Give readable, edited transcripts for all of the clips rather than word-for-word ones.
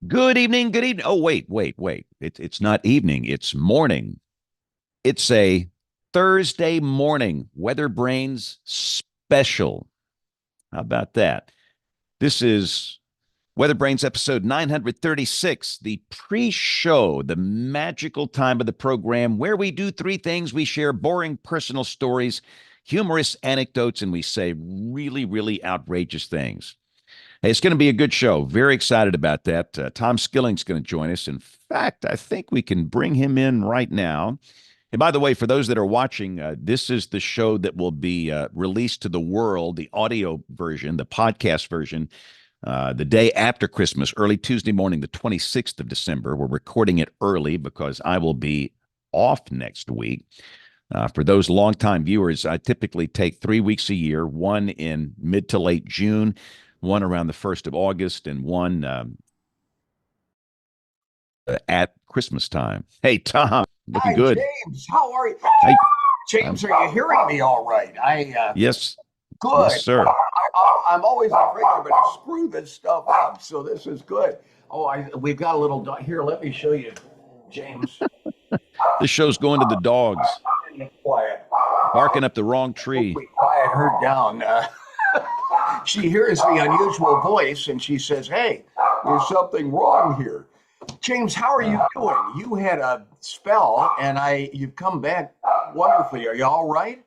Good evening. Good evening. Oh, wait. It's not evening. It's morning. It's a Thursday morning WeatherBrains special. How about that? This is WeatherBrains episode 936, the pre show, the magical time of the program where we do three things. We share boring personal stories, humorous anecdotes, and we say really, really outrageous things. Hey, it's going to be a good show. Very excited about that. Tom Skilling's going to join us. In fact, I think we can bring him in right now. And by the way, for those that are watching, this is the show that will be released to the world, the audio version, the podcast version, the day after Christmas, early Tuesday morning, the 26th of December. We're recording it early because I will be off next week. For those longtime viewers, I typically take 3 weeks a year, one in mid to late June, one around the 1st of August, and one at Christmas time. Hey, Tom, looking Hi, good. James. How are you? Hey, James, are you hearing me all right? yes, yes, Good. sir. I'm always afraid I'm going to screw this stuff up, so this is good. We've got a little here. Let me show you, James. This show's going to the dogs, Quiet. barking up the wrong tree. We quiet her down. She hears the unusual voice and she says, "Hey, there's something wrong here." James, how are you doing? You had a spell, and you've come back wonderfully. Are you all right?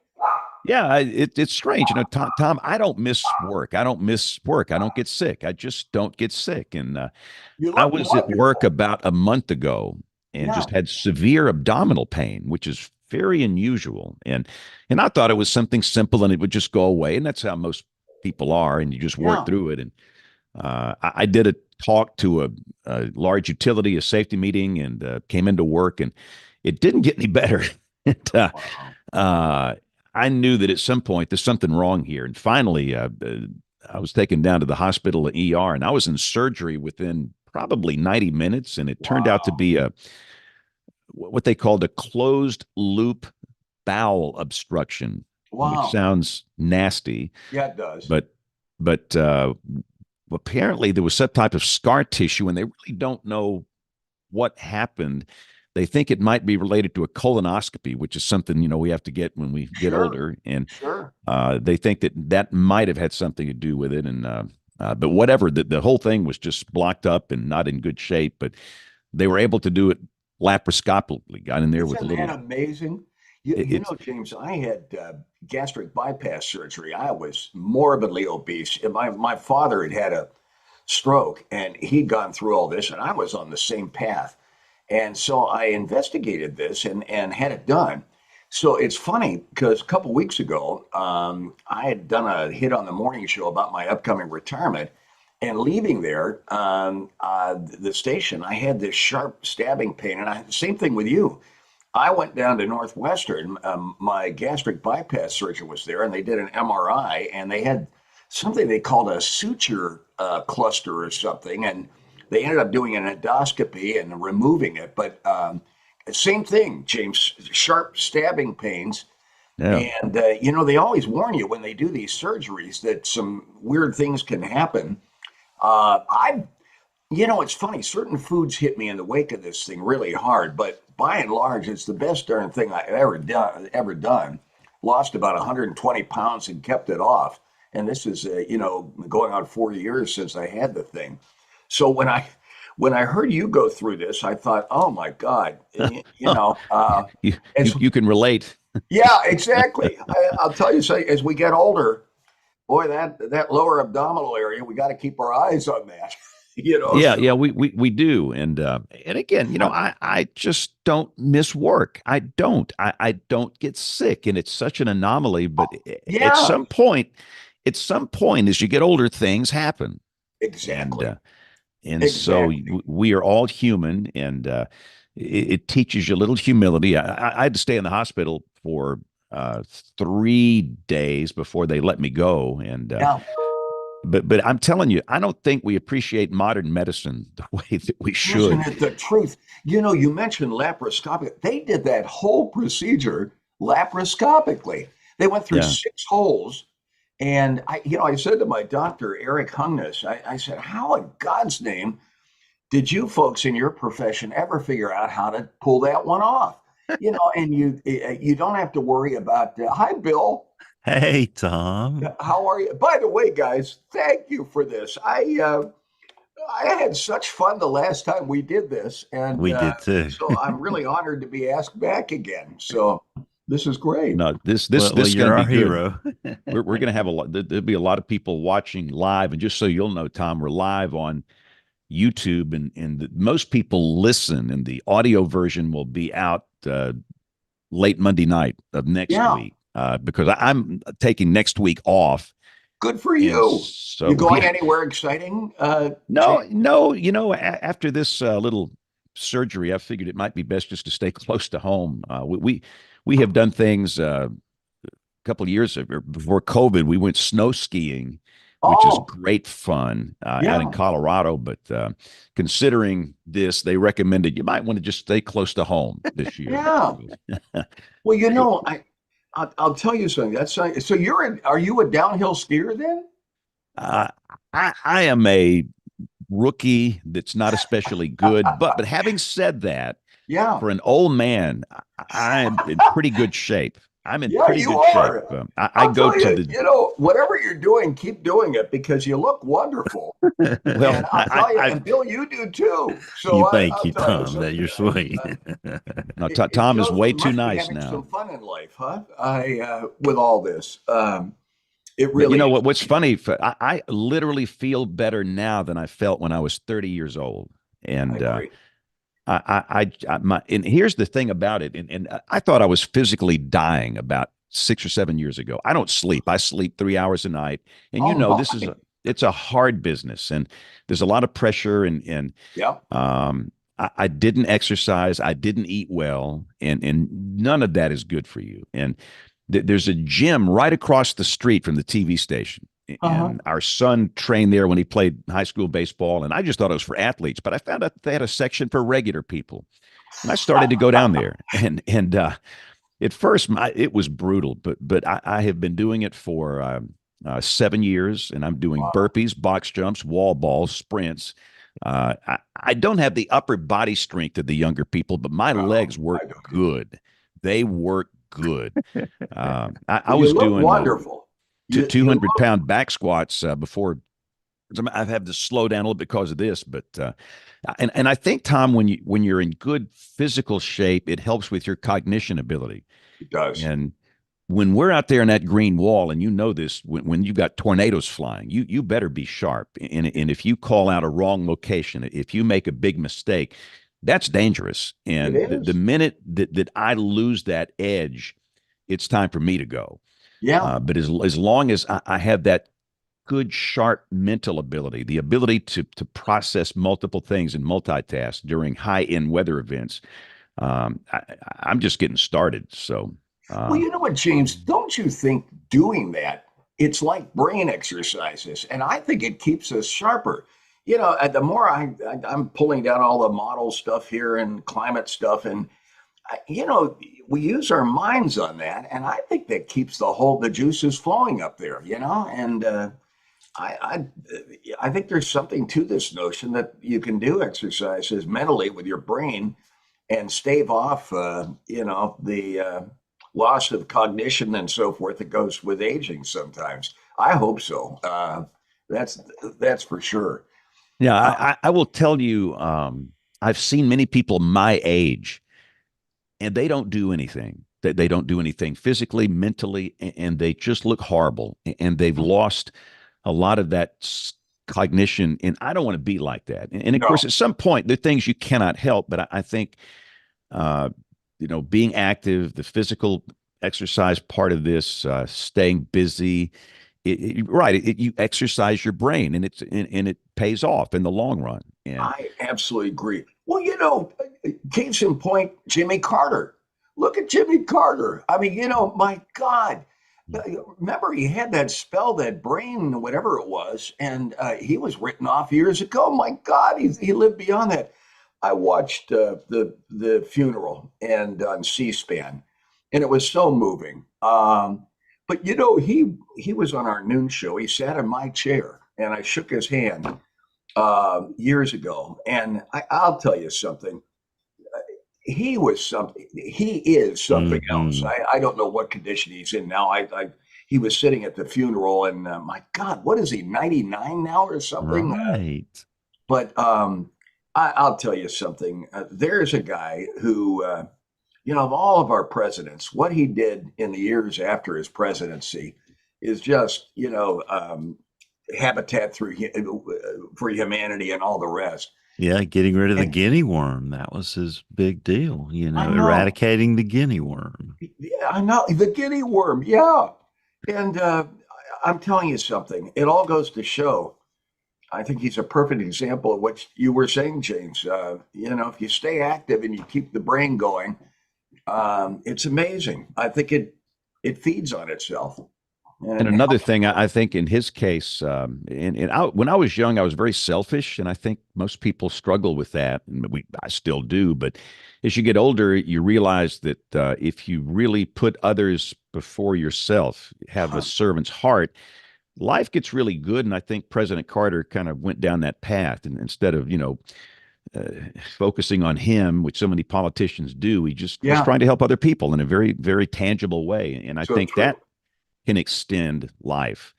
Yeah, it's strange. Tom, I don't miss work. I don't miss work. I don't get sick. I just don't get sick. And You I look was at work wonderful. about a month ago and Yeah, just had severe abdominal pain, which is very unusual. And I thought it was something simple and it would just go away. And that's how most people are. And you just work yeah. through it. And I did a talk to a large utility, a safety meeting, and came into work, and it didn't get any better. and, Wow. uh, I knew that at some point there's something wrong here. And finally, I was taken down to the hospital, the ER, and I was in surgery within probably 90 minutes. And it turned out to Wow. be what they called a closed loop bowel obstruction, which Wow. sounds nasty, Yeah, it does. but but apparently there was some type of scar tissue, and they really don't know what happened. They think it might be related to a colonoscopy, which is something we have to get when we get Sure. older, and Sure. they think that that might have had something to do with it. And but whatever, the whole thing was just blocked up and not in good shape. But they were able to do it laparoscopically. Got in there with a Isn't that little. amazing? You, It, you it's know, James, I had gastric bypass surgery. I was morbidly obese. And my father had had a stroke and he'd gone through all this, and I was on the same path. And so I investigated this and had it done. So it's funny because a couple weeks ago, I had done a hit on the morning show about my upcoming retirement. And leaving there, the station, I had this sharp stabbing pain. And same thing with you. I went down to Northwestern. My gastric bypass surgeon was there, and they did an MRI, and they had something they called a suture cluster or something, and they ended up doing an endoscopy and removing it. But same thing, James, sharp stabbing pains. yeah. And, they always warn you when they do these surgeries that some weird things can happen. I it's funny. Certain foods hit me in the wake of this thing really hard, but by and large, it's the best darn thing I've ever done. Ever done. Lost about 120 pounds and kept it off. And this is, going on 4 years since I had the thing. So when I heard you go through this, I thought, oh my God, you as you can relate. yeah, exactly. I'll tell you, so as we get older, boy, that lower abdominal area, we got to keep our eyes on that. Yeah, So yeah, we do. And again, I just don't miss work. I don't get sick, and it's such an anomaly. But at yeah, some point, as you get older, things happen, and exactly. so Exactly. we are all human, and it teaches you a little humility. I had to stay in the hospital for 3 days before they let me go, and Yeah. but I'm telling you, I don't think we appreciate modern medicine the way that we Isn't should. it the truth? You mentioned laparoscopic. They did that whole procedure laparoscopically. They went through Yeah. 6 holes. And I said to my doctor, Eric Hungness, I said, how in God's name Did you folks in your profession ever figure out how to pull that one off? And you don't have to worry about, hi, Bill. Hey, Tom. How are you? By the way, guys, thank you for this. I had such fun the last time we did this, and We did too. so I'm really honored to be asked back again. So this is great. No, this Well, is going you're to be our good. hero. We're going to have a lot. There'll be a lot of people watching live, and just so you'll know, Tom, we're live on YouTube, and most people listen, and the audio version will be out late Monday night of next Yeah, week because I'm taking next week off, good for and you. You so going yeah, anywhere exciting, no, James? no, after this little surgery, I figured it might be best just to stay close to home. We have done things a couple of years before COVID. We went snow skiing, which is Oh, great fun out in yeah, Colorado. But considering this, they recommended you might want to just stay close to home this year. yeah. Well, I'll tell you something. So are you a downhill skier then? Uh, I am a rookie that's not especially good, but having said that, Yeah. for an old man, I'm in pretty good shape. I'm in Yeah, pretty you good shape. are. I I'll go tell to you, the whatever you're doing, keep doing it because you look wonderful. well. And I'll tell you, I and Bill, you do too. So You thank I'll you, tell you Tom, that something. you're sweet. no, It Tom is shows way you too must be nice having now. some fun in life, huh? With all this, it But you really know is. what's funny? I literally feel better now than I felt when I was 30 years old. I And agree. and here's the thing about it. And I thought I was physically dying about 6 or 7 years ago. I don't sleep. I sleep 3 hours a night. And Oh this is my, it's a hard business, and there's a lot of pressure. And yeah. I didn't exercise. I didn't eat well, and none of that is good for you. And there's a gym right across the street from the TV station. Uh-huh. And our son trained there when he played high school baseball. And I just thought it was for athletes, but I found out they had a section for regular people. And I started to go down there. And at first, it was brutal, but I have been doing it for 7 years, and I'm doing Wow. burpees, box jumps, wall balls, sprints. I don't have the upper body strength of the younger people, but my No, legs work I don't either. good. They work good. I Well, you was look doing wonderful. two You hundred look, pound back squats before. I've had to slow down a little because of this, but and I think, Tom, when you're in good physical shape, it helps with your cognition ability. it does. And when we're out there in that green wall, and this, when you've got tornadoes flying, you better be sharp. And if you call out a wrong location, if you make a big mistake, that's dangerous. It And the is. minute that I lose that edge, it's time for me to go. Yeah. But as long as I have that good, sharp mental ability, the ability to process multiple things and multitask during high end weather events, I'm just getting started. So, Well, uh, you know what, James? Don't you think doing that, it's like brain exercises, and I think it keeps us sharper. The more I'm pulling down all the model stuff here and climate stuff, and we use our minds on that, and I think that keeps the juices flowing up there. And I, I I think there's something to this notion that you can do exercises mentally with your brain and stave off, the loss of cognition and so forth that goes with aging sometimes. I hope so. That's that's for sure. yeah, Uh, I will tell you, I've seen many people my age, and they don't do anything. They don't do anything physically, mentally, and they just look horrible. And they've lost a lot of that cognition. And I don't want to be like that. And of course, no, at some point, there are things you cannot help. But I think, uh, being active, the physical exercise part of this, staying busy, right? You exercise your brain, and and it pays off in the long run. And I absolutely agree. Well, case in point, Jimmy Carter. Look at Jimmy Carter. I mean, my God. Remember, he had that spell, that brain, whatever it was, and he was written off years ago. My God, he lived beyond that. I watched the funeral and on C-SPAN, and it was so moving. But he was on our noon show. He sat in my chair, and I shook his hand, years ago, and I'll tell you something. He was something. He is something else. Hmm. I don't know what condition he's in now. He was sitting at the funeral, and my God, what is he? 99 now or something? Right. But I'll tell you something. There's a guy who, of all of our presidents, what he did in the years after his presidency is just, habitat for humanity and all the rest. Yeah, getting rid of the And guinea worm. That was his big deal, I know, eradicating the guinea worm. yeah, I know the guinea worm, yeah. And I'm telling you something. It all goes to show. I think he's a perfect example of what you were saying, James. If you stay active and you keep the brain going, it's amazing. I think it feeds on itself. And And another thing, I think in his case, when I was young, I was very selfish, and I think most people struggle with that, and I still do. But as you get older, you realize that if you really put others before yourself, have a servant's heart, life gets really good. And I think President Carter kind of went down that path, and instead of uh, focusing on him, which so many politicians do, he just was yeah, trying to help other people in a very, very tangible way. And I so think true. that can extend life,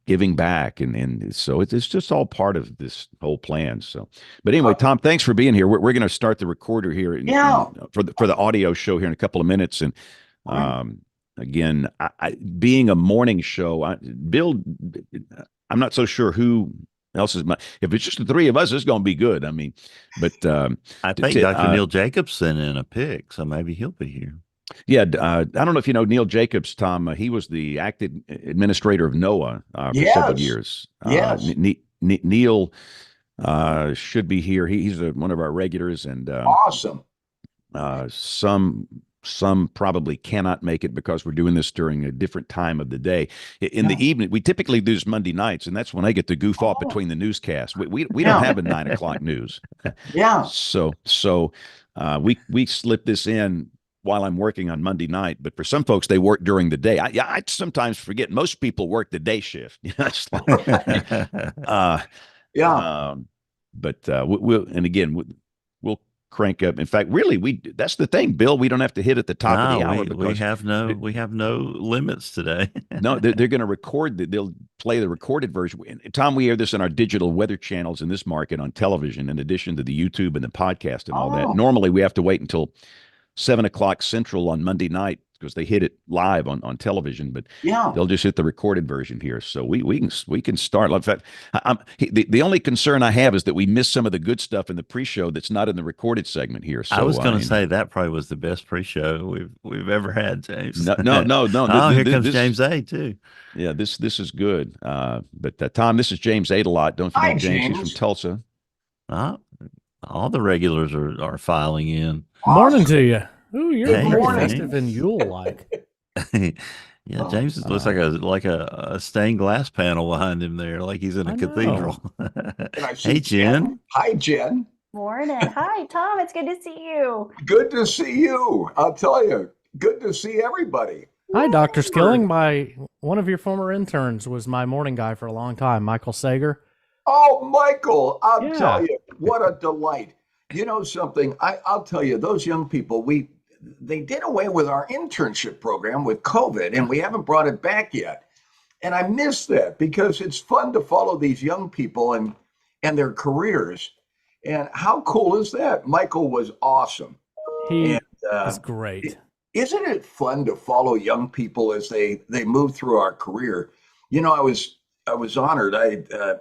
giving back. And so it's just all part of this whole plan. So, but anyway, Uh, Tom, thanks for being here. We're going to start the recorder here yeah. for the audio show here in a couple of minutes. And, All right. um, again, being a morning show, Bill, I'm not so sure who else is if it's just the three of us, it's going to be good. I mean, but, I think Dr. Neil Jacobs sent in a pic, so maybe he'll be here. yeah, I don't know if you know Neil Jacobs, Tom. He was the acting administrator of NOAA for several Yes. years. Yes. Neil should be here. He's one of our regulars, and Awesome. some probably cannot make it because we're doing this during a different time of the day. In Yeah. the evening, we typically do this Monday nights, and that's when I get to goof off Oh, between the newscasts. We don't yeah. have a 9 o'clock news. Yeah. So we slip this in while I'm working on Monday night. But for some folks, they work during the day. I sometimes forget most people work the day shift. It's like, uh, Yeah. um, but we'll and again we'll crank up. In fact, really, that's the thing, Bill. We don't have to hit at the top of No, the hour we because have no limits today. no, they're going to record. They'll play the recorded version. Tom, we air this on our digital weather channels in this market on television, in addition to the YouTube and the podcast and all that. Oh, Normally, we have to wait until 7 o'clock Central on Monday night because they hit it live on television, but yeah. they'll just hit the recorded version here. So we can start. In fact, the only concern I have is that we miss some of the good stuff in the pre-show that's not in the recorded segment here. I So was going to say that probably was the best pre-show we've ever had, James. no, no, no, no. Oh, here comes James A too. Yeah, this is good. But Tom, this is James Adelot. Don't Hi, forget James. He's from James. Tulsa. Ah, all the regulars are filing in. Morning Awesome. to you. Ooh, you're Good Hey, very morning. festive and James. Yule like. Yeah, Oh, James looks Uh, like a stained glass panel behind him there, like he's in a I know. cathedral. can I Hey, see Jen. Hi, Jen. Morning. Hi, Tom. It's good to see you. Good to see you. I'll tell you. Good to see everybody. Hi, Dr. Yay. Skilling. One of your former interns was my morning guy for a long time, Michael Sager. Oh, Michael, I'll Yeah. tell you, what a delight. You know something? I'll tell you, those young people, they did away with our internship program with COVID, and we haven't brought it back yet. And I miss that because it's fun to follow these young people and their careers. And how cool is that? Michael was awesome. He And is great. isn't it fun to follow young people as they move through our career? I was honored.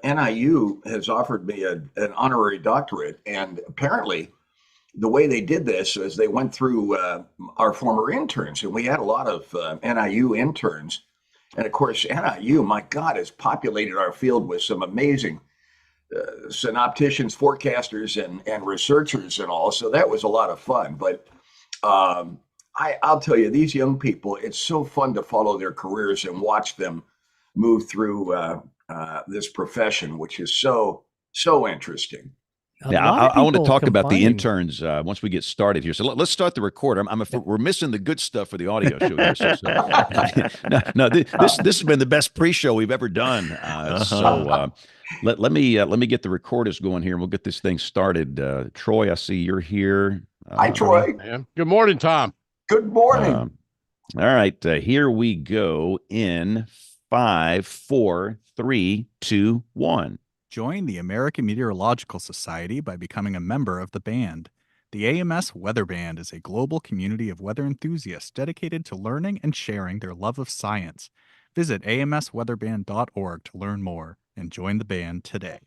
NIU has offered me an honorary doctorate, and apparently the way they did this is they went through our former interns, and we had a lot of NIU interns. And of course, NIU, my God, has populated our field with some amazing synopticians, forecasters, and researchers and all. So that was a lot of fun. But I'll tell you, these young people, it's so fun to follow their careers and watch them move through this profession, which is so interesting. A Yeah, lot of I want to people talk about the complaining. interns once we get started here. So let's start the record. We're missing the good stuff for the audio show here. No, this has been the best pre-show we've ever done. Let me get the recorders going here, and we'll get this thing started. Troy, I see you're here. Hi, Troy. Man. Good morning, Tom. Good morning. All right, here we go in 5, 4, 3, 2, 1. Join the American Meteorological Society by becoming a member of the band. The AMS Weather Band is a global community of weather enthusiasts dedicated to learning and sharing their love of science. Visit amsweatherband.org to learn more and join the band today.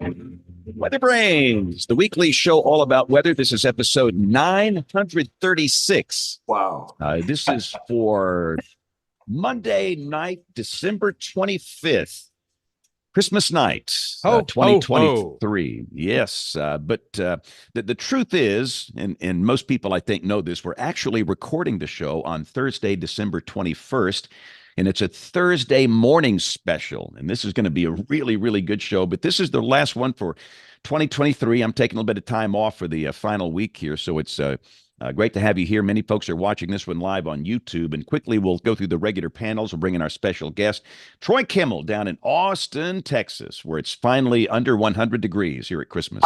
WeatherBrains, the weekly show all about weather. This is episode 936. Wow. This is for Monday night, December 25th. Christmas night, Ho, 2023. ho, ho. Yes, but the truth is, and most people I think know this, we're actually recording the show on Thursday, December 21st, and it's a Thursday morning special. And this is going to be a really, really good show, but this is the last one for 2023. I'm taking a little bit of time off for the final week here, so it's great to have you here. Many folks are watching this one live on YouTube. And quickly, we'll go through the regular panels. We'll bring in our special guest, Troy Kimmel, down in Austin, Texas, where it's finally under 100 degrees here at Christmas.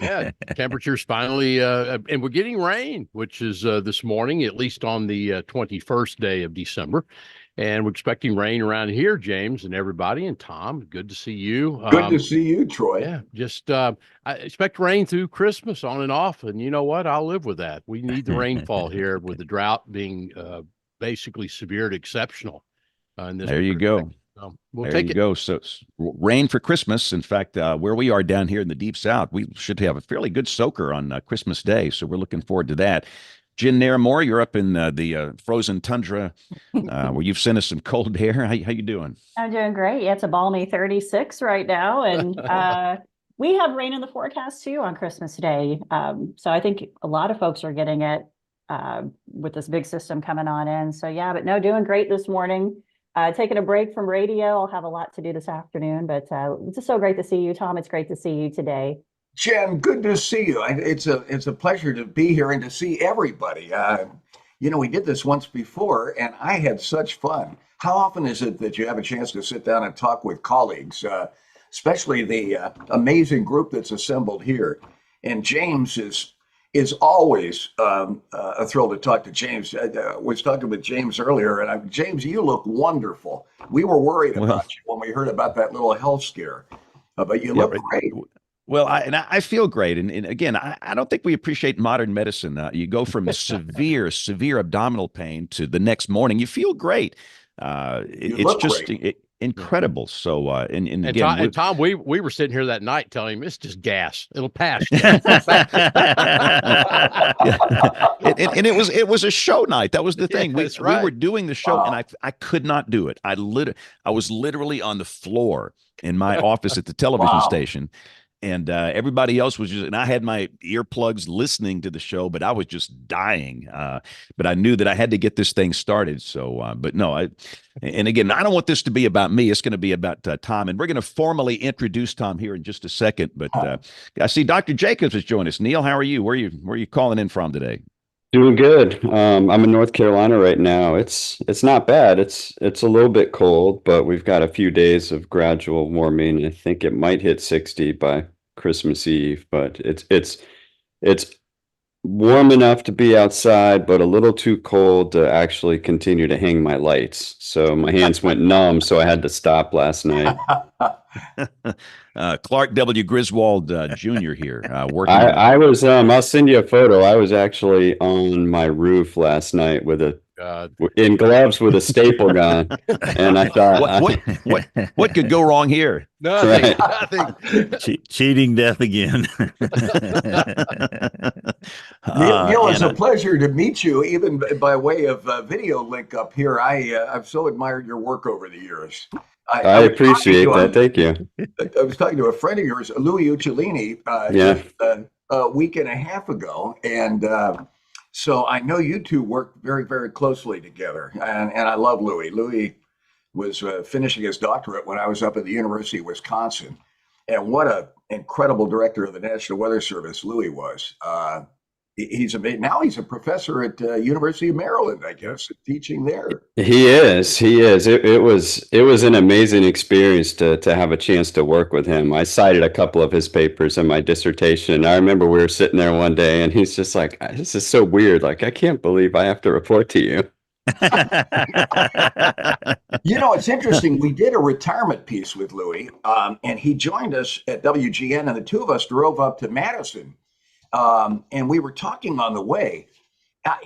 Yeah. Temperature's finally, and we're getting rain, which is this morning, at least on the 21st day of December. And we're expecting rain around here, James and everybody. And Tom, good to see you. Good to see you, Troy. Yeah, just I expect rain through Christmas on and off. And you know what? I'll live with that. We need the rainfall here with the drought being basically severe to exceptional. In this There you go. So we'll There take you it. go. So rain for Christmas. In fact, where we are down here in the Deep South, we should have a fairly good soaker on Christmas Day. So we're looking forward to that. Jen Naramore, you're up in the frozen tundra where you've sent us some cold air. How you doing? I'm doing great. Yeah, it's a balmy 36 right now. And we have rain in the forecast too on Christmas Day. So I think a lot of folks are getting it with this big system coming on in. So yeah, but no, doing great this morning. Taking a break from radio. I'll have a lot to do this afternoon, but it's just so great to see you, Tom. It's great to see you today. Jen, good to see you. It's a pleasure to be here and to see everybody. We did this once before, and I had such fun. How often is it that you have a chance to sit down and talk with colleagues, especially the amazing group that's assembled here? And James is always a thrill to talk to James. I was talking with James earlier, and James, you look wonderful. We were worried about you when we heard about that little health scare, but you look great. Well, I feel great. And again, I don't think we appreciate modern medicine. You go from severe abdominal pain to the next morning, you feel great. It's just incredible. So, and again, Tom, we were sitting here that night telling him it's just gas. It'll pass. and it was a show night. That was the thing. That's right. We were doing the show, and I could not do it. I was literally on the floor in my office at the television station. And everybody else was and I had my earplugs listening to the show, but I was just dying. But I knew that I had to get this thing started. So, but no, and again, I don't want this to be about me. It's going to be about Tom. And we're going to formally introduce Tom here in just a second. But I see Dr. Jacobs has joined us. Neil, how are you? Where are you calling in from today? Doing good. I'm in North Carolina right now. It's not bad. It's a little bit cold, but we've got a few days of gradual warming. I think it might hit 60 by Christmas Eve, but it's warm enough to be outside, but a little too cold to actually continue to hang my lights. So my hands went numb, so I had to stop last night. Clark W. Griswold Jr. here working. I was I'll send you a photo. I was actually on my roof last night with in gloves with a staple gun, and I thought, what could go wrong here? Nothing. Right. Nothing. Cheating death again. Neil, it's a pleasure to meet you, even by way of video link up here. I've so admired your work over the years. I appreciate that. Thank you. I was talking to a friend of yours, Louis Uccellini, a week and a half ago, and so I know you two work very, very closely together, and I love Louis. Louis was finishing his doctorate when I was up at the University of Wisconsin, And what a incredible director of the National Weather Service Louis was. He's amazing. Now he's a professor at University of Maryland, I guess, teaching there. He is. He is. It was an amazing experience to have a chance to work with him. I cited a couple of his papers in my dissertation. I remember we were sitting there one day and he's just like, "This is so weird. Like, I can't believe I have to report to you." You know, it's interesting. We did a retirement piece with Louis, and he joined us at WGN, and the two of us drove up to Madison, and we were talking on the way.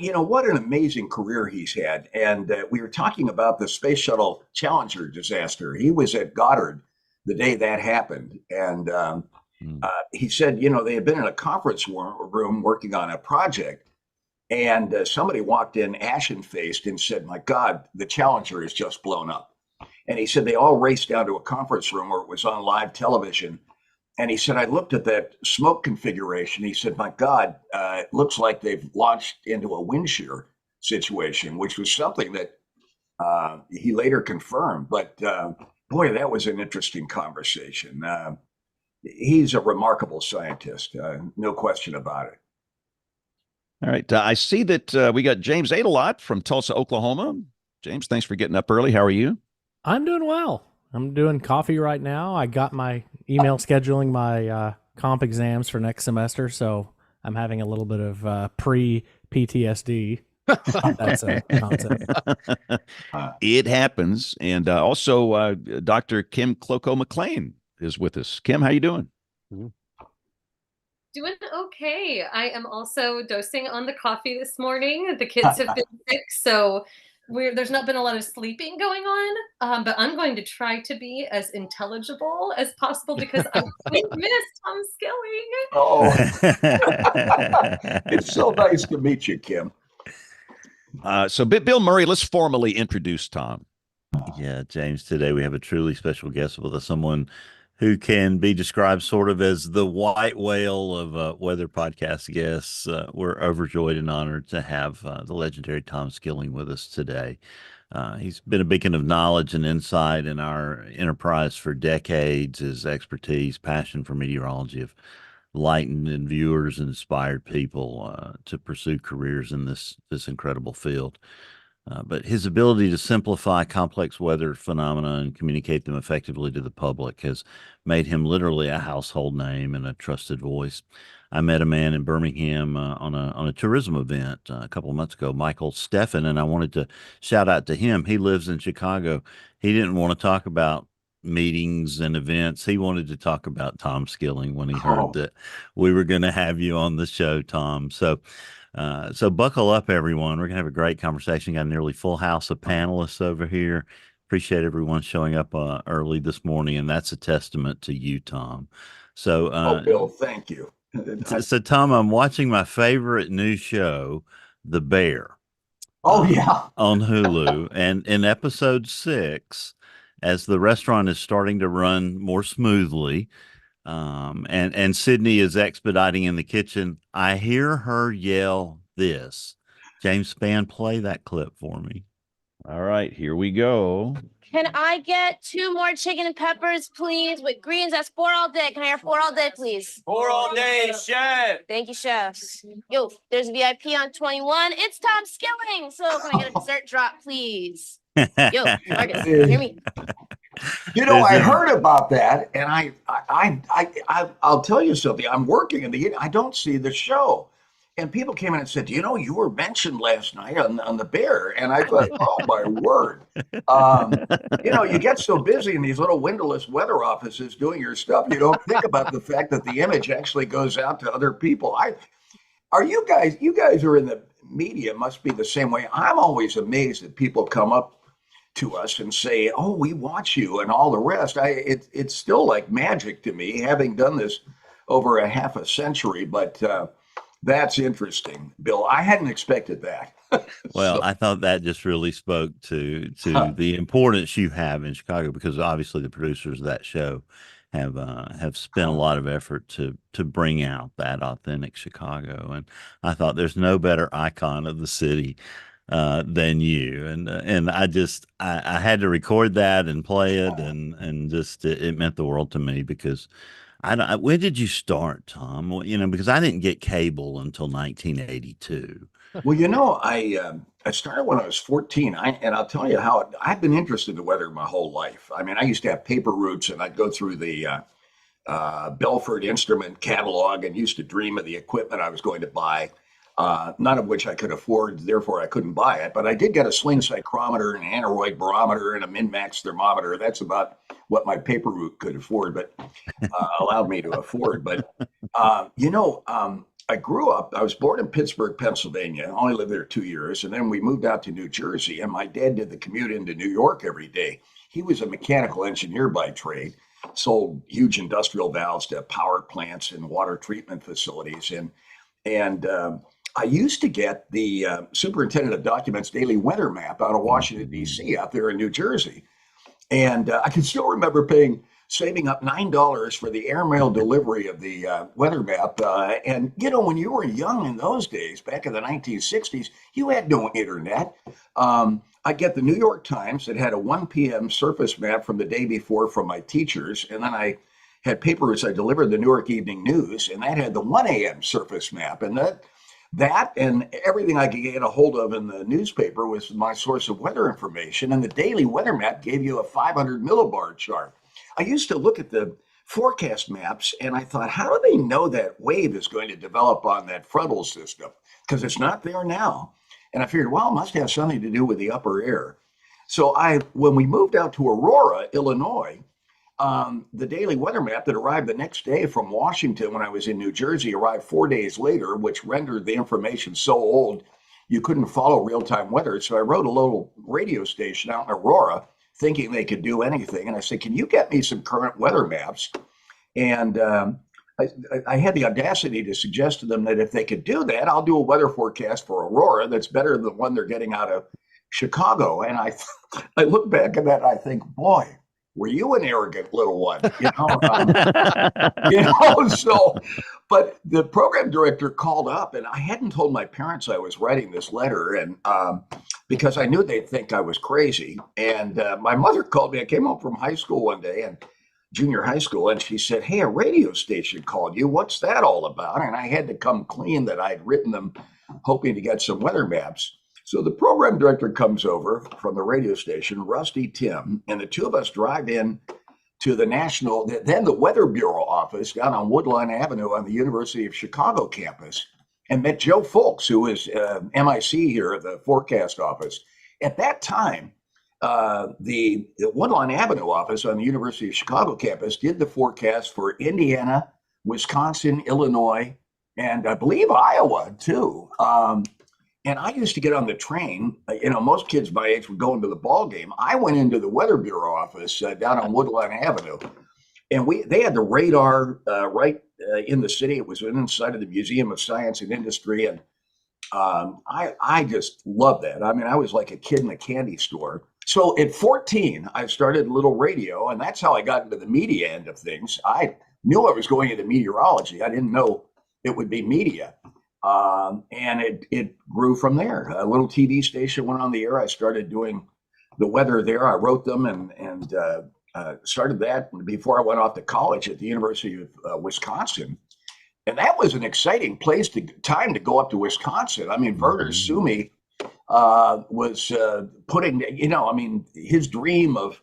You know, what an amazing career he's had. And we were talking about the Space Shuttle Challenger disaster. He was at Goddard the day that happened. And he said, you know, they had been in a conference room working on a project. And somebody walked in ashen faced and said, "My God, the Challenger is just blown up." And he said they all raced down to a conference room where it was on live television. And he said, "I looked at that smoke configuration." He said, "My God, it looks like they've launched into a wind shear situation," which was something that he later confirmed. But boy, that was an interesting conversation. He's a remarkable scientist, no question about it. All right. I see that we got James Adelot from Tulsa, Oklahoma. James, thanks for getting up early. How are you? I'm doing well. I'm doing coffee right now. I got my email scheduling my comp exams for next semester, so I'm having a little bit of pre-PTSD. That's a concept. It happens. And also, Dr. Kim Cloco-McLean is with us. Kim, how you doing? Doing okay. I am also dosing on the coffee this morning. The kids have been sick, so there's not been a lot of sleeping going on. But I'm going to try to be as intelligible as possible because we missed Tom Skilling. Oh, it's so nice to meet you, Kim. So Bill Murray, let's formally introduce Tom. Yeah, James, today we have a truly special guest with us, someone who can be described sort of as the white whale of weather podcast guests. We're overjoyed and honored to have the legendary Tom Skilling with us today. He's been a beacon of knowledge and insight in our enterprise for decades. His expertise, passion for meteorology have lightened and viewers and inspired people to pursue careers in this incredible field. But his ability to simplify complex weather phenomena and communicate them effectively to the public has made him literally a household name and a trusted voice. I met a man in Birmingham on a tourism event a couple of months ago, Michael Steffen, and I wanted to shout out to him. He lives in Chicago. He didn't want to talk about meetings and events. He wanted to talk about Tom Skilling when he heard that we were going to have you on the show, Tom. So buckle up, everyone. We're going to have a great conversation. Got a nearly full house of panelists over here. Appreciate everyone showing up early this morning, and that's a testament to you, Tom. So, Bill, thank you. So, Tom, I'm watching my favorite new show, The Bear. Oh, yeah. On Hulu. And in episode 6, as the restaurant is starting to run more smoothly, and Sydney is expediting in the kitchen, I hear her yell this. James Spann, play that clip for me. All right, here we go. Can I get 2 more chicken and peppers, please, with greens? That's 4 all day. Can I have 4 all day, please? 4 all day, chef. Thank you, chefs. Yo, there's VIP on 21. It's Tom Skilling. So can I get a dessert drop, please? Yo, Marcus, hear me? You know, I heard about that, and I'll tell you something. I'm working I don't see the show. And people came in and said, you know, you were mentioned last night on the Bear. And I thought, oh, my word. You know, you get so busy in these little windowless weather offices doing your stuff, you don't think about the fact that the image actually goes out to other people. You guys are in the media, must be the same way. I'm always amazed that people come up to us and say, oh, we watch you and all the rest. It's still like magic to me, having done this over a half a century. But that's interesting, Bill. I hadn't expected that. Well, I thought that just really spoke to the importance you have in Chicago, because obviously the producers of that show have spent a lot of effort to bring out that authentic Chicago. And I thought there's no better icon of the city than you, and I had to record that and play it, and just it meant the world to me because I don't. When did you start, Tom? Well, because I didn't get cable until 1982. Well, I started when I was 14. And I'll tell you how I've been interested in the weather my whole life. I mean, I used to have paper routes, and I'd go through the Belford instrument catalog and used to dream of the equipment I was going to buy, none of which I could afford, therefore I couldn't buy it. But I did get a sling psychrometer, an aneroid barometer, and a min-max thermometer. That's about what my paper route could afford, but allowed me to afford. But I grew up. I was born in Pittsburgh, Pennsylvania. I only lived there 2 years, and then we moved out to New Jersey. And my dad did the commute into New York every day. He was a mechanical engineer by trade, sold huge industrial valves to power plants and water treatment facilities. And I used to get the Superintendent of Documents daily weather map out of Washington, D.C., out there in New Jersey. And I can still remember saving up $9 for the airmail delivery of the weather map. And, when you were young in those days, back in the 1960s, you had no internet. I get the New York Times that had a 1 p.m. surface map from the day before from my teachers. And then I had papers I delivered the New York Evening News, and that had the 1 a.m. surface map. And that and everything I could get a hold of in the newspaper was my source of weather information. And the daily weather map gave you a 500 millibar chart. I used to look at the forecast maps and I thought, how do they know that wave is going to develop on that frontal system? Because it's not there now. And I figured, well, it must have something to do with the upper air. So when we moved out to Aurora, Illinois, the daily weather map that arrived the next day from Washington when I was in New Jersey arrived 4 days later, which rendered the information so old you couldn't follow real-time weather. So I wrote a little radio station out in Aurora thinking they could do anything. And I said, can you get me some current weather maps? And I had the audacity to suggest to them that if they could do that, I'll do a weather forecast for Aurora that's better than the one they're getting out of Chicago. And I look back at that and I think, boy, were you an arrogant little one? But the program director called up and I hadn't told my parents I was writing this letter, and because I knew they'd think I was crazy. And my mother called me. I came home from high school one day, and junior high school, and she said, hey, a radio station called you. What's that all about? And I had to come clean that I'd written them hoping to get some weather maps. So the program director comes over from the radio station, Rusty Tim, and the two of us drive in to the the Weather Bureau office down on Woodlawn Avenue on the University of Chicago campus, and met Joe Folks, who was MIC here at the forecast office. At that time, the Woodlawn Avenue office on the University of Chicago campus did the forecast for Indiana, Wisconsin, Illinois, and I believe Iowa too. And I used to get on the train. Most kids my age would go into the ball game. I went into the Weather Bureau office down on Woodlawn Avenue, and they had the radar right in the city. It was inside of the Museum of Science and Industry, and I just loved that. I mean, I was like a kid in a candy store. So at 14, I started little radio, and that's how I got into the media end of things. I knew I was going into meteorology. I didn't know it would be media. And it grew from there. A little TV station went on the air. I started doing the weather there. I wrote them and started that before I went off to college at the University of Wisconsin. And that was an exciting time to go up to Wisconsin. I mean, Werner Sumi was putting, his dream of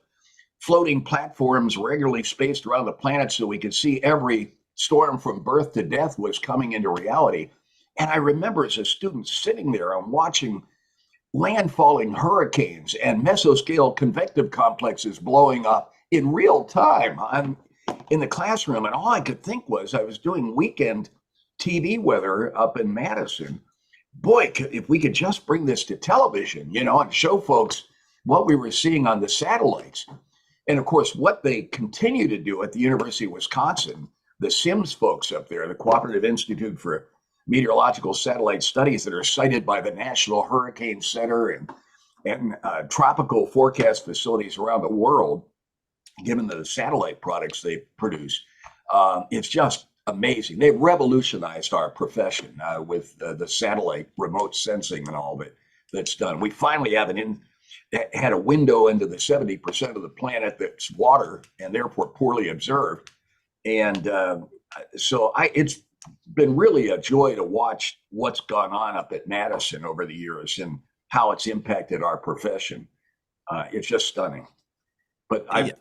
floating platforms regularly spaced around the planet so we could see every storm from birth to death was coming into reality. And I remember as a student sitting there and watching landfalling hurricanes and mesoscale convective complexes blowing up in real time. I'm in the classroom, and all I could think was I was doing weekend TV weather up in Madison. Boy, if we could just bring this to television, and show folks what we were seeing on the satellites. And of course, what they continue to do at the University of Wisconsin, the SIMS folks up there, the Cooperative Institute for Meteorological Satellite Studies that are cited by the National Hurricane Center and tropical forecast facilities around the world, given the satellite products they produce. It's just amazing. They revolutionized our profession with the satellite remote sensing and all of it. that's done. We finally have had a window into the 70% of the planet that's water and therefore poorly observed. And it's been really a joy to watch what's gone on up at Madison over the years and how it's impacted our profession. It's just stunning. But I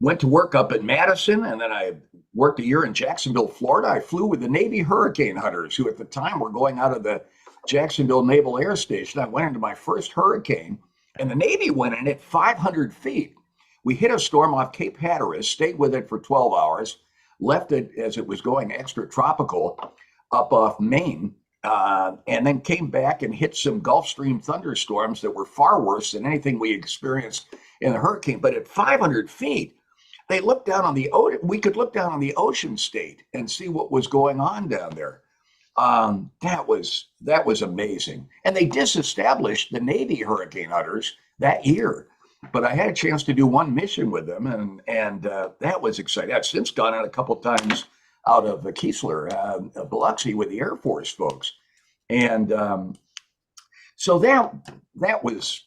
went to work up at Madison, and then I worked a year in Jacksonville, Florida. I flew with the Navy hurricane hunters, who at the time were going out of the Jacksonville Naval Air Station. I went into my first hurricane, and the Navy went in at 500 feet. We hit a storm off Cape Hatteras, stayed with it for 12 hours, left it as it was going extratropical up off Maine, and then came back and hit some Gulf Stream thunderstorms that were far worse than anything we experienced in the hurricane. But at 500 feet, they looked down on we could look down on the ocean state and see what was going on down there. That was amazing. And they disestablished the Navy hurricane hunters that year. But I had a chance to do one mission with them, and that was exciting. I've since gone out a couple of times out of Keesler, Biloxi, with the Air Force folks, and so that was,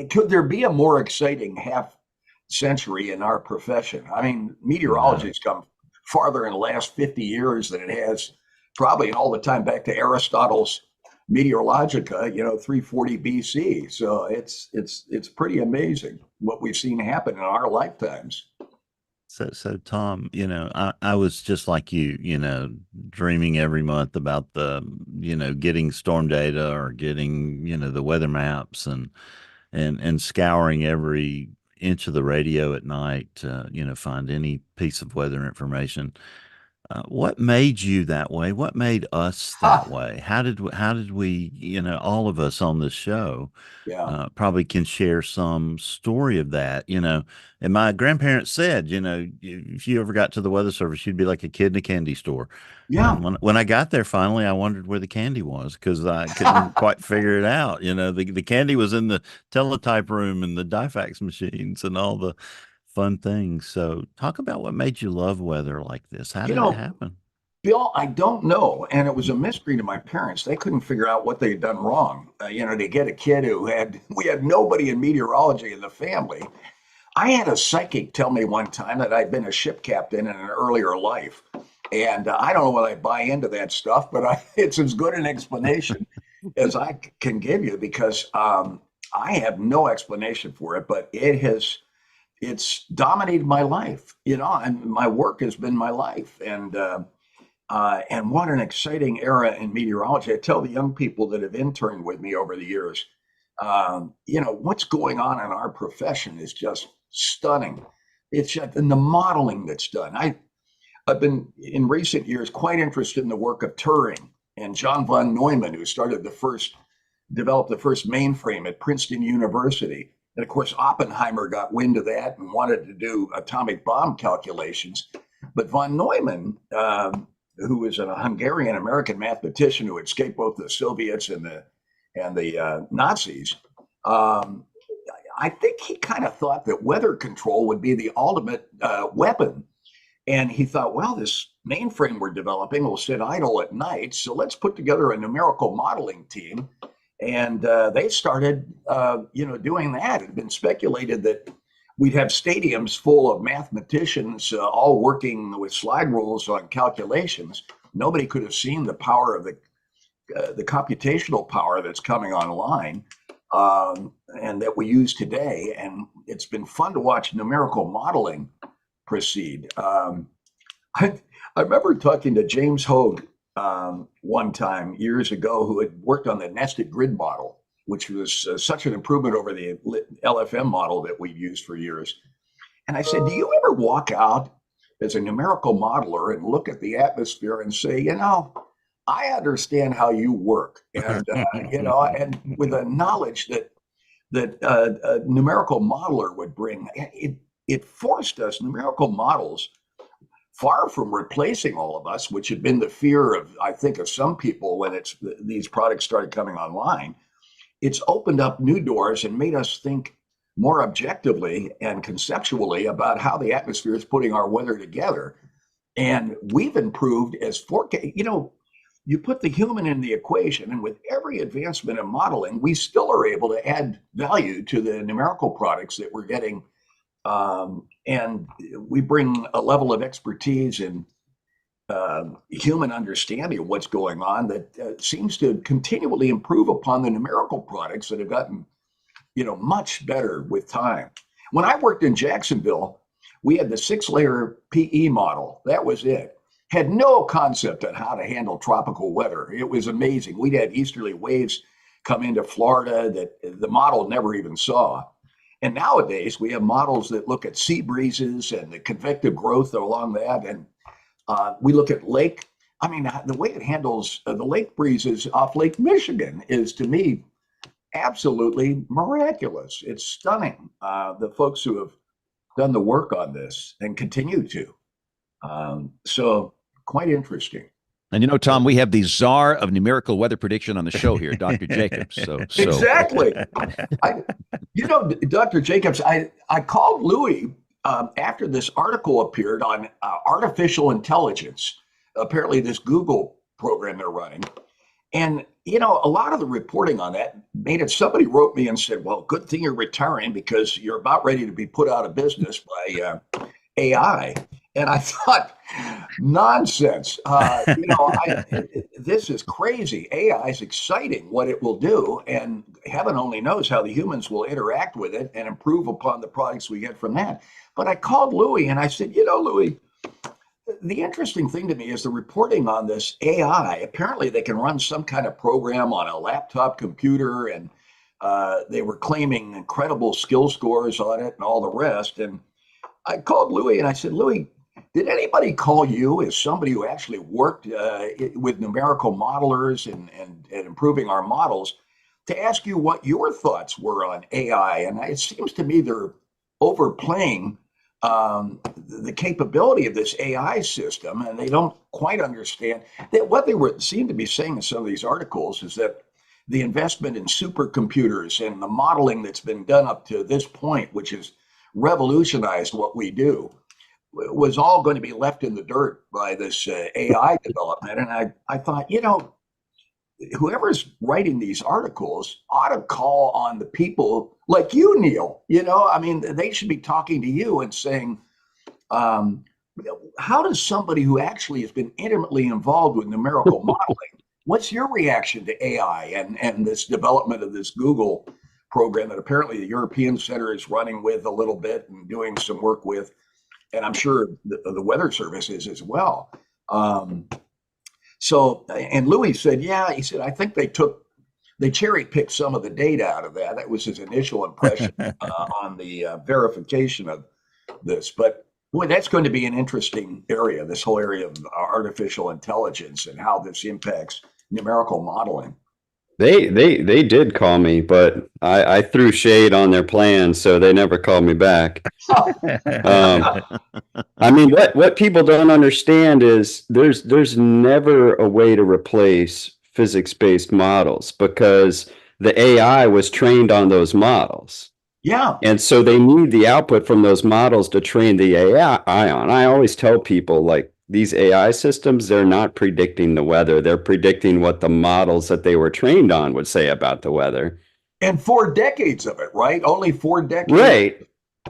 could there be a more exciting half century in our profession? I mean, meteorology has come farther in the last 50 years than it has probably in all the time back to Aristotle's Meteorologica, 340 BC. So it's pretty amazing what we've seen happen in our lifetimes. So Tom, I was just like you, dreaming every month about getting storm data or getting, the weather maps and scouring every inch of the radio at night to, find any piece of weather information. What made you that way? What made us that way? How did we, all of us on this show, probably can share some story of that, and my grandparents said, if you ever got to the Weather Service, you'd be like a kid in a candy store. Yeah. When I got there, finally, I wondered where the candy was because I couldn't quite figure it out. The candy was in the teletype room and the die-fax machines and all the fun things. So talk about what made you love weather like this. How did it happen? Bill, I don't know. And it was a mystery to my parents. They couldn't figure out what they had done wrong. To get a kid we had nobody in meteorology in the family. I had a psychic tell me one time that I'd been a ship captain in an earlier life. And I don't know whether I buy into that stuff, but it's as good an explanation as I can give you because I have no explanation for it, but it's dominated my life, and my work has been my life. And what an exciting era in meteorology. I tell the young people that have interned with me over the years, what's going on in our profession is just stunning. It's just in the modeling that's done. I've been in recent years quite interested in the work of Turing and John von Neumann, who developed the first mainframe at Princeton University. And of course, Oppenheimer got wind of that and wanted to do atomic bomb calculations. But von Neumann, who was a Hungarian-American mathematician who escaped both the Soviets and the Nazis, I think he kind of thought that weather control would be the ultimate weapon. And he thought, well, this mainframe we're developing will sit idle at night, so let's put together a numerical modeling team. And they started, doing that. It had been speculated that we'd have stadiums full of mathematicians all working with slide rules on calculations. Nobody could have seen the power of the computational power that's coming online and that we use today. And it's been fun to watch numerical modeling proceed. I remember talking to James Hogue one time years ago, who had worked on the nested grid model, which was such an improvement over the LFM model that we've used for years. And I said, do you ever walk out as a numerical modeler and look at the atmosphere and say, I understand how you work, and and with a knowledge that a numerical modeler would bring, it forced us numerical models. Far from replacing all of us, which had been the fear of, I think, of some people when these products started coming online, it's opened up new doors and made us think more objectively and conceptually about how the atmosphere is putting our weather together. And we've improved as forecast. you put the human in the equation, and with every advancement in modeling, we still are able to add value to the numerical products that we're getting. And we bring a level of expertise and human understanding of what's going on that seems to continually improve upon the numerical products that have gotten, much better with time. When I worked in Jacksonville, we had the 6-layer PE model. That was it. Had no concept on how to handle tropical weather. It was amazing. We'd had easterly waves come into Florida that the model never even saw. And nowadays we have models that look at sea breezes and the convective growth along that. And we look at lake. I mean, the way it handles the lake breezes off Lake Michigan is, to me, absolutely miraculous. It's stunning. The folks who have done the work on this and continue to. So quite interesting. And Tom, we have the czar of numerical weather prediction on the show here, Dr. Jacobs. So exactly. Dr. Jacobs, I called Louis after this article appeared on artificial intelligence, apparently this Google program they're running. And, a lot of the reporting on that made it, somebody wrote me and said, well, good thing you're retiring because you're about ready to be put out of business by AI. And I thought, nonsense. This is crazy. AI is exciting what it will do, and heaven only knows how the humans will interact with it and improve upon the products we get from that. But I called Louis and I said, Louis, the interesting thing to me is the reporting on this AI. Apparently, they can run some kind of program on a laptop computer, and they were claiming incredible skill scores on it and all the rest. And I called Louis and I said, Louis, did anybody call you as somebody who actually worked with numerical modelers and improving our models to ask you what your thoughts were on AI? And it seems to me they're overplaying the capability of this AI system, and they don't quite understand that what they seem to be saying in some of these articles is that the investment in supercomputers and the modeling that's been done up to this point, which has revolutionized what we do, was all going to be left in the dirt by this AI development. And I thought, whoever's writing these articles ought to call on the people like you, Neil. They should be talking to you and saying, how does somebody who actually has been intimately involved with numerical modeling, what's your reaction to AI and this development of this Google program that apparently the European Center is running with a little bit and doing some work with, and I'm sure the Weather Service is as well. And Louis said, he said, I think they cherry picked some of the data out of that. That was his initial impression on the verification of this. But boy, that's going to be an interesting area, this whole area of artificial intelligence and how this impacts numerical modeling. They did call me, but I threw shade on their plans, so they never called me back. What people don't understand is there's never a way to replace physics-based models because the AI was trained on those models. Yeah. And so they need the output from those models to train the AI on. I always tell people, like, these AI systems, they're not predicting the weather. They're predicting what the models that they were trained on would say about the weather. And 4 decades of it, right? Only 4 decades.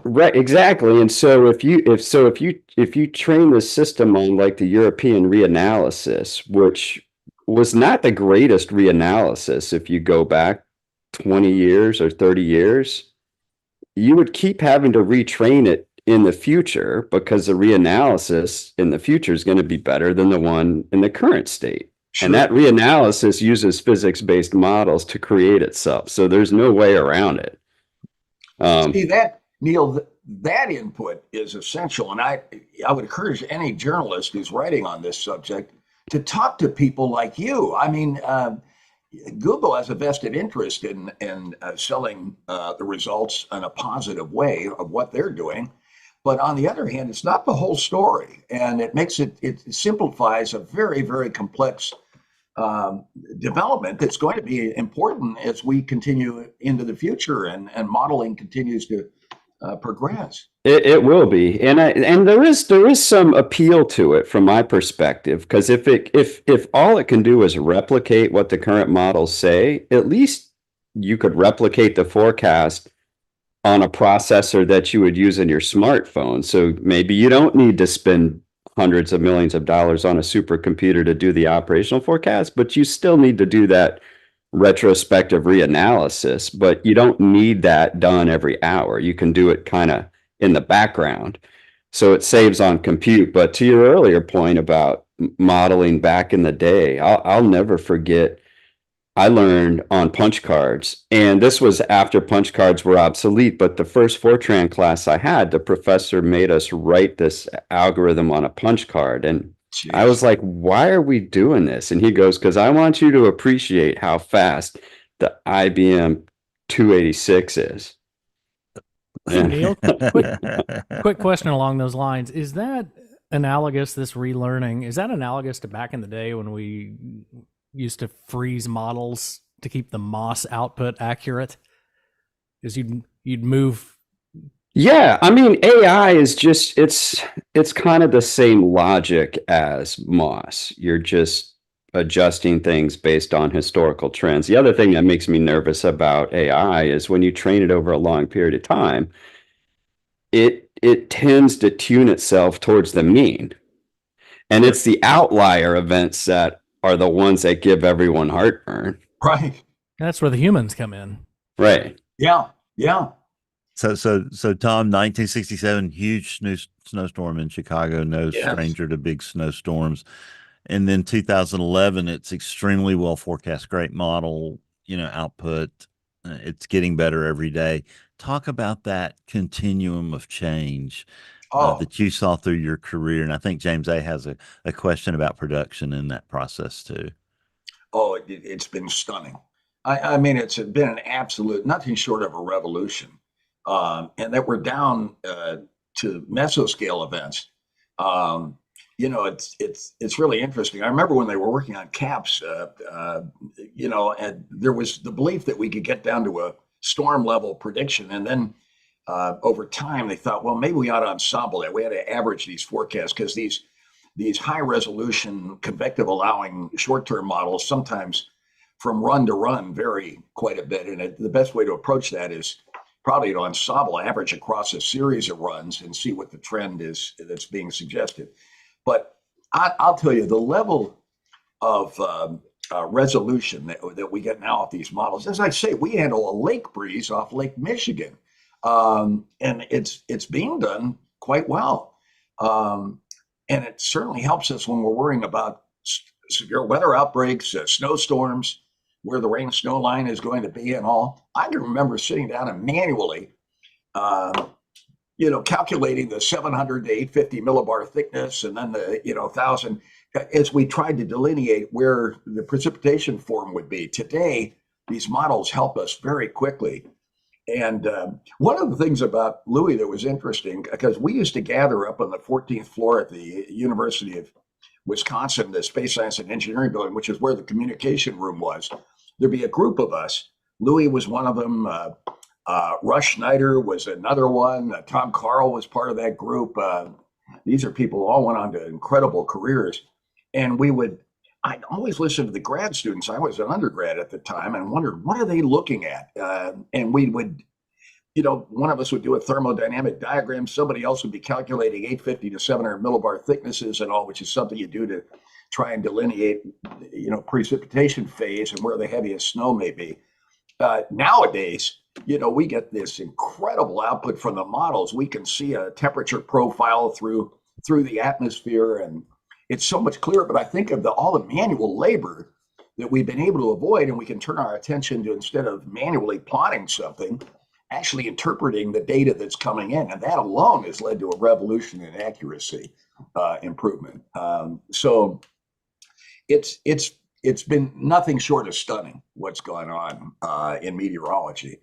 Right, exactly. And so if you train the system on like the European reanalysis, which was not the greatest reanalysis if you go back 20 years or 30 years, you would keep having to retrain it in the future because the reanalysis in the future is going to be better than the one in the current state. Sure. And that reanalysis uses physics-based models to create itself. So there's no way around it. See that, Neil, that input is essential. And I would encourage any journalist who's writing on this subject to talk to people like you. Google has a vested interest in selling the results in a positive way of what they're doing. But on the other hand, it's not the whole story. And it simplifies a very, very complex development that's going to be important as we continue into the future and modeling continues to progress. It will be, and there is some appeal to it from my perspective, because if all it can do is replicate what the current models say, at least you could replicate the forecast on a processor that you would use in your smartphone. So maybe you don't need to spend hundreds of millions of dollars on a supercomputer to do the operational forecast, but you still need to do that retrospective reanalysis. But you don't need that done every hour. You can do it kind of in the background. So it saves on compute. But to your earlier point about modeling back in the day, I'll never forget. I learned on punch cards, and this was after punch cards were obsolete. But the first Fortran class I had, the professor made us write this algorithm on a punch card. And I Jeez. was like, why are we doing this? And he goes, because I want you to appreciate how fast the IBM 286 is. Hey, Yeah. Neil, quick question along those lines. Is that analogous, this relearning, is that analogous to back in the day when we used to freeze models to keep the MOS output accurate? Because you'd move. Yeah, I mean, AI is just it's kind of the same logic as MOS. You're just adjusting things based on historical trends. The other thing that makes me nervous about AI is when you train it over a long period of time, it tends to tune itself towards the mean. And it's the outlier events that are the ones that give everyone heartburn. Right. That's where the humans come in. Right. Yeah. Yeah. So Tom, 1967, huge snowstorm in Chicago. No Yes. stranger to big snowstorms. And then 2011, it's extremely well forecast, great model, output. It's getting better every day. Talk about that continuum of change that you saw through your career. And I think James A. has a question about production in that process too. Oh, it's been stunning. I mean, it's been an absolute, nothing short of a revolution. And that we're down to mesoscale events. It's really interesting. I remember when they were working on caps, and there was the belief that we could get down to a storm level prediction. And then over time, they thought, well, maybe we ought to ensemble that. We had to average these forecasts because these high resolution convective allowing short-term models sometimes from run to run vary quite a bit. And the best way to approach that is probably to ensemble average across a series of runs and see what the trend is that's being suggested. But I'll tell you, the level of resolution that we get now off these models, as I say, we handle a lake breeze off Lake Michigan, and it's being done quite well. And it certainly helps us when we're worrying about severe weather outbreaks, snowstorms, where the rain snow line is going to be and all. I can remember sitting down and manually, calculating the 700 to 850 millibar thickness and then the, 1,000, as we tried to delineate where the precipitation form would be. Today, these models help us very quickly. And one of the things about Louis that was interesting, because we used to gather up on the 14th floor at the University of Wisconsin, the Space Science and Engineering Building, which is where the communication room was. There'd be a group of us. Louis was one of them. Russ Schneider was another one. Tom Carl was part of that group. These are people who all went on to incredible careers. And I'd always listen to the grad students. I was an undergrad at the time and wondered, what are they looking at? And we would, one of us would do a thermodynamic diagram. Somebody else would be calculating 850 to 700 millibar thicknesses and all, which is something you do to try and delineate, precipitation phase and where the heaviest snow may be. Nowadays, we get this incredible output from the models. We can see a temperature profile through the atmosphere, and it's so much clearer. But I think of all the manual labor that we've been able to avoid, and we can turn our attention to, instead of manually plotting something, actually interpreting the data that's coming in. And that alone has led to a revolution in accuracy improvement. So it's been nothing short of stunning what's going on in meteorology.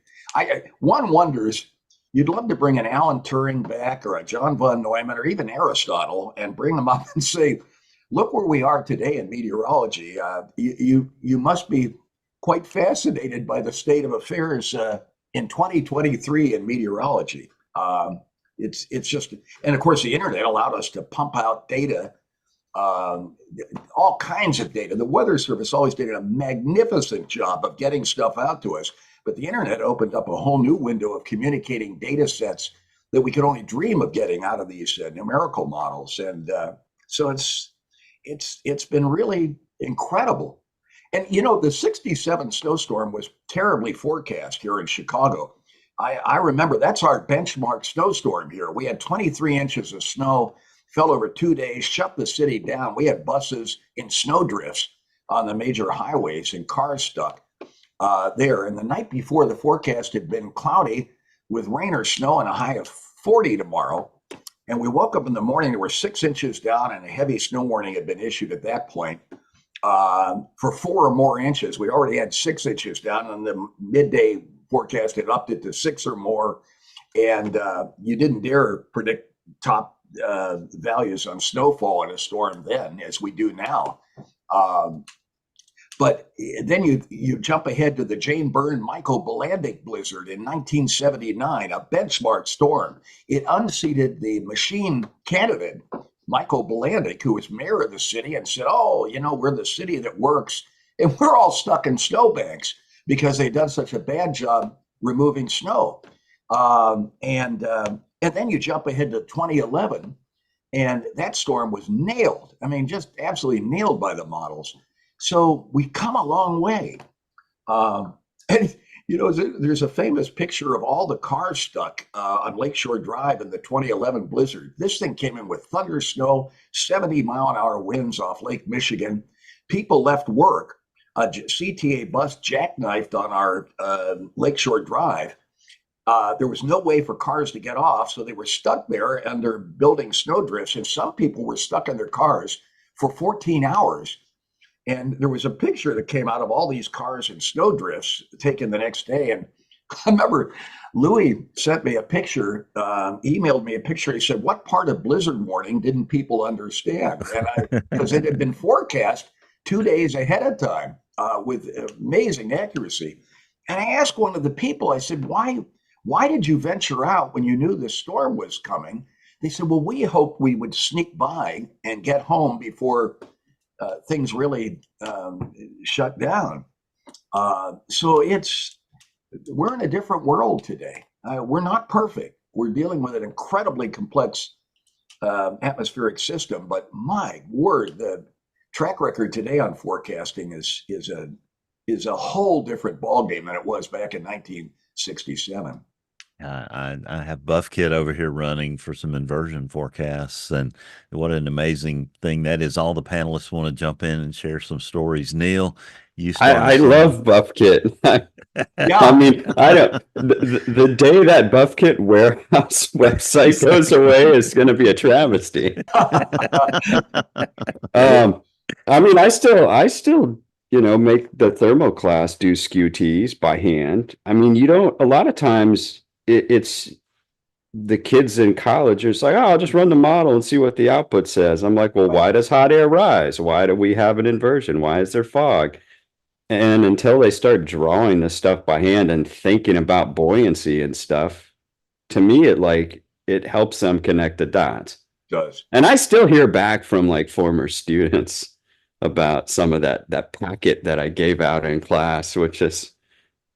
One wonders, you'd love to bring an Alan Turing back or a John von Neumann or even Aristotle and bring them up and say, look where we are today in meteorology. You must be quite fascinated by the state of affairs in 2023 in meteorology. It's just, and of course, the internet allowed us to pump out data, all kinds of data. The Weather Service always did a magnificent job of getting stuff out to us, but the internet opened up a whole new window of communicating data sets that we could only dream of getting out of these numerical models. And so it's been really incredible. And the 67 snowstorm was terribly forecast here in Chicago. I remember that's our benchmark snowstorm here. We had 23 inches of snow, fell over 2 days, shut the city down. We had buses in snowdrifts on the major highways and cars stuck there. And the night before, the forecast had been cloudy with rain or snow and a high of 40 tomorrow. And we woke up in the morning, there were 6 inches down and a heavy snow warning had been issued at that point for 4 or more inches. We already had 6 inches down, and the midday forecast had upped it to 6 or more. And you didn't dare predict top values on snowfall in a storm then, as we do now. But then you jump ahead to the Jane Byrne Michael Bolandic blizzard in 1979, a benchmark storm. It unseated the machine candidate, Michael Bolandic, who was mayor of the city, and said, "Oh, we're the city that works." And we're all stuck in snowbanks because they'd done such a bad job removing snow. And then you jump ahead to 2011, and that storm was nailed. I mean, just absolutely nailed by the models. So we've come a long way. And, there's a famous picture of all the cars stuck on Lakeshore Drive in the 2011 blizzard. This thing came in with thunder snow, 70-mile-an-hour winds off Lake Michigan. People left work. A CTA bus jackknifed on our Lakeshore Drive. There was no way for cars to get off, so they were stuck there under building snowdrifts, and some people were stuck in their cars for 14 hours. And there was a picture that came out of all these cars in snowdrifts taken the next day. And I remember Louis sent me a picture, emailed me a picture. He said, "What part of blizzard warning didn't people understand?" And because it had been forecast 2 days ahead of time with amazing accuracy. And I asked one of the people, I said, why did you venture out when you knew the storm was coming? They said, "Well, we hoped we would sneak by and get home before things really shut down." So we're in a different world today. We're not perfect. We're dealing with an incredibly complex atmospheric system, but my word, the track record today on forecasting is a whole different ballgame than it was back in 1967. I have Buff Kid over here running for some inversion forecasts, and what an amazing thing that is. All the panelists want to jump in and share some stories. Neil, you start. I love Buff Kit. I mean, I don't. The day that Buff Kit warehouse website goes away is going to be a travesty. I mean, I still make the thermoclass do skew by hand. I mean, a lot of times it's the kids in college are just like, "Oh, I'll just run the model and see what the output says." I'm like, well, why does hot air rise? Why do we have an inversion? Why is there fog? And until they start drawing this stuff by hand and thinking about buoyancy and stuff, to me, it helps them connect the dots. It does. And I still hear back from former students about some of that packet that I gave out in class, which is,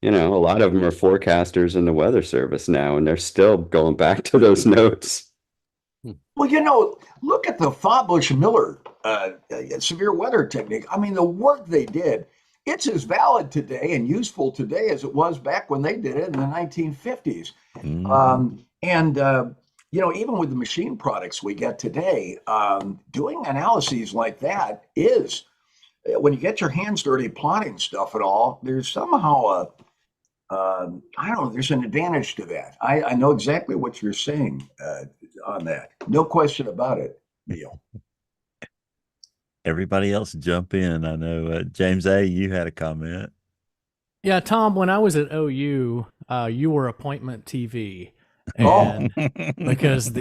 a lot of them are forecasters in the Weather Service now, and they're still going back to those notes. Well, look at the Fawbush-Miller severe weather technique. I mean, the work they did, it's as valid today and useful today as it was back when they did it in the 1950s. Even with the machine products we get today, doing analyses like that is, when you get your hands dirty plotting stuff at all, there's somehow I don't know, there's an advantage to that. I know exactly what you're saying on that. No question about it, Neil. Everybody else jump in. I know, James A., you had a comment. Yeah, Tom, when I was at OU, you were appointment TV. And because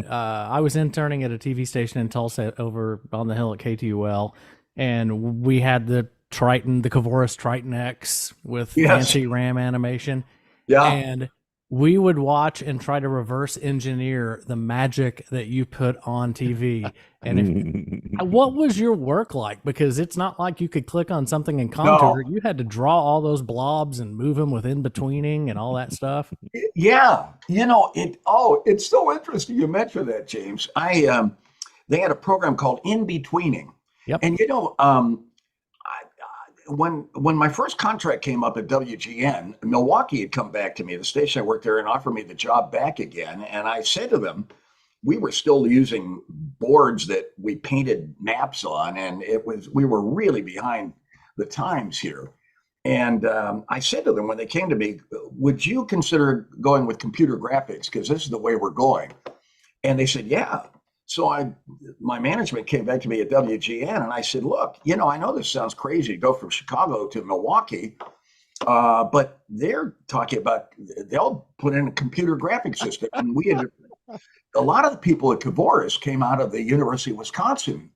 I was interning at a TV station in Tulsa over on the hill at KTUL, and we had the Triton, the Kavoris Triton X with fancy RAM animation. Yeah. And we would watch and try to reverse engineer the magic that you put on TV. And what was your work like? Because it's not like you could click on something in Contour. No. You had to draw all those blobs and move them with in-betweening and all that stuff. Yeah, it's so interesting you mentioned that, James. They had a program called In-Betweening. Yep. And when my first contract came up at WGN, Milwaukee had come back to me, the station I worked there, and offered me the job back again. And I said to them, we were still using boards that we painted maps on, and we were really behind the times here. And I said to them when they came to me, would you consider going with computer graphics? Because this is the way we're going. And they said, yeah. So my management came back to me at WGN, and I said, look, I know this sounds crazy to go from Chicago to Milwaukee, but they're talking about they'll put in a computer graphics system. And a lot of the people at Cavoris came out of the University of Wisconsin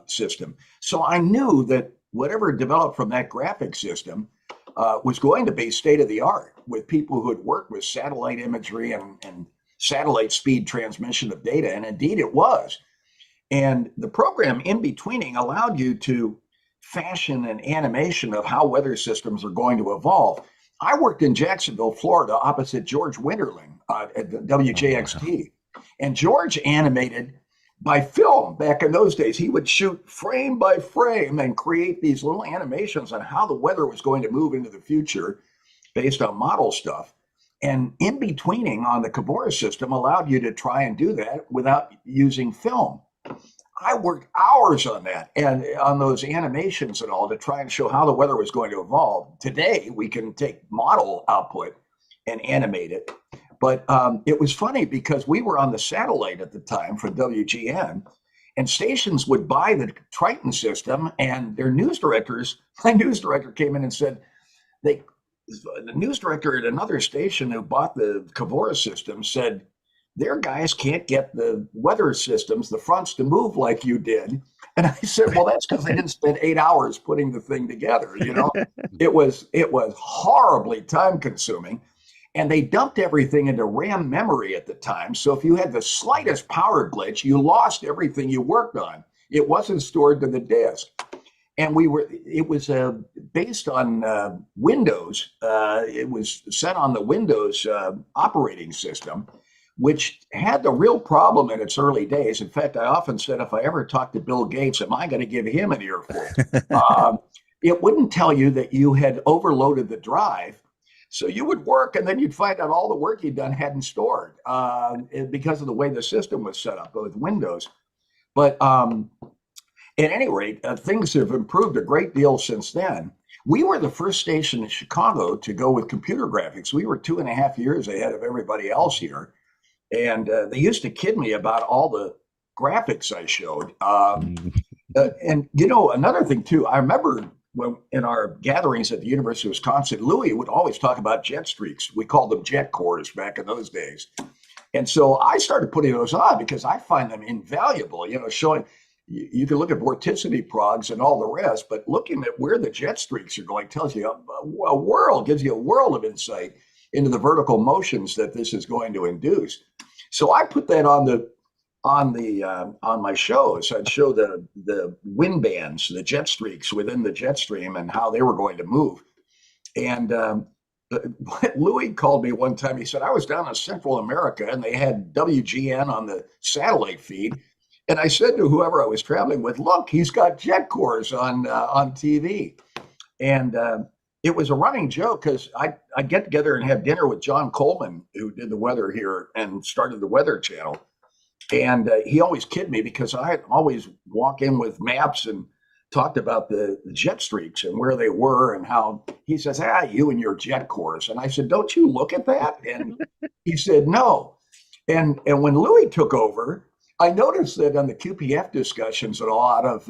system. So I knew that whatever developed from that graphics system was going to be state of the art with people who had worked with satellite imagery and satellite speed transmission of data. And indeed it was. And the program In-Betweening allowed you to fashion an animation of how weather systems are going to evolve. I worked in Jacksonville, Florida, opposite George Winterling at the WJXT. And George animated by film back in those days. He would shoot frame by frame and create these little animations on how the weather was going to move into the future based on model stuff. And In-Betweening on the Cavoris system allowed you to try and do that without using film. I worked hours on that and on those animations and all to try and show how the weather was going to evolve. Today, we can take model output and animate it. But it was funny because we were on the satellite at the time for WGN, and stations would buy the Triton system, and their news directors, my news director came in and said, the news director at another station who bought the Cavoris system said, their guys can't get the weather systems, the fronts to move like you did. And I said, well, that's because they didn't spend 8 hours putting the thing together. It was horribly time consuming. And they dumped everything into RAM memory at the time. So if you had the slightest power glitch, you lost everything you worked on. It wasn't stored to the disk. And it was based on Windows. It was set on the Windows operating system, which had the real problem in its early days. In fact, I often said, if I ever talk to Bill Gates, am I going to give him an earful? It wouldn't tell you that you had overloaded the drive. So you would work, and then you'd find out all the work you'd done hadn't stored because of the way the system was set up with Windows. But at any rate, things have improved a great deal since then. We were the first station in Chicago to go with computer graphics. We were 2.5 years ahead of everybody else here. And they used to kid me about all the graphics I showed. And, another thing, too, I remember when in our gatherings at the University of Wisconsin, Louis would always talk about jet streaks. We called them jet cores back in those days. And so I started putting those on because I find them invaluable, showing you can look at vorticity progs and all the rest, but looking at where the jet streaks are going tells you gives you a world of insight into the vertical motions that this is going to induce. So I put that on my shows. I'd show the wind bands, the jet streaks within the jet stream and how they were going to move. And Louis called me one time. He said, I was down in Central America and they had WGN on the satellite feed. And I said to whoever I was traveling with, look, he's got jet cores on TV. And it was a running joke because I'd get together and have dinner with John Coleman, who did the weather here and started the Weather Channel. And he always kidded me because I'd always walk in with maps and talked about the jet streaks and where they were and how he says, you and your jet cores. And I said, don't you look at that? And he said, no. And when Louis took over, I noticed that on the QPF discussions and a lot of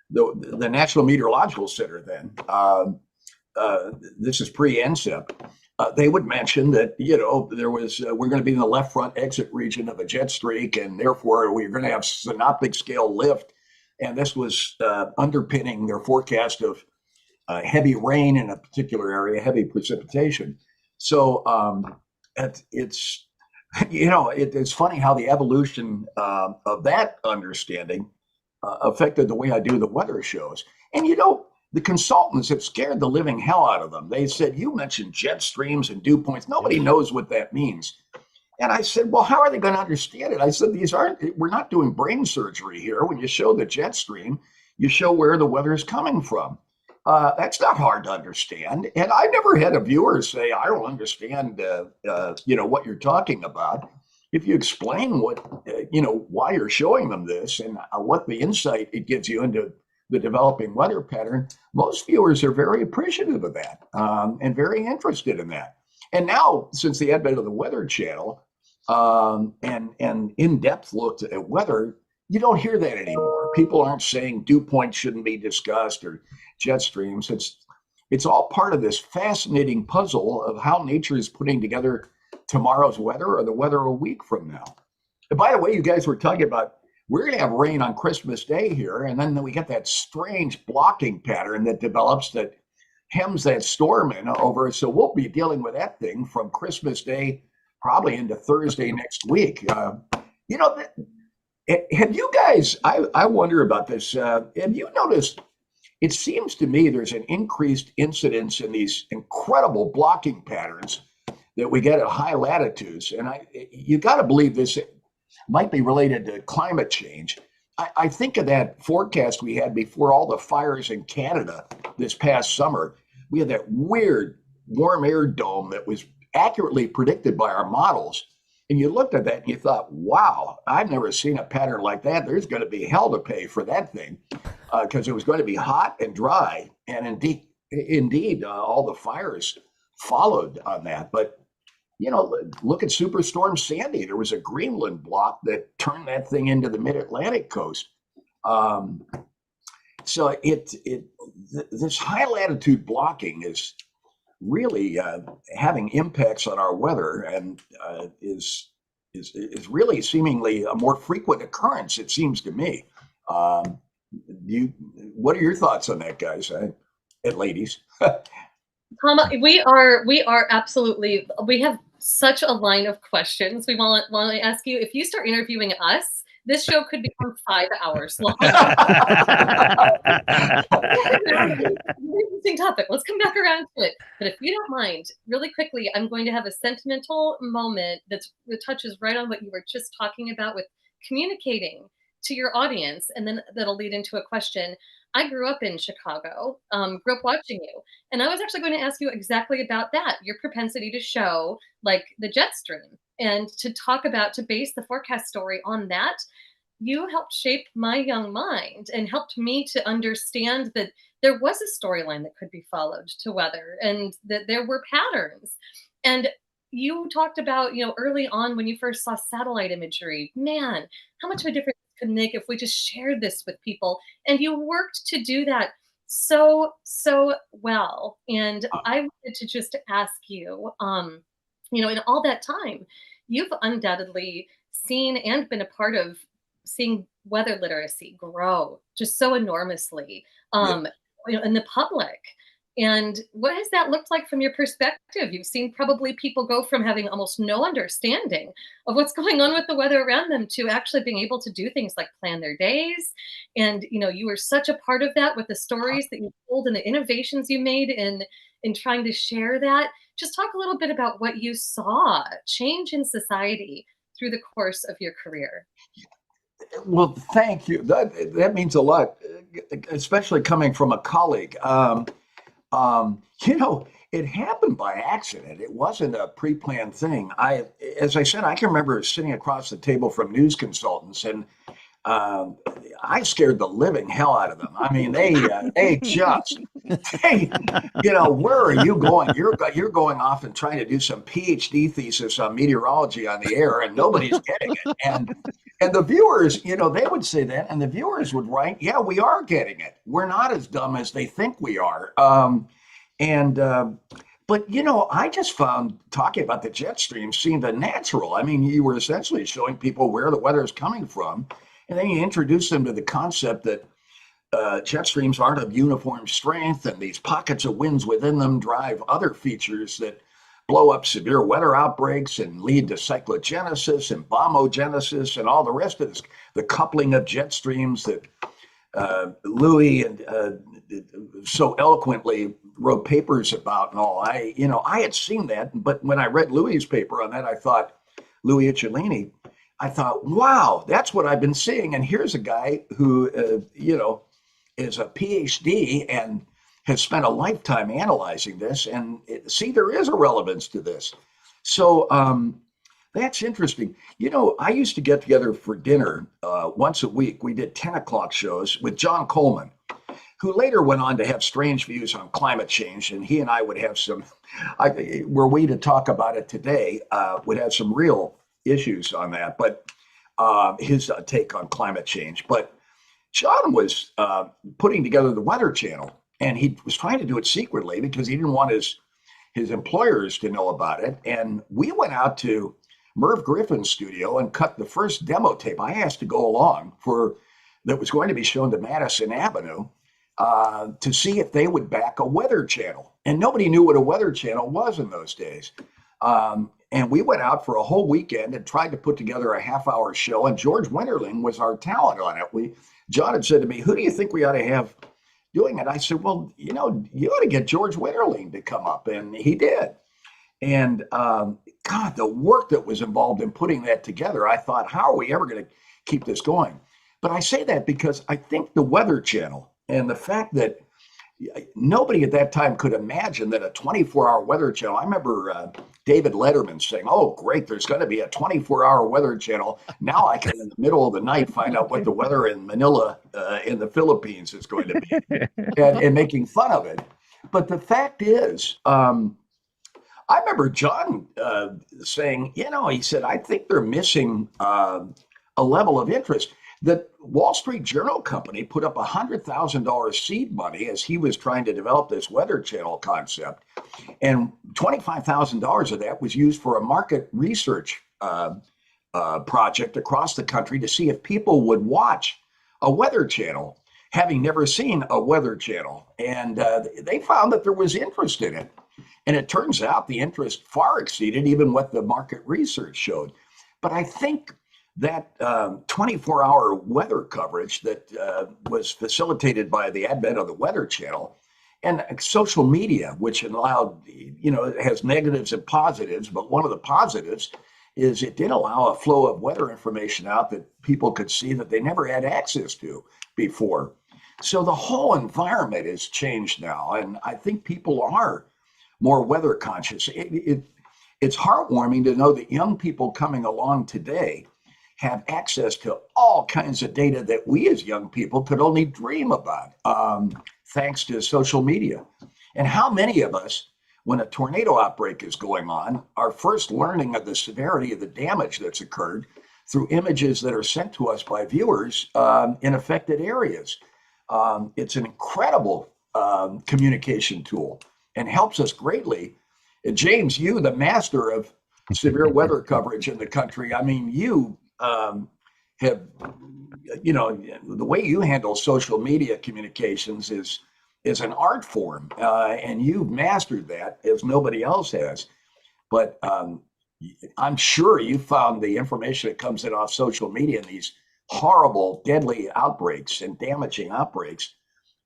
the National Meteorological Center then, this is pre-NSIP, they would mention that, there was, we're going to be in the left front exit region of a jet streak, and therefore we're going to have synoptic scale lift. And this was underpinning their forecast of heavy rain in a particular area, heavy precipitation. So it's it's funny how the evolution of that understanding affected the way I do the weather shows. And the consultants have scared the living hell out of them. They said, you mentioned jet streams and dew points. Nobody knows what that means. And I said, well, how are they going to understand it? I said, we're not doing brain surgery here. When you show the jet stream, you show where the weather is coming from. That's not hard to understand. And I never had a viewer say, I don't understand, what you're talking about. If you explain why you're showing them this and what the insight it gives you into the developing weather pattern, most viewers are very appreciative of that and very interested in that. And now, since the advent of the Weather Channel and in-depth looks at weather, you don't hear that anymore. People aren't saying dew points shouldn't be discussed or jet streams. It's all part of this fascinating puzzle of how nature is putting together tomorrow's weather or the weather a week from now. And by the way, you guys were talking about we're going to have rain on Christmas Day here, and then we get that strange blocking pattern that develops that hems that storm in over. So we'll be dealing with that thing from Christmas Day probably into Thursday next week. Have you guys, I wonder about this, have you noticed, it seems to me there's an increased incidence in these incredible blocking patterns that we get at high latitudes. And you got to believe this might be related to climate change. I think of that forecast we had before all the fires in Canada this past summer. We had that weird warm air dome that was accurately predicted by our models. And you looked at that and you thought, wow, I've never seen a pattern like that. There's going to be hell to pay for that thing because it was going to be hot and dry. And indeed, all the fires followed on that. But look at Superstorm Sandy. There was a Greenland block that turned that thing into the mid-Atlantic coast. So this high latitude blocking is really having impacts on our weather and is really seemingly a more frequent occurrence, it seems to me. What are your thoughts on that, guys and ladies? Tom, we are absolutely, we have such a line of questions we want to ask you. If you start interviewing us, this show could become 5 hours long. Interesting topic. Let's come back around to it. But if you don't mind, really quickly, I'm going to have a sentimental moment that touches right on what you were just talking about with communicating to your audience, and then that'll lead into a question. I grew up in Chicago, grew up watching you, and I was actually going to ask you exactly about that, your propensity to show like the jet stream and to talk about, to base the forecast story on that. You helped shape my young mind and helped me to understand that there was a storyline that could be followed to weather and that there were patterns. And you talked about, early on when you first saw satellite imagery, man, how much of a difference could make if we just shared this with people. And you worked to do that so well. And I wanted to just ask you, in all that time, you've undoubtedly seen and been a part of seeing weather literacy grow just so enormously in the public. And what has that looked like from your perspective? You've seen probably people go from having almost no understanding of what's going on with the weather around them to actually being able to do things like plan their days. And, you were such a part of that with the stories that you told and the innovations you made in trying to share that. Just talk a little bit about what you saw change in society through the course of your career. Well, thank you. That means a lot, especially coming from a colleague. It happened by accident. It wasn't a pre-planned thing. As I said, I can remember sitting across the table from news consultants, and I scared the living hell out of them. I mean, where are you going? You're going off and trying to do some PhD thesis on meteorology on the air, and nobody's getting it. And the viewers, they would say that, and the viewers would write, yeah, we are getting it. We're not as dumb as they think we are. But I just found talking about the jet stream seemed unnatural. I mean, you were essentially showing people where the weather is coming from, and then you introduce them to the concept that jet streams aren't of uniform strength, and these pockets of winds within them drive other features that blow up severe weather outbreaks and lead to cyclogenesis and bombogenesis and all the rest of this, the coupling of jet streams that Louis and so eloquently wrote papers about and all. I had seen that, but when I read Louis's paper on that, I thought, Louis Icciolini, I thought, wow, that's what I've been seeing. And here's a guy who, is a PhD and has spent a lifetime analyzing this. And see, there is a relevance to this. So that's interesting. I used to get together for dinner once a week. We did 10 o'clock shows with John Coleman, who later went on to have strange views on climate change. And he and I would have some, were we to talk about it today, would have some real issues on that, but his take on climate change. But John was putting together the Weather Channel, and he was trying to do it secretly because he didn't want his employers to know about it. And we went out to Merv Griffin's studio and cut the first demo tape. I asked to go along that was going to be shown to Madison Avenue to see if they would back a Weather Channel. And nobody knew what a Weather Channel was in those days. And we went out for a whole weekend and tried to put together a half-hour show. And George Winterling was our talent on it. John had said to me, "Who do you think we ought to have doing it?" I said, "Well, you ought to get George Winterling to come up," and he did. And God, the work that was involved in putting that together, I thought, how are we ever going to keep this going? But I say that because I think the Weather Channel and the fact that nobody at that time could imagine that a 24-hour Weather Channel. I remember David Letterman saying, "Oh, great, there's going to be a 24-hour Weather Channel. Now I can, in the middle of the night, find out what the weather in Manila in the Philippines is going to be," and making fun of it. But the fact is, I remember John saying, he said, "I think they're missing a level of interest." The Wall Street Journal company put up $100,000 seed money as he was trying to develop this Weather Channel concept. And $25,000 of that was used for a market research project across the country to see if people would watch a Weather Channel, having never seen a Weather Channel. And they found that there was interest in it. And it turns out the interest far exceeded even what the market research showed. But I think that 24-hour weather coverage that was facilitated by the advent of the Weather Channel and social media, which allowed, it has negatives and positives, but one of the positives is it did allow a flow of weather information out that people could see that they never had access to before. So the whole environment has changed now, and I think people are more weather conscious. It's heartwarming to know that young people coming along today have access to all kinds of data that we as young people could only dream about, thanks to social media. And how many of us, when a tornado outbreak is going on, are first learning of the severity of the damage that's occurred through images that are sent to us by viewers in affected areas. It's an incredible communication tool and helps us greatly. James, you, the master of severe weather coverage in the country, I mean, you have, the way you handle social media communications is an art form, and you've mastered that as nobody else has. But I'm sure you found the information that comes in off social media and these horrible, deadly outbreaks and damaging outbreaks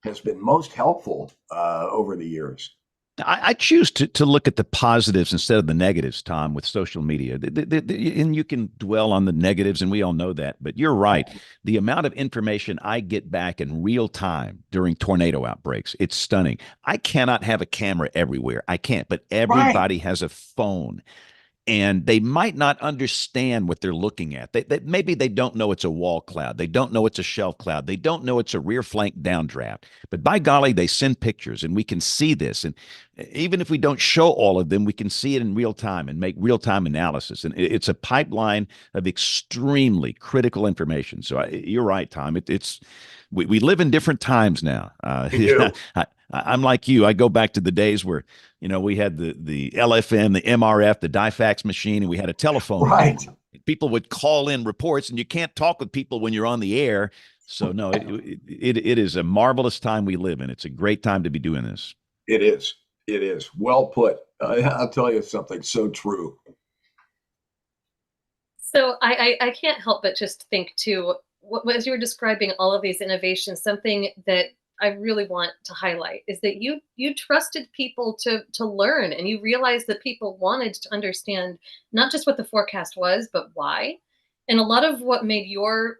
has been most helpful over the years. I choose to look at the positives instead of the negatives, Tom, with social media. And you can dwell on the negatives, and we all know that. But you're right. The amount of information I get back in real time during tornado outbreaks, it's stunning. I cannot have a camera everywhere. I can't, but everybody has a phone. And they might not understand what they're looking at. Maybe they don't know it's a wall cloud. They don't know it's a shelf cloud. They don't know it's a rear flank downdraft. But by golly, they send pictures, and we can see this. And even if we don't show all of them, we can see it in real time and make real time analysis. And it's a pipeline of extremely critical information. So you're right, Tom. We live in different times now. I'm like you. I go back to the days where, we had the LFM, the MRF, the DieFax machine, and we had a telephone. Right. People would call in reports, and you can't talk with people when you're on the air. So no, it is a marvelous time we live in. It's a great time to be doing this. It is. It is. Well put. I'll tell you something so true. So I can't help but just think too, as you were describing all of these innovations, something that I really want to highlight is that you trusted people to learn, and you realized that people wanted to understand not just what the forecast was, but why. And a lot of what made your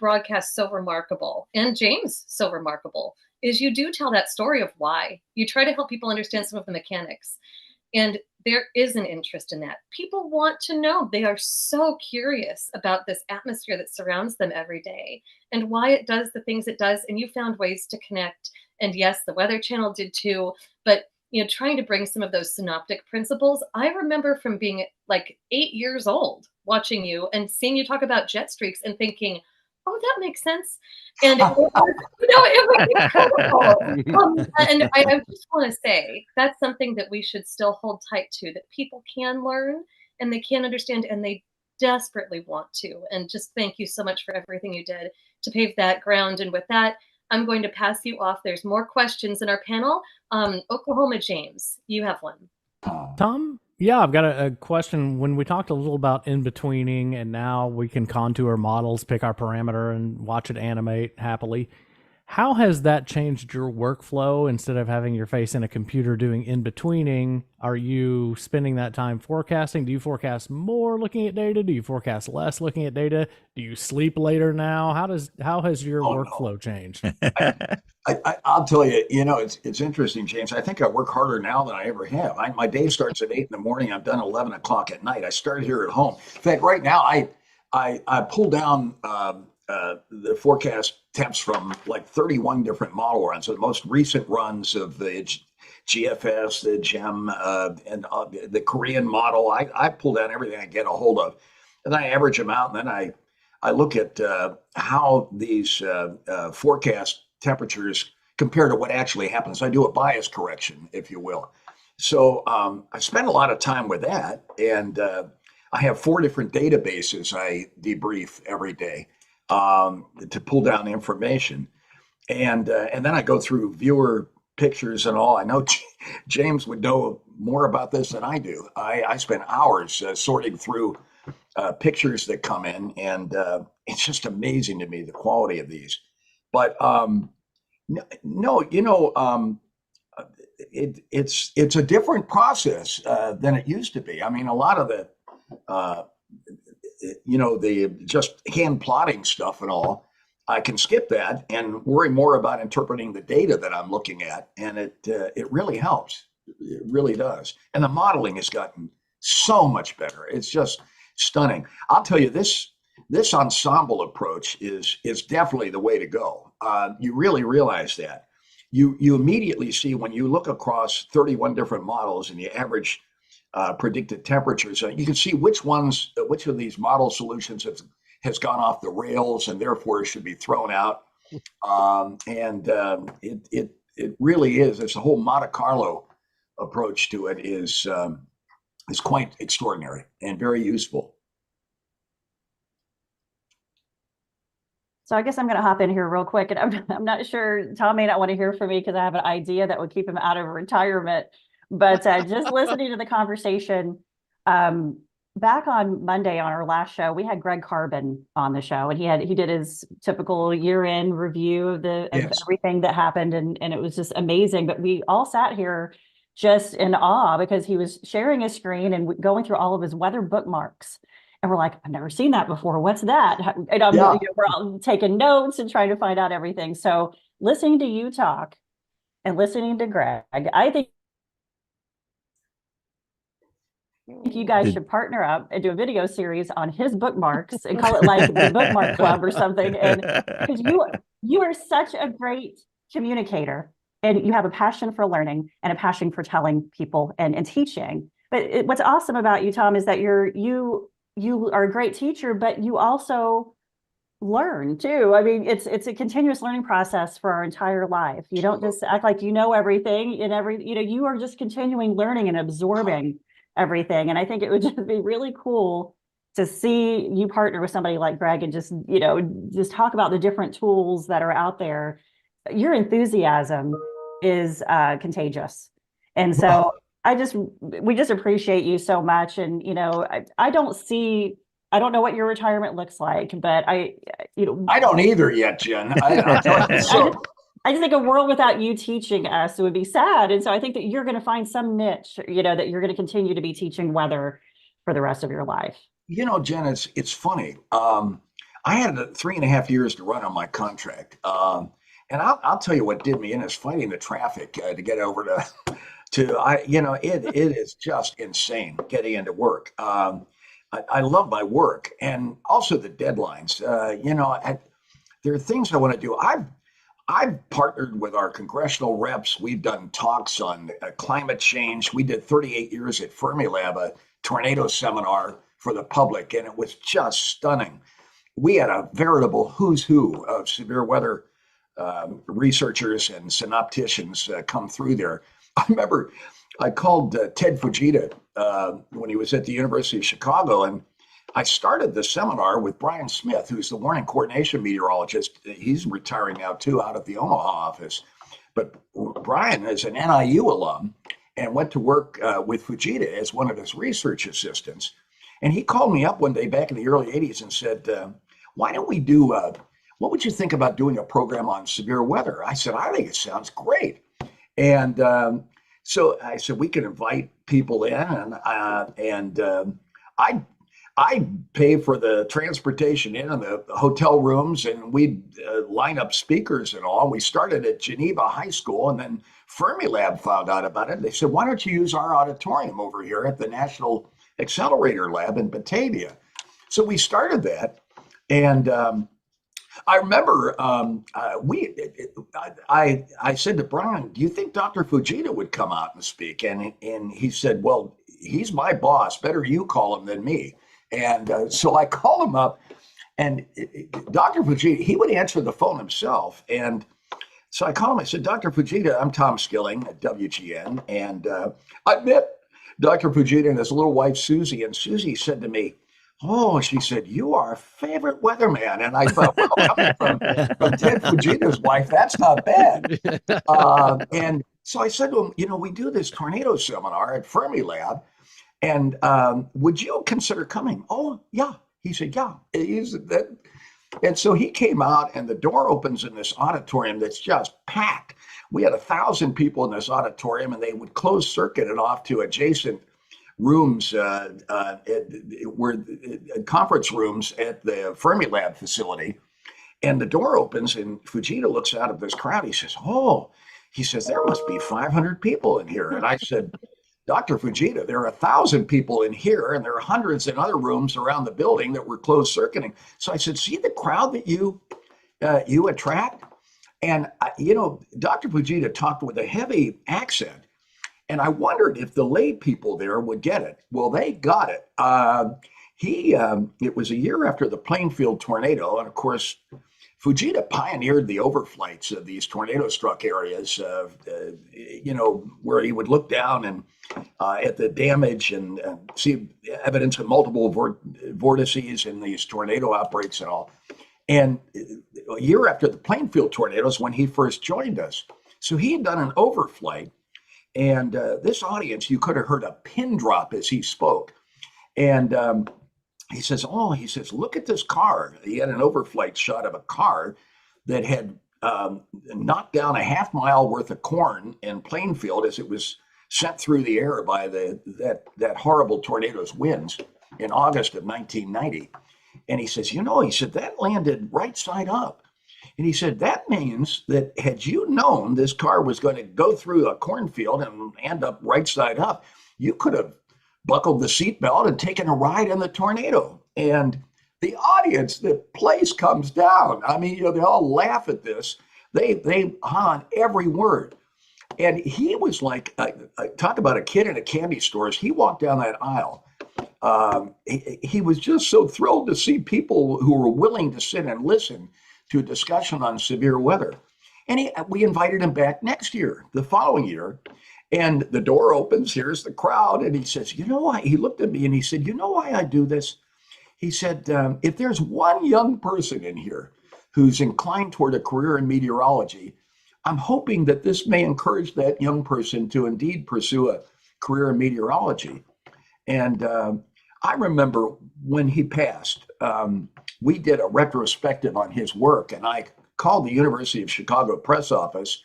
broadcast so remarkable, and James so remarkable, is you do tell that story of why. You try to help people understand some of the mechanics. And there is an interest in that. People want to know. They are so curious about this atmosphere that surrounds them every day and why it does the things it does. And you found ways to connect. And yes, the Weather Channel did too. But trying to bring some of those synoptic principles. I remember from being like 8 years old watching you and seeing you talk about jet streaks and thinking, oh, that makes sense. And it was incredible. And I just want to say that's something that we should still hold tight to, that people can learn and they can understand and they desperately want to. And just thank you so much for everything you did to pave that ground. And with that, I'm going to pass you off. There's more questions in our panel. Oklahoma James, you have one. Tom, yeah, I've got a question. When we talked a little about in-betweening and now we can contour models, pick our parameter, and watch it animate happily, how has that changed your workflow? Instead of having your face in a computer doing in-betweening, are you spending that time forecasting? Do you forecast more looking at data? Do you forecast less looking at data? Do you sleep later now? How has your workflow changed? I'll tell you, it's interesting, James. I think I work harder now than I ever have. My day starts at 8 in the morning. I'm done 11 o'clock at night. I start here at home. In fact, right now I pull down the forecast temps from like 31 different model runs. So the most recent runs of the GFS, the GEM, and the Korean model. I pull down everything I get a hold of, and I average them out, and then I look at how these forecast temperatures compare to what actually happens. I do a bias correction, if you will. So I spend a lot of time with that, and I have 4 different databases I debrief every day to pull down the information, and then I go through viewer pictures and all. I know James would know more about this than I do. I spend hours sorting through pictures that come in, and it's just amazing to me the quality of these. But no, it's a different process than it used to be. I mean, a lot of the just hand plotting stuff and all, I can skip that and worry more about interpreting the data that I'm looking at, and it really helps. It really does. And the modeling has gotten so much better. It's just stunning. I'll tell you, this ensemble approach is definitely the way to go. You really realize that. You immediately see when you look across 31 different models and you average predicted temperatures, you can see which of these model solutions has gone off the rails and therefore should be thrown out. It really is. It's a whole Monte Carlo approach to it is quite extraordinary and very useful. So I guess I'm going to hop in here real quick, and I'm not sure Tom may not want to hear from me because I have an idea that would keep him out of retirement. But just listening to the conversation, back on Monday on our last show, we had Greg Carbon on the show, and he did his typical year-end review of everything that happened, and it was just amazing. But we all sat here just in awe because he was sharing his screen and going through all of his weather bookmarks. And we're like, I've never seen that before. What's that? And we're all taking notes and trying to find out everything. So listening to you talk and listening to Greg, I think you guys should partner up and do a video series on his bookmarks and call it like the Bookmark Club or something. And because you are such a great communicator, and you have a passion for learning and a passion for telling people and teaching. But what's awesome about you, Tom, is that you are a great teacher, but you also learn too. I mean, it's a continuous learning process for our entire life. You don't just act like you know everything you are just continuing learning and absorbing everything. And I think it would just be really cool to see you partner with somebody like Greg and just talk about the different tools that are out there. Your enthusiasm is contagious. And so we just appreciate you so much. And, I don't know what your retirement looks like, but I don't either yet, Jen. I just think a world without you teaching us would be sad. And so I think that you're going to find some niche, that you're going to continue to be teaching weather for the rest of your life. Jen, it's funny. I had 3.5 years to run on my contract. And I'll tell you what did me in is fighting the traffic to get over it is just insane getting into work. I love my work and also the deadlines. There are things I want to do. I've partnered with our congressional reps. We've done talks on climate change. We did 38 years at Fermilab, a tornado seminar for the public, and it was just stunning. We had a veritable who's who of severe weather researchers and synopticians come through there. I remember I called Ted Fujita when he was at the University of Chicago, and I started the seminar with Brian Smith, who's the warning coordination meteorologist. He's retiring now too, out of the Omaha office. But Brian is an NIU alum and went to work with Fujita as one of his research assistants. And he called me up one day back in the early 80s and said, why don't we do, what would you think about doing a program on severe weather? I said, I think it sounds great. And so I said, we can invite people in, and I'd pay for the transportation in and the hotel rooms, and we'd line up speakers and all. We started at Geneva High School, and then Fermilab found out about it. They said, why don't you use our auditorium over here at the National Accelerator Lab in Batavia? So we started that. And I remember I said to Brian, do you think Dr. Fujita would come out and speak? And he said, well, he's my boss. Better you call him than me. And so I called him up, and Dr. Fujita, he would answer the phone himself. And so I called him. I said, Dr. Fujita, I'm Tom Skilling at WGN. And I met Dr. Fujita and his little wife, Susie. And Susie said to me, oh, she said, you are a favorite weatherman. And I thought, well, coming from Ted Fujita's wife, that's not bad. And so I said to him, we do this tornado seminar at Fermilab, and would you consider coming? Oh, yeah. He said, yeah. And so he came out, and the door opens in this auditorium that's just packed. We had 1,000 people in this auditorium, and they would close circuit it off to adjacent rooms, conference rooms at the Fermilab facility. And the door opens, and Fujita looks out of this crowd. He says, there must be 500 people in here. And I said, Dr. Fujita, there are 1,000 people in here, and there are hundreds in other rooms around the building that were closed circuiting. So I said, see the crowd that you attract? And, Dr. Fujita talked with a heavy accent. And I wondered if the lay people there would get it. Well, they got it. It was a year after the Plainfield tornado. And of course, Fujita pioneered the overflights of these tornado-struck areas, where he would look down and at the damage and see evidence of multiple vortices in these tornado outbreaks and all. And a year after the Plainfield tornadoes, when he first joined us. So he had done an overflight. And this audience, you could have heard a pin drop as he spoke. And he says, look at this car. He had an overflight shot of a car that had knocked down a half-mile worth of corn in Plainfield as it was sent through the air by that horrible tornado's winds in August of 1990. And he says, that landed right side up. And he said, that means that had you known this car was going to go through a cornfield and end up right side up, you could have buckled the seatbelt and taken a ride in the tornado. And the audience, the place comes down. I mean, they all laugh at this. They on every word. And he was like, talk about a kid in a candy store. As he walked down that aisle, he was just so thrilled to see people who were willing to sit and listen to a discussion on severe weather. And we invited him back next year, the following year. And the door opens, here's the crowd. And he says, why? He looked at me and he said, why I do this? He said, if there's one young person in here who's inclined toward a career in meteorology, I'm hoping that this may encourage that young person to indeed pursue a career in meteorology. And I remember when he passed, we did a retrospective on his work, and I called the University of Chicago press office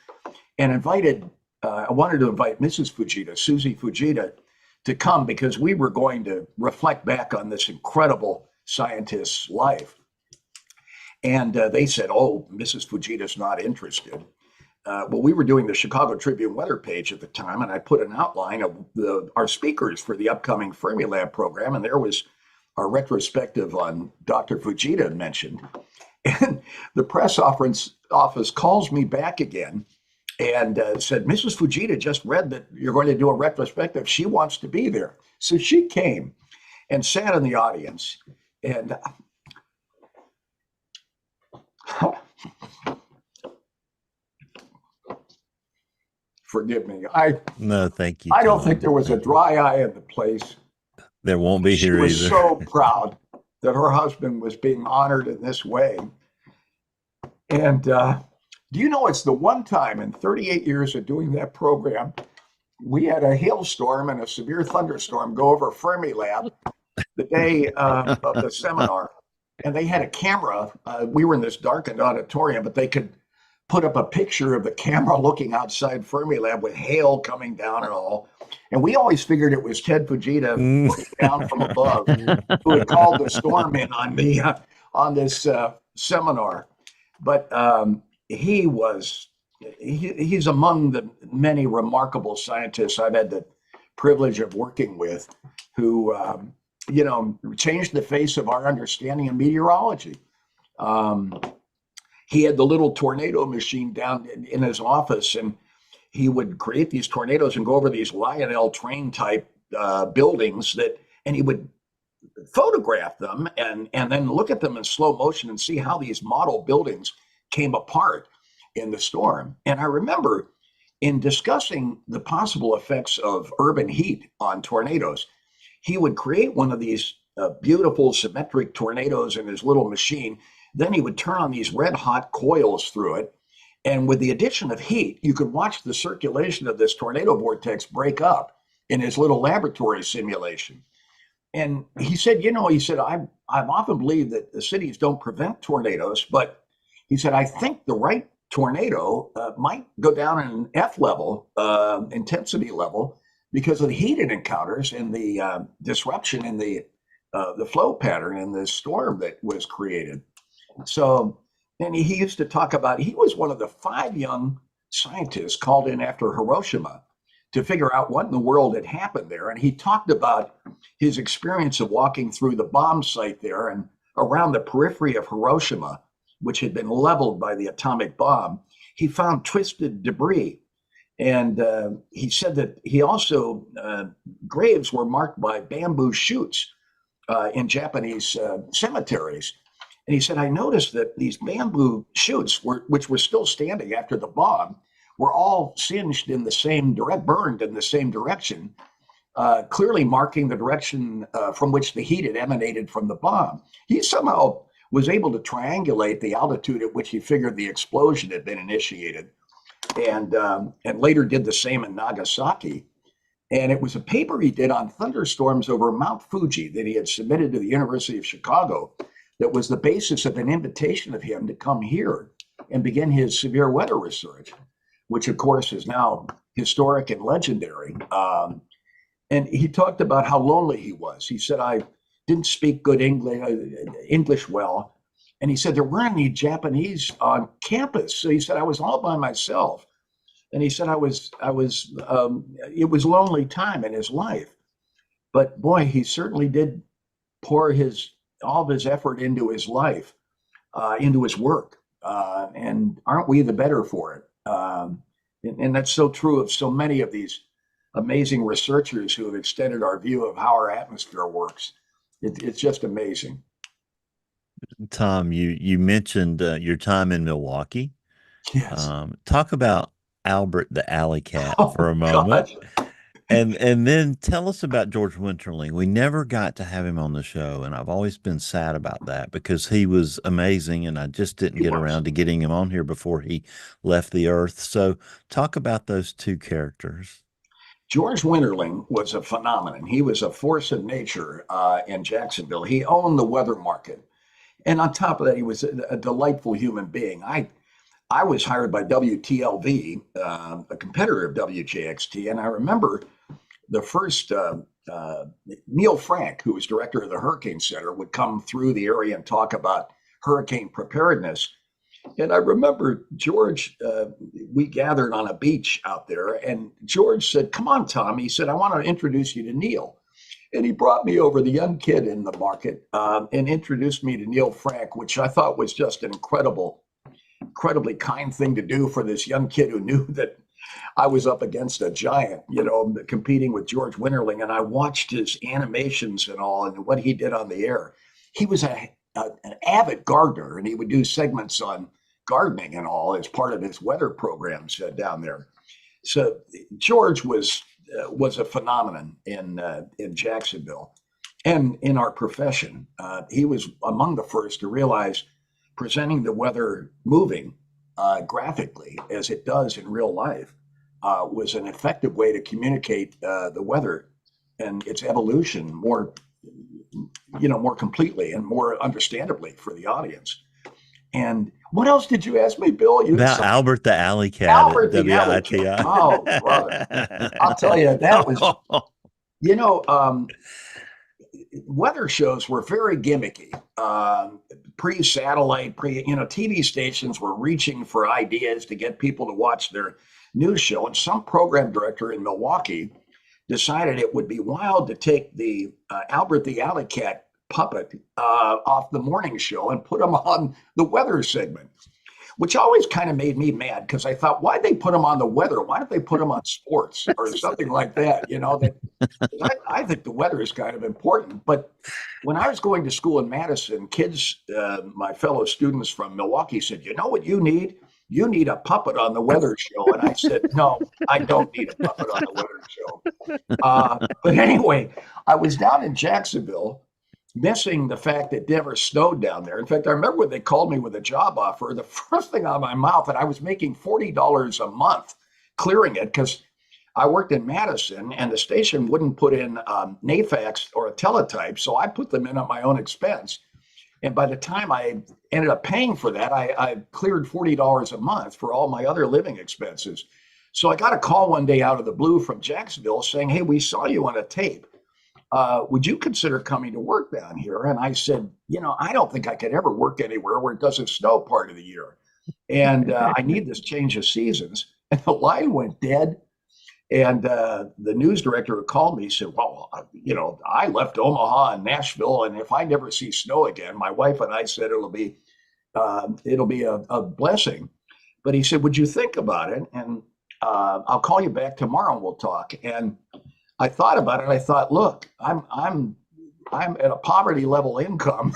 and I wanted to invite Mrs. Fujita, Susie Fujita, to come because we were going to reflect back on this incredible scientist's life. And they said, oh, Mrs. Fujita's not interested. Well, we were doing the Chicago Tribune weather page at the time, and I put an outline of our speakers for the upcoming Fermilab program, and there was our retrospective on Dr. Fujita mentioned. And the press office calls me back again and said, Mrs. Fujita just read that you're going to do a retrospective. She wants to be there. So she came and sat in the audience. And forgive me. No, thank you. I don't Tom. think there was a dry eye in the place. There won't be here either. She was so proud that her husband was being honored in this way. And do you know it's the one time in 38 years of doing that program, we had a hailstorm and a severe thunderstorm go over Fermilab the day of the seminar. And they had a camera. We were in this darkened auditorium, but they could put up a picture of the camera looking outside Fermilab with hail coming down and all. And we always figured it was Ted Fujita looking down from above who had called the storm in on me on this seminar. But he's among the many remarkable scientists I've had the privilege of working with who, changed the face of our understanding of meteorology. He had the little tornado machine down in his office, and he would create these tornadoes and go over these Lionel train type buildings and he would photograph them and then look at them in slow motion and see how these model buildings came apart in the storm. And I remember in discussing the possible effects of urban heat on tornadoes, he would create one of these beautiful symmetric tornadoes in his little machine. Then he would turn on these red hot coils through it. And with the addition of heat, you could watch the circulation of this tornado vortex break up in his little laboratory simulation. And he said, I've often believed that the cities don't prevent tornadoes, but he said, I think the right tornado might go down in an F level, intensity level, because of the heat it encounters and the disruption in the flow pattern in the storm that was created. So, and he used to talk about, he was one of the 5 young scientists called in after Hiroshima to figure out what in the world had happened there. And he talked about his experience of walking through the bomb site there and around the periphery of Hiroshima, which had been leveled by the atomic bomb. He found twisted debris. And he said that he also, graves were marked by bamboo shoots in Japanese cemeteries. And he said, I noticed that these bamboo shoots, which were still standing after the bomb, were all singed in the same burned in the same direction, clearly marking the direction from which the heat had emanated from the bomb. He somehow was able to triangulate the altitude at which he figured the explosion had been initiated, and later did the same in Nagasaki. And it was a paper he did on thunderstorms over Mount Fuji that he had submitted to the University of Chicago that was the basis of an invitation of him to come here and begin his severe weather research, which of course is now historic and legendary. And he talked about how lonely he was. He said, I didn't speak good English well. And he said, there weren't any Japanese on campus. So he said, I was all by myself. And he said, it was a lonely time in his life. But boy, he certainly did pour all of his effort into his life, into his work. And aren't we the better for it? And that's so true of so many of these amazing researchers who have extended our view of how our atmosphere works. It's just amazing. Tom, you mentioned your time in Milwaukee. Yes. Talk about Albert the alley cat for a moment. God. And then tell us about George Winterling. We never got to have him on the show, and I've always been sad about that because he was amazing, and I just didn't get around to getting him on here before he left the earth. So talk about those two characters. George Winterling was a phenomenon. He was a force of nature in Jacksonville. He owned the weather market. And on top of that, he was a delightful human being. I was hired by WTLV, a competitor of WJXT, and I remember the first Neil Frank, who was director of the Hurricane Center, would come through the area and talk about hurricane preparedness. And I remember George, we gathered on a beach out there, and George said, "Come on, Tom." He said, "I want to introduce you to Neil." And he brought me over, the young kid in the market, and introduced me to Neil Frank, which I thought was just an incredibly kind thing to do for this young kid who knew that I was up against a giant, competing with George Winterling. And I watched his animations and all, and what he did on the air. He was an avid gardener, and he would do segments on gardening and all as part of his weather programs down there. So George was a phenomenon in Jacksonville and in our profession. He was among the first to realize presenting the weather moving graphically as it does in real life was an effective way to communicate the weather and its evolution more completely and more understandably for the audience. And what else did you ask me, Bill? About Albert the Alley Cat. Albert the Alley Cat. Oh, brother. I'll tell you, that was, weather shows were very gimmicky. Pre-satellite, TV stations were reaching for ideas to get people to watch their news show. And some program director in Milwaukee decided it would be wild to take the Albert the Alley Cat puppet off the morning show and put him on the weather segment, which always kind of made me mad because I thought, why'd they put him on the weather? Why don't they put him on sports or something like that? I think the weather is kind of important. But when I was going to school in Madison, kids, my fellow students from Milwaukee said, "You know what you need? You need a puppet on the weather show." And I said, "No, I don't need a puppet on the weather show." But anyway, I was down in Jacksonville, missing the fact that it never snowed down there. In fact, I remember when they called me with a job offer, the first thing out of my mouth, and I was making $40 a month clearing it because I worked in Madison and the station wouldn't put in NAFAX or a teletype, so I put them in at my own expense. And by the time I ended up paying for that, I cleared $40 a month for all my other living expenses. So I got a call one day out of the blue from Jacksonville saying, "Hey, we saw you on a tape. Would you consider coming to work down here?" And I said, I don't think I could ever work anywhere where it doesn't snow part of the year. And I need this change of seasons. And the line went dead. And the news director who called me said, "Well, I left Omaha and Nashville, and if I never see snow again," my wife and I said it'll be a blessing. But he said, "Would you think about it? And I'll call you back tomorrow and we'll talk." And I thought about it. I thought, look, I'm at a poverty level income.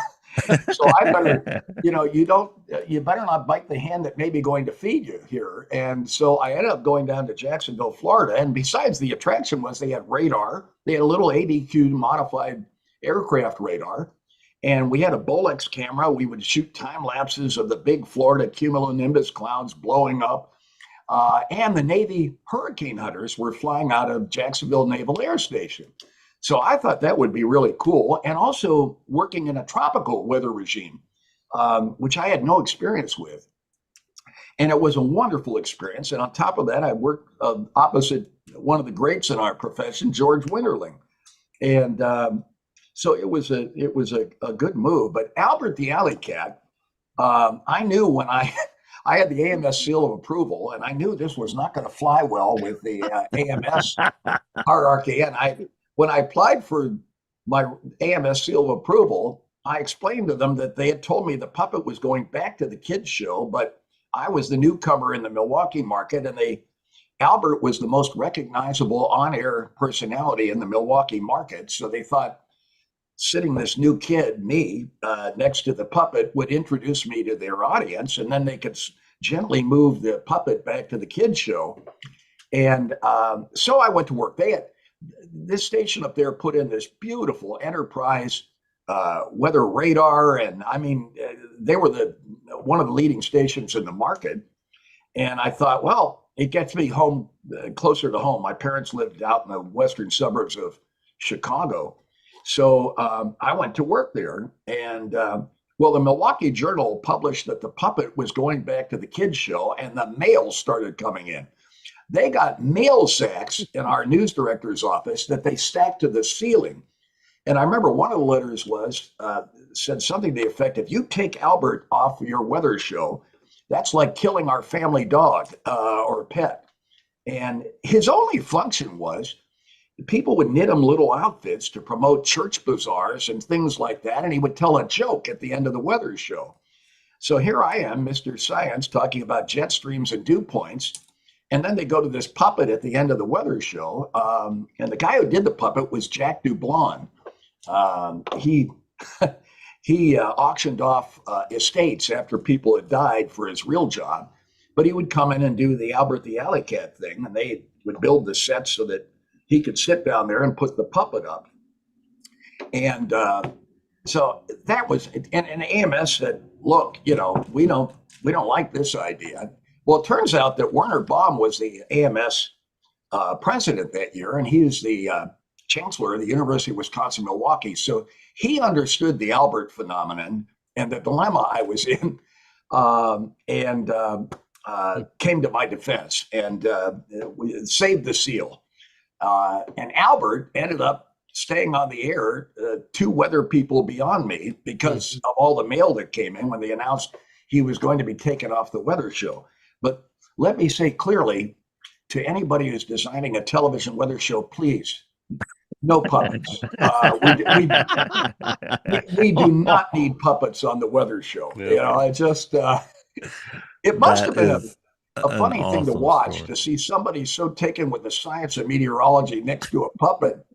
So I better, you better not bite the hand that may be going to feed you here. And so I ended up going down to Jacksonville, Florida. And besides, the attraction was they had radar. They had a little ADQ modified aircraft radar. And we had a Bolex camera. We would shoot time lapses of the big Florida cumulonimbus clouds blowing up. And the Navy hurricane hunters were flying out of Jacksonville Naval Air Station. So I thought that would be really cool. And also working in a tropical weather regime, which I had no experience with. And it was a wonderful experience. And on top of that, I worked opposite one of the greats in our profession, George Winterling. And so it was a good move. But Albert the Alley Cat, I knew when I had the AMS seal of approval, and I knew this was not going to fly well with the AMS hierarchy. And when I applied for my AMS seal of approval, I explained to them that they had told me the puppet was going back to the kids show, but I was the newcomer in the Milwaukee market, and Albert was the most recognizable on-air personality in the Milwaukee market. So they thought sitting this new kid, me, next to the puppet would introduce me to their audience, and then they could gently move the puppet back to the kids show. And so I went to work. This station up there put in this beautiful enterprise weather radar. And I mean, they were one of the leading stations in the market. And I thought, well, it gets me home, closer to home. My parents lived out in the western suburbs of Chicago. So I went to work there. And well, the Milwaukee Journal published that the puppet was going back to the kids' show, and the mail started coming in. They got mail sacks in our news director's office that they stacked to the ceiling. And I remember one of the letters was said something to the effect, if you take Albert off your weather show, that's like killing our family dog or pet. And his only function was people would knit him little outfits to promote church bazaars and things like that. And he would tell a joke at the end of the weather show. So here I am, Mr. Science, talking about jet streams and dew points. And then they go to this puppet at the end of the weather show. And the guy who did the puppet was Jack Dublon. He he auctioned off estates after people had died for his real job. But he would come in and do the Albert the Alley Cat thing. And they would build the set so that he could sit down there and put the puppet up. And so that was, and AMS said, look, we don't like this idea. Well, it turns out that Werner Baum was the AMS president that year, and he was the chancellor of the University of Wisconsin-Milwaukee. So he understood the Albert phenomenon and the dilemma I was in, and came to my defense and we saved the seal. And Albert ended up staying on the air 2 weather people beyond me because of all the mail that came in when they announced he was going to be taken off the weather show. But let me say clearly to anybody who's designing a television weather show, please, no puppets. We do not need puppets on the weather show. I just, it must have been a funny thing to watch, to see somebody so taken with the science of meteorology next to a puppet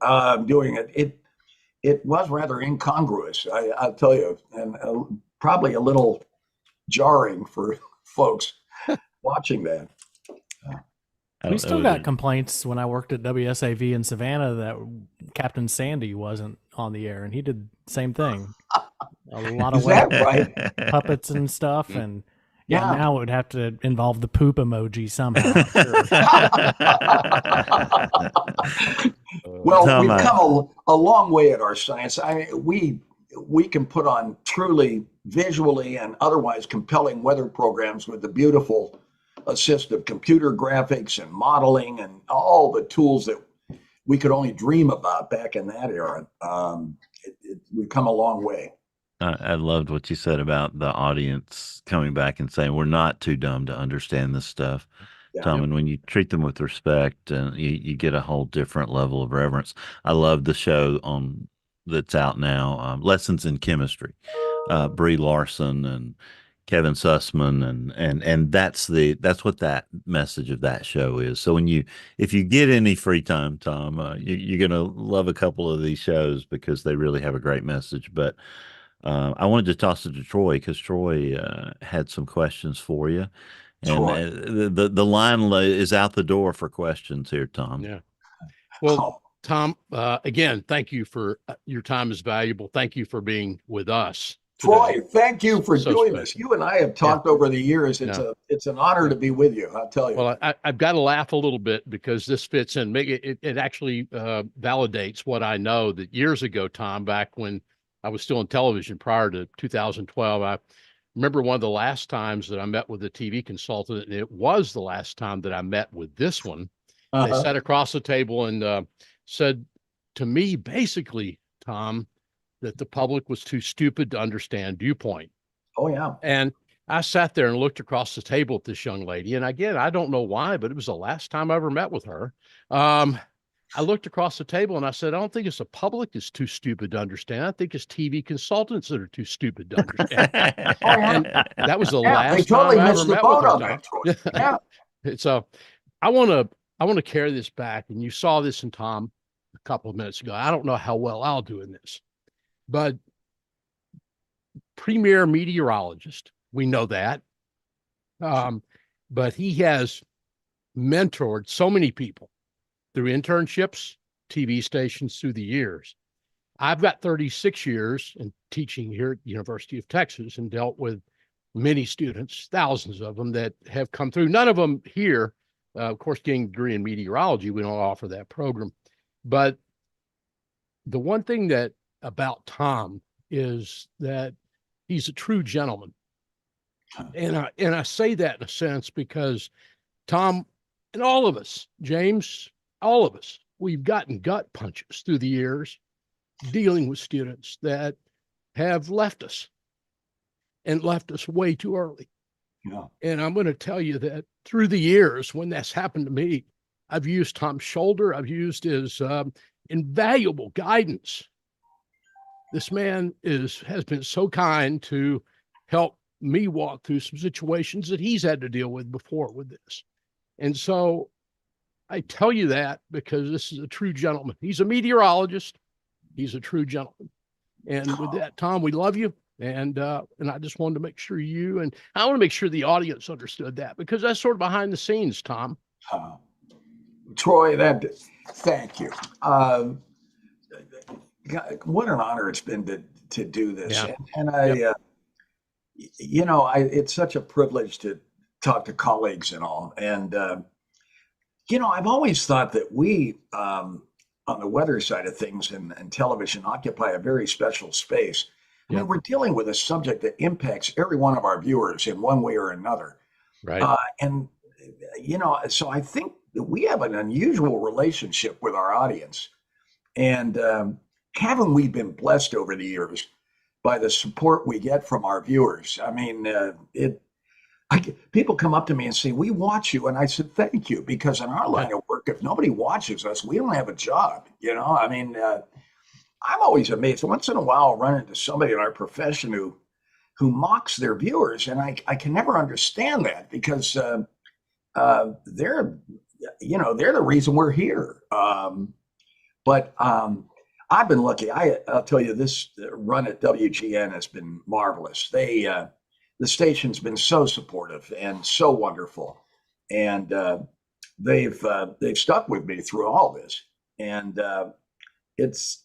doing it. It was rather incongruous, I'll tell you, and probably a little jarring for folks watching that. We still got complaints when I worked at WSAV in Savannah that Captain Sandy wasn't on the air, and he did the same thing. A lot of puppets and stuff, and now it would have to involve the poop emoji somehow. Well, we've come a long way at our science. We can put on truly visually and otherwise compelling weather programs with the beautiful assist of computer graphics and modeling and all the tools that we could only dream about back in that era. We've come a long way. I loved what you said about the audience coming back and saying we're not too dumb to understand this stuff, Tom. And when you treat them with respect, you get a whole different level of reverence. I love the show that's out now, Lessons in Chemistry, Brie Larson and Kevin Sussman, and that's what that message of that show is. So if you get any free time, Tom, you're gonna love a couple of these shows because they really have a great message. But I wanted to toss it to Troy because Troy had some questions for you, and the line is out the door for questions here, Tom. Yeah. Well, Tom, again, thank you for your time is valuable. Thank you for being with us. Troy, thank you for doing this. You and I have talked over the years. It's an honor to be with you, I'll tell you. Well, I've got to laugh a little bit because this fits in. It actually validates what I know that years ago, Tom, back when I was still in television prior to 2012, I remember one of the last times that I met with a TV consultant, and it was the last time that I met with this one. They sat across the table and said to me, basically, Tom, that the public was too stupid to understand dew point. Oh, yeah. And I sat there and looked across the table at this young lady. And again, I don't know why, but it was the last time I ever met with her. I looked across the table and I said, I don't think it's the public that's too stupid to understand. I think it's TV consultants that are too stupid to understand. And that was the last time I ever met with her. Yeah. So I want to carry this back. And you saw this in Tom a couple of minutes ago. I don't know how well I'll do in this. But premier meteorologist, we know that. But he has mentored so many people through internships, TV stations through the years. I've got 36 years in teaching here at the University of Texas and dealt with many students, thousands of them that have come through. None of them here Of course, getting a degree in meteorology, we don't offer that program. But the one thing that about Tom is that he's a true gentleman. And I say that in a sense because Tom and all of us, James, all of us, we've gotten gut punches through the years dealing with students that have left us and left us way too early. Yeah. And I'm going to tell you that through the years, when that's happened to me, I've used Tom's shoulder. I've used his invaluable guidance. This man has been so kind to help me walk through some situations that he's had to deal with before with this. And so I tell you that because this is a true gentleman. He's a meteorologist. He's a true gentleman. And with that, Tom, we love you. And I just wanted to make sure and I want to make sure the audience understood that, because that's sort of behind the scenes, Tom. Troy, thank you. What an honor it's been to do this. Yeah. And I, it's such a privilege to talk to colleagues and all. And, I've always thought that we, on the weather side of things and television, occupy a very special space. I mean, we're dealing with a subject that impacts every one of our viewers in one way or another. Right. So I think that we have an unusual relationship with our audience. And haven't we been blessed over the years by the support we get from our viewers? I mean, people come up to me and say, "We watch you," and I said, "Thank you," because in our line of work, if nobody watches us, we don't have a job. I mean, I'm always amazed. Once in a while, I'll run into somebody in our profession who mocks their viewers, and I can never understand that, because they're the reason we're here. But I've been lucky. I'll tell you, this run at WGN has been marvelous. The station's been so supportive and so wonderful, and they've stuck with me through all this. And it's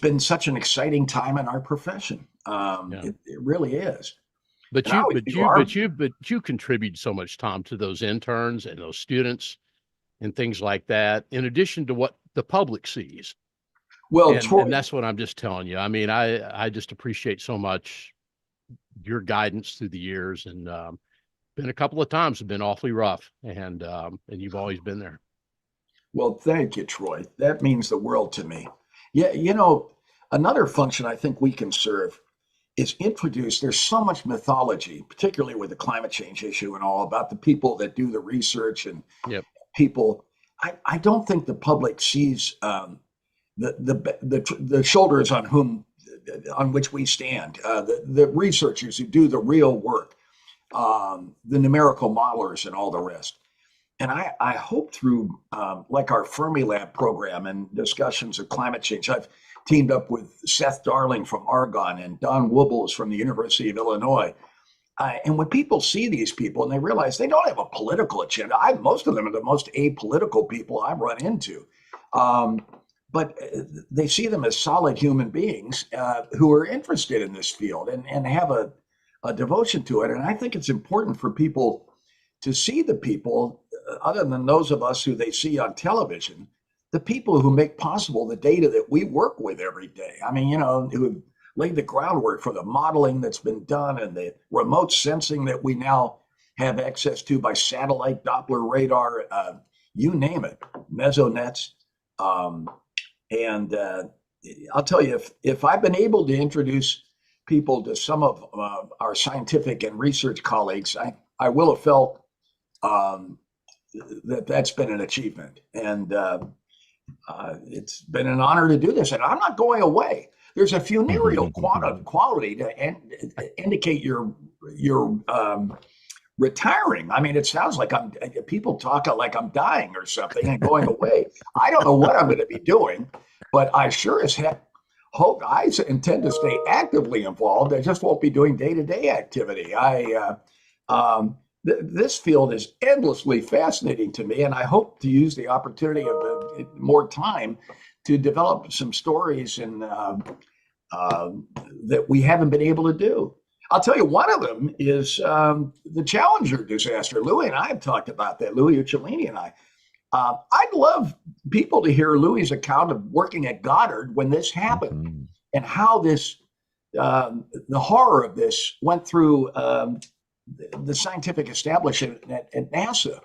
been such an exciting time in our profession. It really is. But you contribute so much, Tom, to those interns and those students and things like that, in addition to what the public sees. Well, and that's what I'm just telling you. I mean, I just appreciate so much your guidance through the years, and been a couple of times have been awfully rough, and you've always been there. Well, thank you, Troy. That means the world to me. Yeah, another function I think we can serve is introduce. There's so much mythology, particularly with the climate change issue and all, about the people that do the research and people. I don't think the public sees the shoulders on which we stand, the researchers who do the real work, the numerical modelers and all the rest. And I hope through like our Fermilab program and discussions of climate change, I've teamed up with Seth Darling from Argonne and Don Wubbles from the University of Illinois. And when people see these people and they realize they don't have a political agenda, most of them are the most apolitical people I've run into. But they see them as solid human beings who are interested in this field and have a devotion to it. And I think it's important for people to see the people, other than those of us who they see on television, the people who make possible the data that we work with every day. I mean, who laid the groundwork for the modeling that's been done and the remote sensing that we now have access to by satellite, Doppler radar, you name it, mesonets. And I'll tell you, if I've been able to introduce people to some of our scientific and research colleagues, I will have felt that's been an achievement. And it's been an honor to do this. And I'm not going away. There's a funereal quality to indicate you're retiring. I mean, it sounds like people talk like I'm dying or something and going away. I don't know what I'm going to be doing, but I sure as heck hope I intend to stay actively involved. I just won't be doing day-to-day activity. This field is endlessly fascinating to me, and I hope to use the opportunity of more time to develop some stories and that we haven't been able to do. I'll tell you, one of them is the Challenger disaster. Louis and I have talked about that. Louis Uccellini and I. I'd love people to hear Louis's account of working at Goddard when this happened, Mhm. and how this, the horror of this went through the scientific establishment at NASA.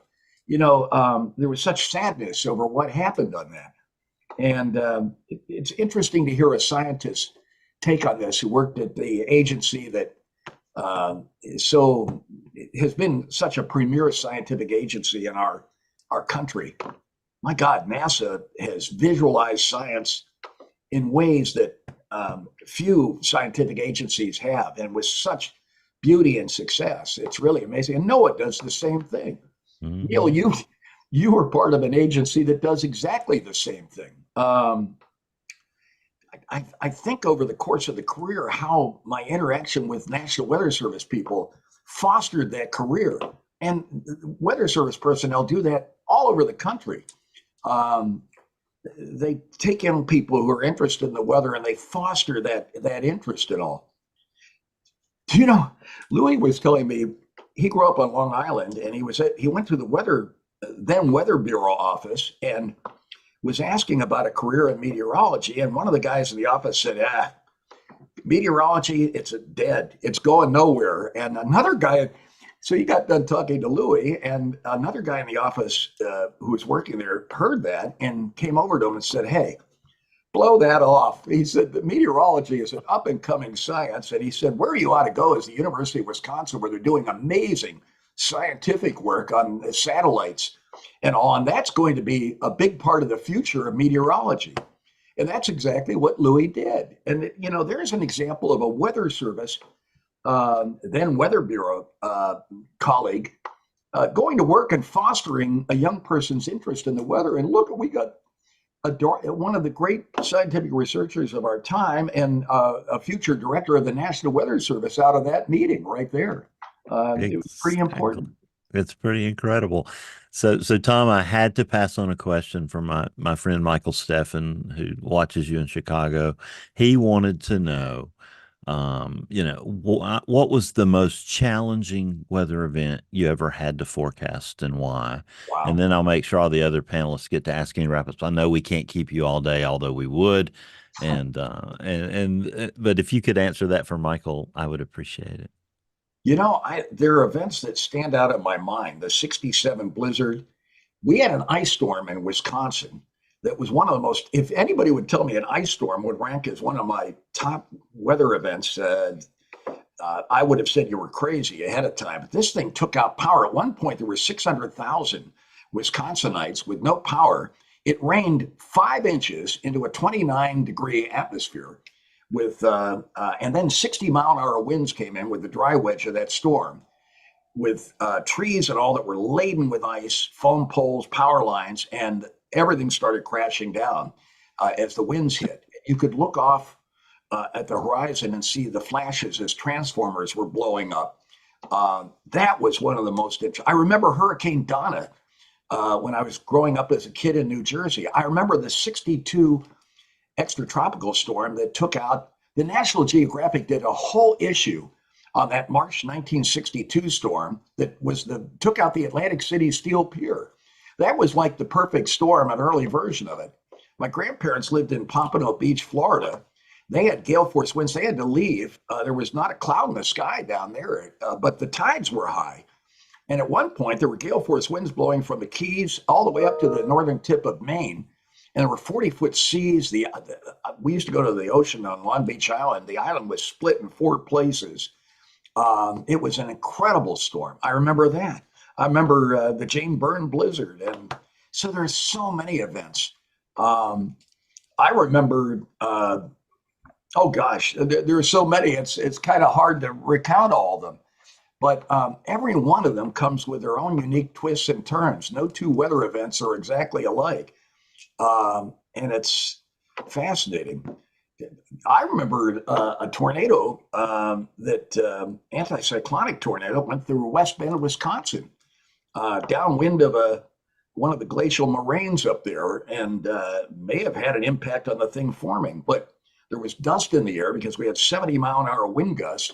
There was such sadness over what happened on that. And it's interesting to hear a scientist take on this who worked at the agency that has been such a premier scientific agency in our country. My God, NASA has visualized science in ways that few scientific agencies have, and with such beauty and success. It's really amazing. And NOAA does the same thing. Mhm. Neil, you were part of an agency that does exactly the same thing. I think over the course of the career, how my interaction with National Weather Service people fostered that career. And the Weather Service personnel do that all over the country. They take in people who are interested in the weather, and they foster that interest in all. Do you know, Louis was telling me he grew up on Long Island, and he went to the Weather Bureau office and was asking about a career in meteorology. And one of the guys in the office said, meteorology, it's dead. It's going nowhere. And another guy, so he got done talking to Louis, and another guy in the office who was working there heard that and came over to him and said, hey, blow that off. He said that meteorology is an up and coming science. And he said, where you ought to go is the University of Wisconsin, where they're doing amazing scientific work on satellites and all. And that's going to be a big part of the future of meteorology. And that's exactly what Louis did. And, there's an example of a Weather Service, then Weather Bureau colleague going to work and fostering a young person's interest in the weather. And look, we got one of the great scientific researchers of our time and a future director of the National Weather Service out of that meeting right there. It was pretty important. It's pretty incredible. So Tom, I had to pass on a question from my friend Michael Steffen, who watches you in Chicago. He wanted to know, what was the most challenging weather event you ever had to forecast, and why? Wow. And then I'll make sure all the other panelists get to ask any wrap-ups. I know we can't keep you all day, although we would. But if you could answer that for Michael, I would appreciate it. There are events that stand out in my mind. The 67 blizzard. We had an ice storm in Wisconsin that was one of the most, if anybody would tell me an ice storm would rank as one of my top weather events, I would have said you were crazy ahead of time. But this thing took out power. At one point, there were 600,000 Wisconsinites with no power. It rained 5 inches into a 29-degree atmosphere. And then 60-mile-an-hour winds came in with the dry wedge of that storm, with trees and all that were laden with ice, foam poles, power lines, and everything started crashing down as the winds hit. You could look off at the horizon and see the flashes as transformers were blowing up. That was one of the most I remember Hurricane Donna when I was growing up as a kid in New Jersey. I remember the 62 extratropical storm that took out, the National Geographic did a whole issue on that March 1962 storm that took out the Atlantic City Steel Pier. That was like the perfect storm, an early version of it. My grandparents lived in Pompano Beach, Florida. They had gale force winds. They had to leave. There was not a cloud in the sky down there, but the tides were high. And at one point, there were gale force winds blowing from the Keys all the way up to the northern tip of Maine. And there were 40-foot seas. We used to go to the ocean on Long Beach Island. The island was split in 4 places. It was an incredible storm. I remember that. I remember the Jane Byrne blizzard. And so there's so many events. I remember, oh gosh, there are so many. It's kind of hard to recount all of them. But every one of them comes with their own unique twists and turns. No two weather events are exactly alike. And it's fascinating. I remember a tornado anticyclonic tornado went through West Bend, Wisconsin, downwind of one of the glacial moraines up there, and may have had an impact on the thing forming. But there was dust in the air because we had 70-mile-an-hour wind gusts.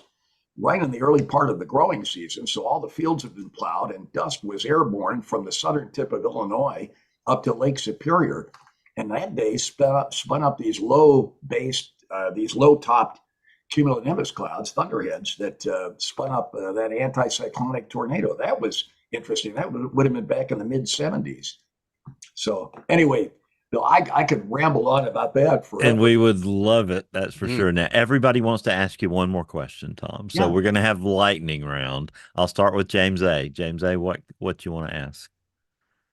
right in the early part of the growing season. So all the fields have been plowed and dust was airborne from the southern tip of Illinois up to Lake Superior. And that day spun up these these low-topped cumulonimbus clouds, thunderheads, that spun up that anticyclonic tornado. That was interesting. That would have been back in the mid-70s. So anyway, Bill, I could ramble on about that forever. And we would love it. That's for sure. Now, everybody wants to ask you one more question, Tom. So we're going to have lightning round. I'll start with James A. James A., what you want to ask?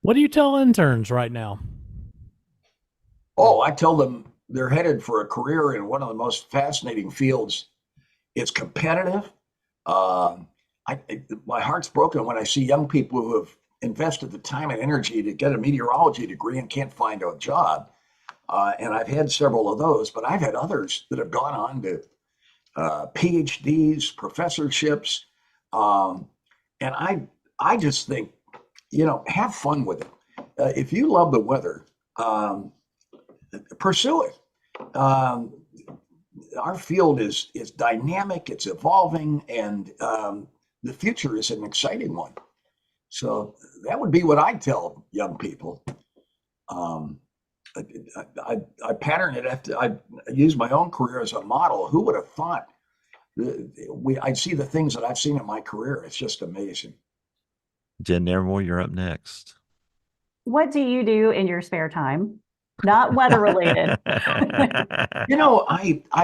What do you tell interns right now? Oh, I tell them they're headed for a career in one of the most fascinating fields. It's competitive. My heart's broken when I see young people who have invested the time and energy to get a meteorology degree and can't find a job. And I've had several of those, but I've had others that have gone on to PhDs, professorships. And I just think, have fun with it. If you love the weather, pursue it. Our field is dynamic, it's evolving, and the future is an exciting one. So that would be what I tell young people. I pattern it after I use my own career as a model. Who would have thought I'd see the things that I've seen in my career? It's just amazing. Jen Nevermore, you're up next. What do you do in your spare time? Not weather related. I've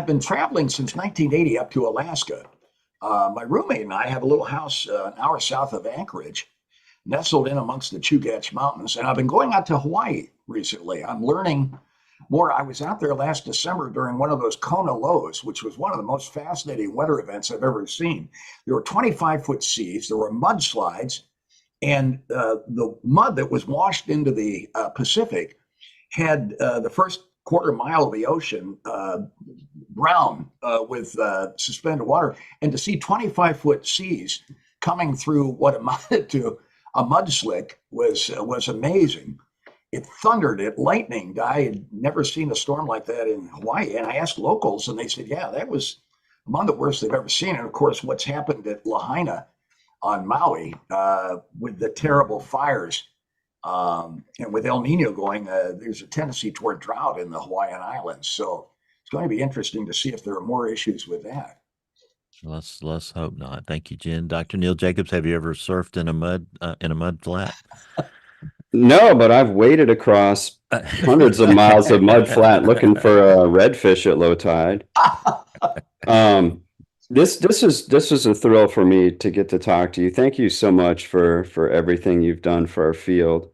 been traveling since 1980 up to Alaska. My roommate and I have a little house an hour south of Anchorage, nestled in amongst the Chugach Mountains. And I've been going out to Hawaii recently. I'm learning more. I was out there last December during one of those Kona lows, which was one of the most fascinating weather events I've ever seen. There were 25-foot seas, there were mudslides, and the mud that was washed into the Pacific had the first quarter mile of the ocean brown with suspended water. And to see 25-foot seas coming through what amounted to a mudslick was amazing. It thundered, it lightninged. I had never seen a storm like that in Hawaii. And I asked locals, and they said, yeah, that was among the worst they've ever seen. And of course, what's happened at Lahaina on Maui with the terrible fires, and with El Nino going, there's a tendency toward drought in the Hawaiian Islands. So it's going to be interesting to see if there are more issues with that. Let's hope not. Thank you, Jen. Dr. Neil Jacobs, have you ever surfed in a mud flat? No, but I've waded across hundreds of miles of mud flat looking for a redfish at low tide. This is a thrill for me to get to talk to you. Thank you so much for everything you've done for our field.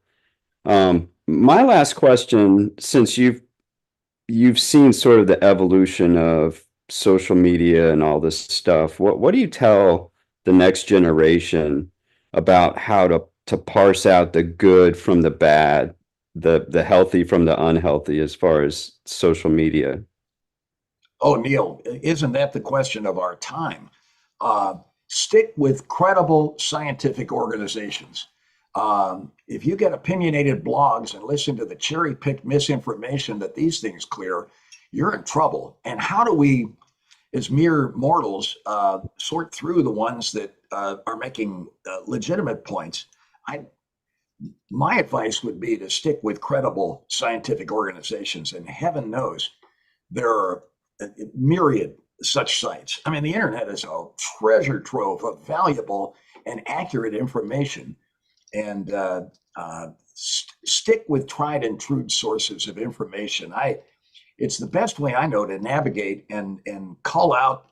My last question, since you've seen sort of the evolution of social media and all this stuff, what do you tell the next generation about how to parse out the good from the bad, the healthy from the unhealthy as far as social media? Oh, Neil, isn't that the question of our time? Stick with credible scientific organizations. If you get opinionated blogs and listen to the cherry-picked misinformation that these things clear, you're in trouble. And how do we, as mere mortals, sort through the ones that are making legitimate points? My advice would be to stick with credible scientific organizations, and heaven knows there are a myriad such sites. I mean, the internet is a treasure trove of valuable and accurate information, and stick with tried and true sources of information. It's the best way I know to navigate and call out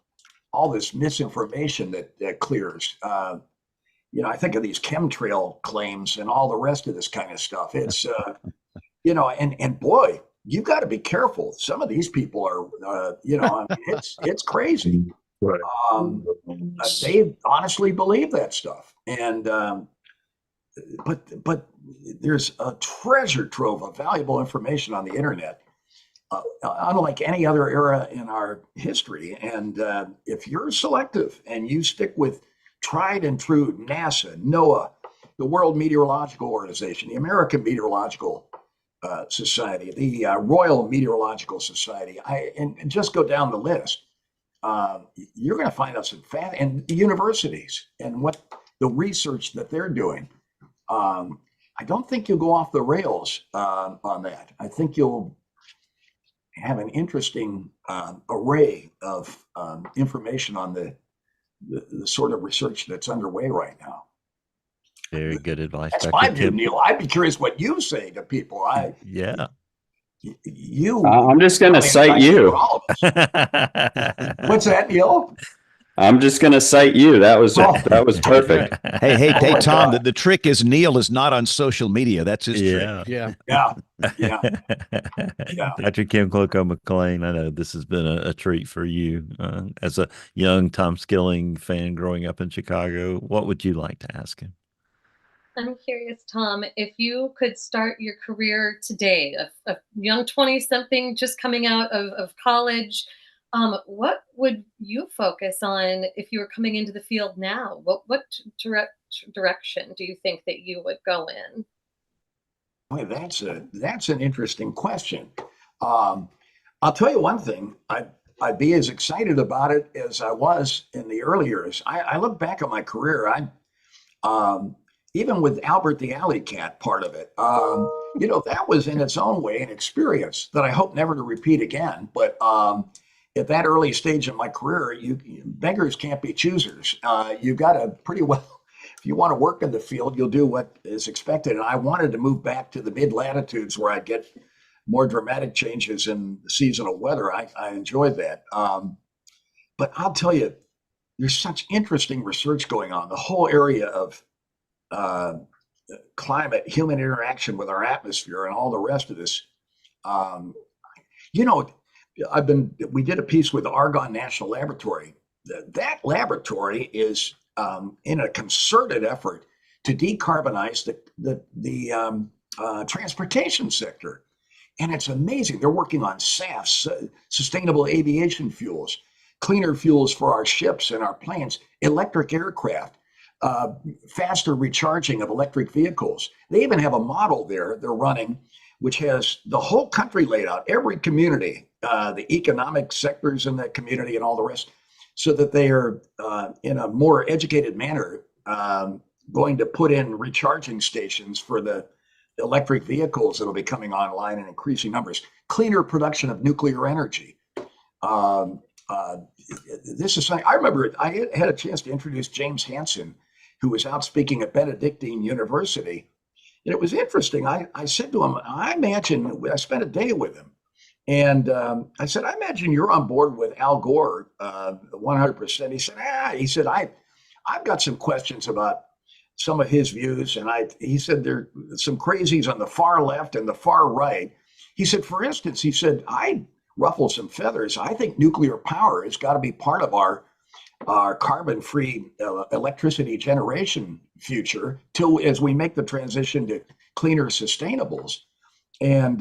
all this misinformation that clears. I think of these chemtrail claims and all the rest of this kind of stuff. It's, and boy, you got to be careful. Some of these people are, it's crazy. Right. They honestly believe that stuff. And, but there's a treasure trove of valuable information on the internet, unlike any other era in our history. And if you're selective and you stick with tried and true NASA, NOAA, the World Meteorological Organization, the American Meteorological Society, the Royal Meteorological Society, and just go down the list. you're going to find out some and universities and what the research that they're doing. I don't think you'll go off the rails on that. I think you'll have an interesting array of information on the sort of research that's underway right now. Very good advice. That's Dr. my view, Kim. Neil. I'd be curious what you say to people. Yeah. I'm just going to cite you. What's that, Neil? I'm just going to cite you. That was perfect. Hey, Oh my Tom. God. The trick is Neil is not on social media. That's his trick. Yeah. Yeah. Dr. Kim Cloco McLean, I know this has been a treat for you as a young Tom Skilling fan growing up in Chicago. What would you like to ask him? I'm curious, Tom, if you could start your career today, a young 20-something just coming out of college, what would you focus on if you were coming into the field now? What direction do you think that you would go in? Boy, that's an interesting question. I'll tell you one thing. I'd be as excited about it as I was in the early years. I look back at my career. Even with Albert the Alley Cat part of it, that was in its own way an experience that I hope never to repeat again. But at that early stage in my career, beggars can't be choosers. You've got to pretty well, if you want to work in the field, you'll do what is expected. And I wanted to move back to the mid latitudes where I'd get more dramatic changes in seasonal weather. I enjoyed that. But I'll tell you, there's such interesting research going on. The whole area of climate, human interaction with our atmosphere, and all the rest of this. We did a piece with the Argonne National Laboratory. That laboratory is in a concerted effort to decarbonize the transportation sector. And it's amazing. They're working on SAFs, sustainable aviation fuels, cleaner fuels for our ships and our planes, electric aircraft, faster recharging of electric vehicles. They even have a model there they're running, which has the whole country laid out, every community, the economic sectors in that community and all the rest, so that they are, in a more educated manner, going to put in recharging stations for the electric vehicles that will be coming online in increasing numbers, cleaner production of nuclear energy. This is something I remember. I had a chance to introduce James Hansen, who was out speaking at Benedictine University. And it was interesting. I said to him, I spent a day with him. And I said, I imagine you're on board with Al Gore 100%. He said, I've got some questions about some of his views. And he said, there are some crazies on the far left and the far right. He said, for instance, I ruffle some feathers. I think nuclear power has got to be part of our carbon-free electricity generation future as we make the transition to cleaner sustainables. And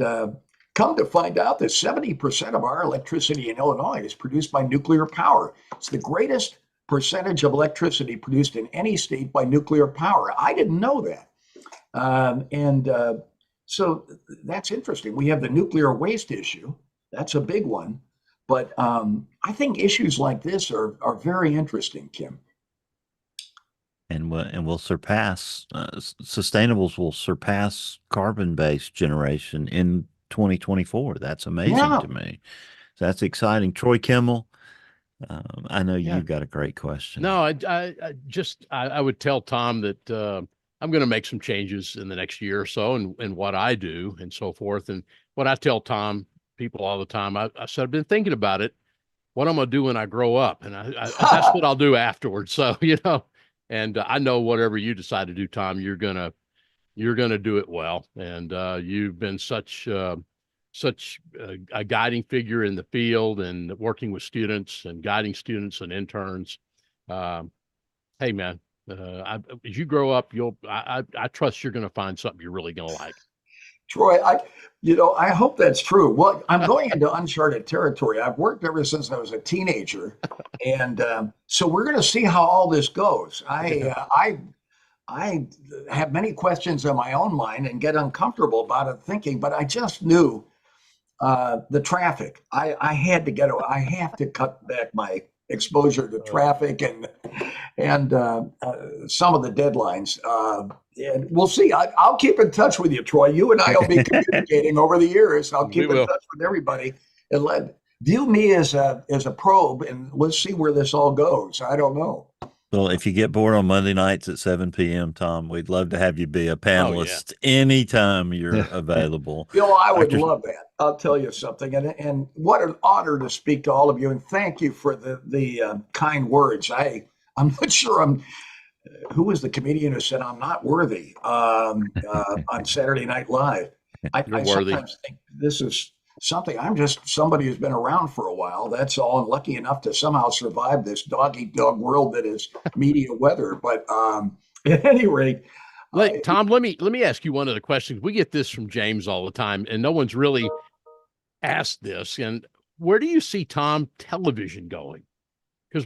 come to find out that 70% of our electricity in Illinois is produced by nuclear power. It's the greatest percentage of electricity produced in any state by nuclear power. I didn't know that. So that's interesting. We have the nuclear waste issue. That's a big one. But I think issues like this are very interesting, Kim. And we'll surpass sustainables will surpass carbon-based generation in 2024. That's amazing to me. So that's exciting. Troy Kimmel, I know you've got a great question. No, I would tell Tom that I'm going to make some changes in the next year or so, and what I do and so forth. And what I tell people all the time, I said, I've been thinking about it, what I'm going to do when I grow up. And that's what I'll do afterwards. So, and I know whatever you decide to do, Tom, you're going to do it well. And you've been such a guiding figure in the field and working with students and guiding students and interns. Hey man, as you grow up, I trust you're going to find something you're really going to like. Troy, I hope that's true. Well, I'm going into uncharted territory. I've worked ever since I was a teenager, and so we're going to see how all this goes. I have many questions in my own mind and get uncomfortable about it thinking, but I just knew The traffic. I had to I have to cut back my exposure to traffic and some of the deadlines. And we'll see. I'll keep in touch with you, Troy. You and I will be communicating over the years. I'll keep in touch with everybody and view me as a probe, and let's see where this all goes. I don't know. Well, if you get bored on Monday nights at 7 p.m., Tom, we'd love to have you be a panelist anytime you're available. I would love that. I'll tell you something. And what an honor to speak to all of you. And thank you for the kind words. I'm not sure who was the comedian who said I'm not worthy on Saturday Night Live. I sometimes think this is something. I'm just somebody who's been around for a while. That's all. I'm lucky enough to somehow survive this dog-eat-dog world that is media weather. But at any rate, Tom, let me ask you one of the questions. We get this from James all the time, and no one's really asked this. And where do you see Tom television going? Because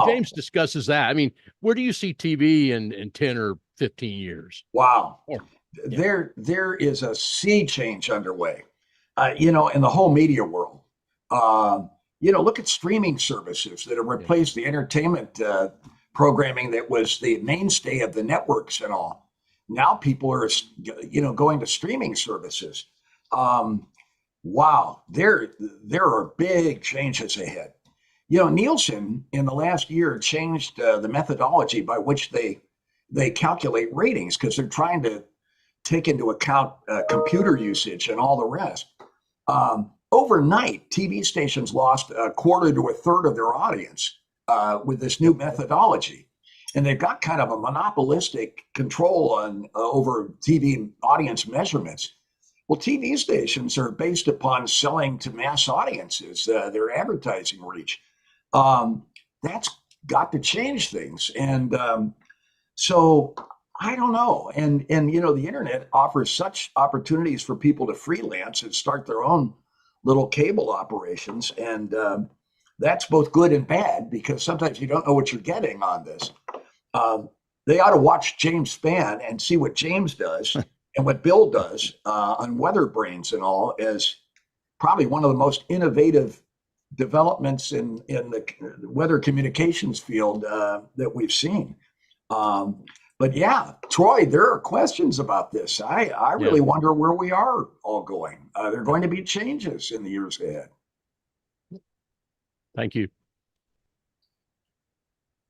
James discusses that. I mean, where do you see TV in 10 or 15 years? Wow. There is a sea change underway. In the whole media world. Look at streaming services that have replaced the entertainment programming that was the mainstay of the networks and all. Now people are, going to streaming services. Wow, there are big changes ahead. Nielsen in the last year changed the methodology by which they calculate ratings because they're trying to take into account computer usage and all the rest. Overnight, TV stations lost a quarter to a third of their audience with this new methodology. And they've got kind of a monopolistic control over TV audience measurements. Well, TV stations are based upon selling to mass audiences, their advertising reach. That's got to change things. And so I don't know. And the internet offers such opportunities for people to freelance and start their own little cable operations. And that's both good and bad because sometimes you don't know what you're getting on this. They ought to watch James Spann and see what James does and what Bill does on WeatherBrains and all as probably one of the most innovative developments in the weather communications field that we've seen. But yeah, Troy, there are questions about this. I really wonder where we are all going. There are going to be changes in the years ahead. Thank you.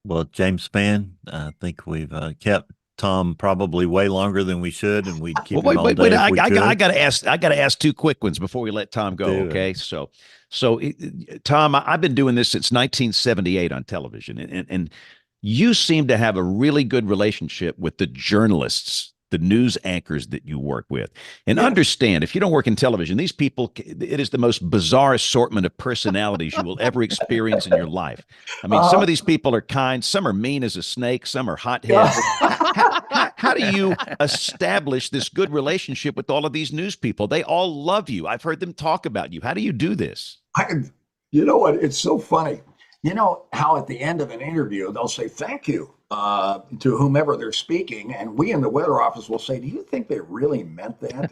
Well, James Spann, I think we've kept Tom probably way longer than we should, and we'd keep him all day. I got to ask two quick ones before we let Tom go. Okay, so Tom, I've been doing this since 1978 on television, and you seem to have a really good relationship with the journalists, the news anchors that you work with. And understand, if you don't work in television, these people, it is the most bizarre assortment of personalities you will ever experience in your life. I mean, some of these people are kind, some are mean as a snake, some are hotheads. How do you establish this good relationship with all of these news people? They all love you. I've heard them talk about you. How do you do this? You know what? It's so funny. You know how at the end of an interview, they'll say thank you to whomever they're speaking. And we in the weather office will say, do you think they really meant that?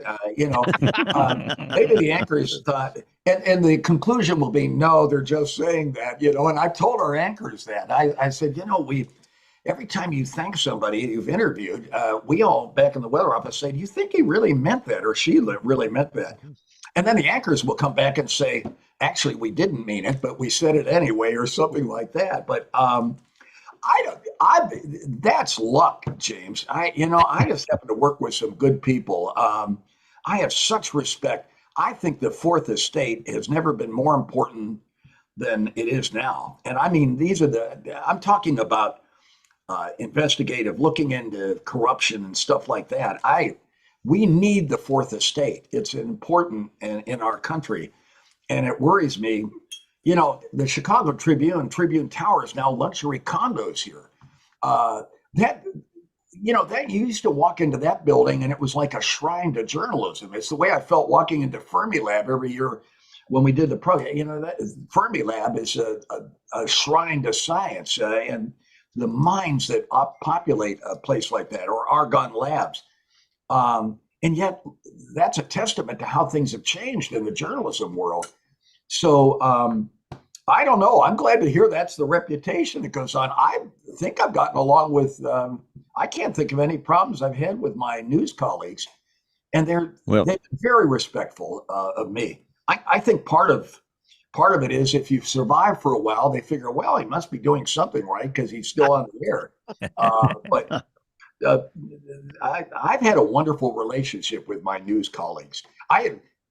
Maybe the anchors thought, and the conclusion will be, no, they're just saying that, and I've told our anchors that. I said, every time you thank somebody you've interviewed, we all back in the weather office say, do you think he really meant that or she really meant that? And then the anchors will come back and say, actually, we didn't mean it, but we said it anyway, or something like that. But that's luck, James. I just happen to work with some good people. I have such respect. I think the Fourth Estate has never been more important than it is now. And I mean, I'm talking about investigative, looking into corruption and stuff like that. We need the Fourth Estate. It's important in our country. And it worries me, the Chicago Tribune Tower is now luxury condos here. That you used to walk into that building and it was like a shrine to journalism. It's the way I felt walking into Fermilab every year when we did the program. That Fermilab is a shrine to science and the minds that populate a place like that, or Argonne Labs. And And yet, that's a testament to how things have changed in the journalism world. So I don't know. I'm glad to hear that's the reputation that goes on. I think I've gotten along with. I can't think of any problems I've had with my news colleagues, and they've been very respectful of me. I think part of it is if you've survived for a while, they figure, well, he must be doing something right because he's still on the air. But I've had a wonderful relationship with my news colleagues.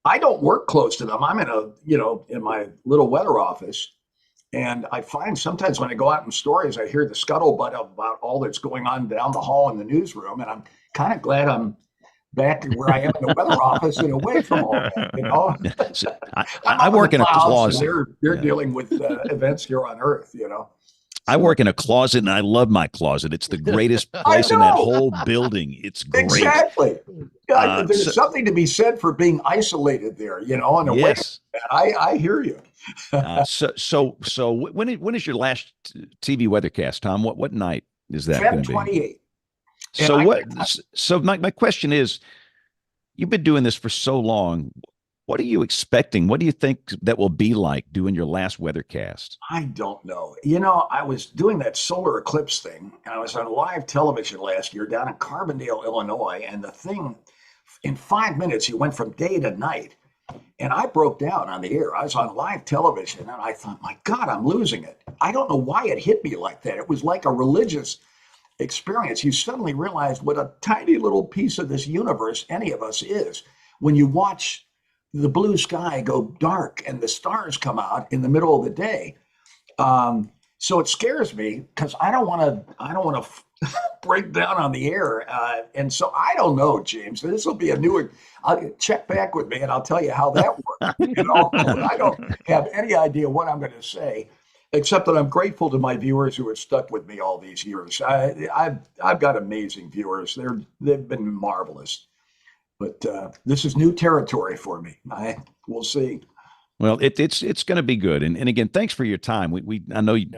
I don't work close to them. I'm in my little weather office, and I find sometimes when I go out in stories, I hear the scuttlebutt about all that's going on down the hall in the newsroom, and I'm kind of glad I'm back where I am in the weather office and away from all that. So, I'm I up in work the in a clouds, closet. and they're dealing with events here on Earth. I work in a closet, and I love my closet. It's the greatest place in that whole building. It's great. Exactly. There's something to be said for being isolated there, and away. Yes. I hear you. So when is your last TV weathercast, Tom? What night is that going to be? 28. So my question is, you've been doing this for so long. What are you expecting? What do you think that will be like doing your last weathercast? I don't know. I was doing that solar eclipse thing, and I was on live television last year down in Carbondale, Illinois, and the thing, in 5 minutes, you went from day to night. And I broke down on the air. I was on live television, and I thought, my God, I'm losing it. I don't know why it hit me like that. It was like a religious experience. You suddenly realize what a tiny little piece of this universe any of us is. When you watch the blue sky go dark and the stars come out in the middle of the day. So it scares me because I don't want to break down on the air. And so I don't know, James. This will be a new. I'll check back with me and I'll tell you how that worked. I don't have any idea what I'm going to say, except that I'm grateful to my viewers who have stuck with me all these years. I've got amazing viewers. They've been marvelous. But this is new territory for me. We'll see. Well, it's going to be good. And again, thanks for your time. I know you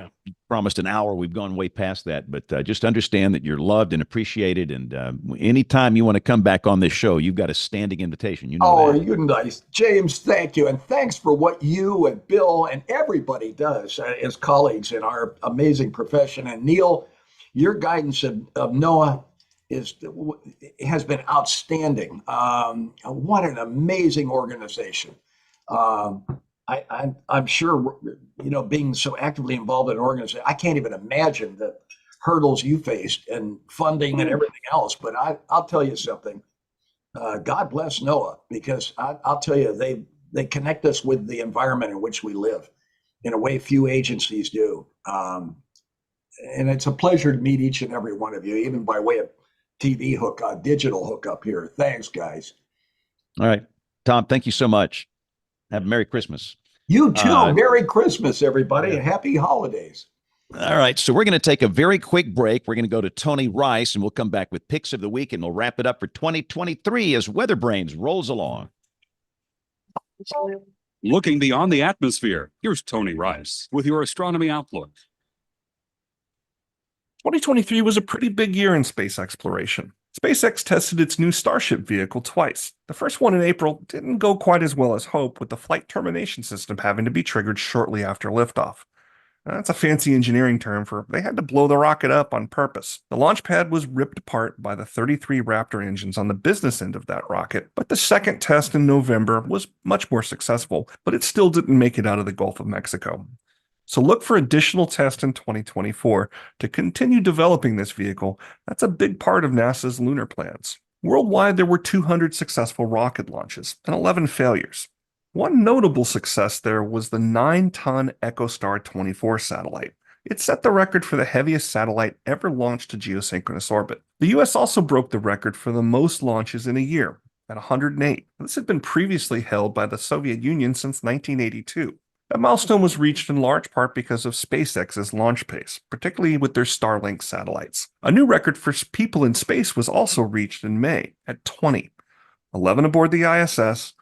promised an hour. We've gone way past that, but just understand that you're loved and appreciated. And anytime you want to come back on this show, you've got a standing invitation. You're nice, James. Thank you, and thanks for what you and Bill and everybody does as colleagues in our amazing profession. And Neil, your guidance of NOAA has been outstanding. What an amazing organization. I'm sure, being so actively involved in an organization, I can't even imagine the hurdles you faced and funding and everything else. But I'll tell you something. God bless NOAA, because I'll tell you, they connect us with the environment in which we live in a way few agencies do. And it's a pleasure to meet each and every one of you, even by way of TV hookup, digital hookup here. Thanks, guys. All right, Tom, thank you so much. Have a Merry Christmas. You too. Merry Christmas, everybody, and happy holidays. All right, so we're going to take a very quick break. We're going to go to Tony Rice, and we'll come back with picks of the week, and we'll wrap it up for 2023 as WeatherBrains rolls along. Looking beyond the atmosphere, here's Tony Rice with your astronomy outlook. 2023 was a pretty big year in space exploration. SpaceX tested its new Starship vehicle twice. The first one in April didn't go quite as well as hoped, with the flight termination system having to be triggered shortly after liftoff. That's a fancy engineering term for they had to blow the rocket up on purpose. The launch pad was ripped apart by the 33 Raptor engines on the business end of that rocket, but the second test in November was much more successful, but it still didn't make it out of the Gulf of Mexico. So look for additional tests in 2024 to continue developing this vehicle. That's a big part of NASA's lunar plans. Worldwide, there were 200 successful rocket launches and 11 failures. One notable success there was the 9-ton EchoStar 24 satellite. It set the record for the heaviest satellite ever launched to geosynchronous orbit. The US also broke the record for the most launches in a year, at 108. This had been previously held by the Soviet Union since 1982. That milestone was reached in large part because of SpaceX's launch pace, particularly with their Starlink satellites. A new record for people in space was also reached in May at 20. 11 aboard the ISS,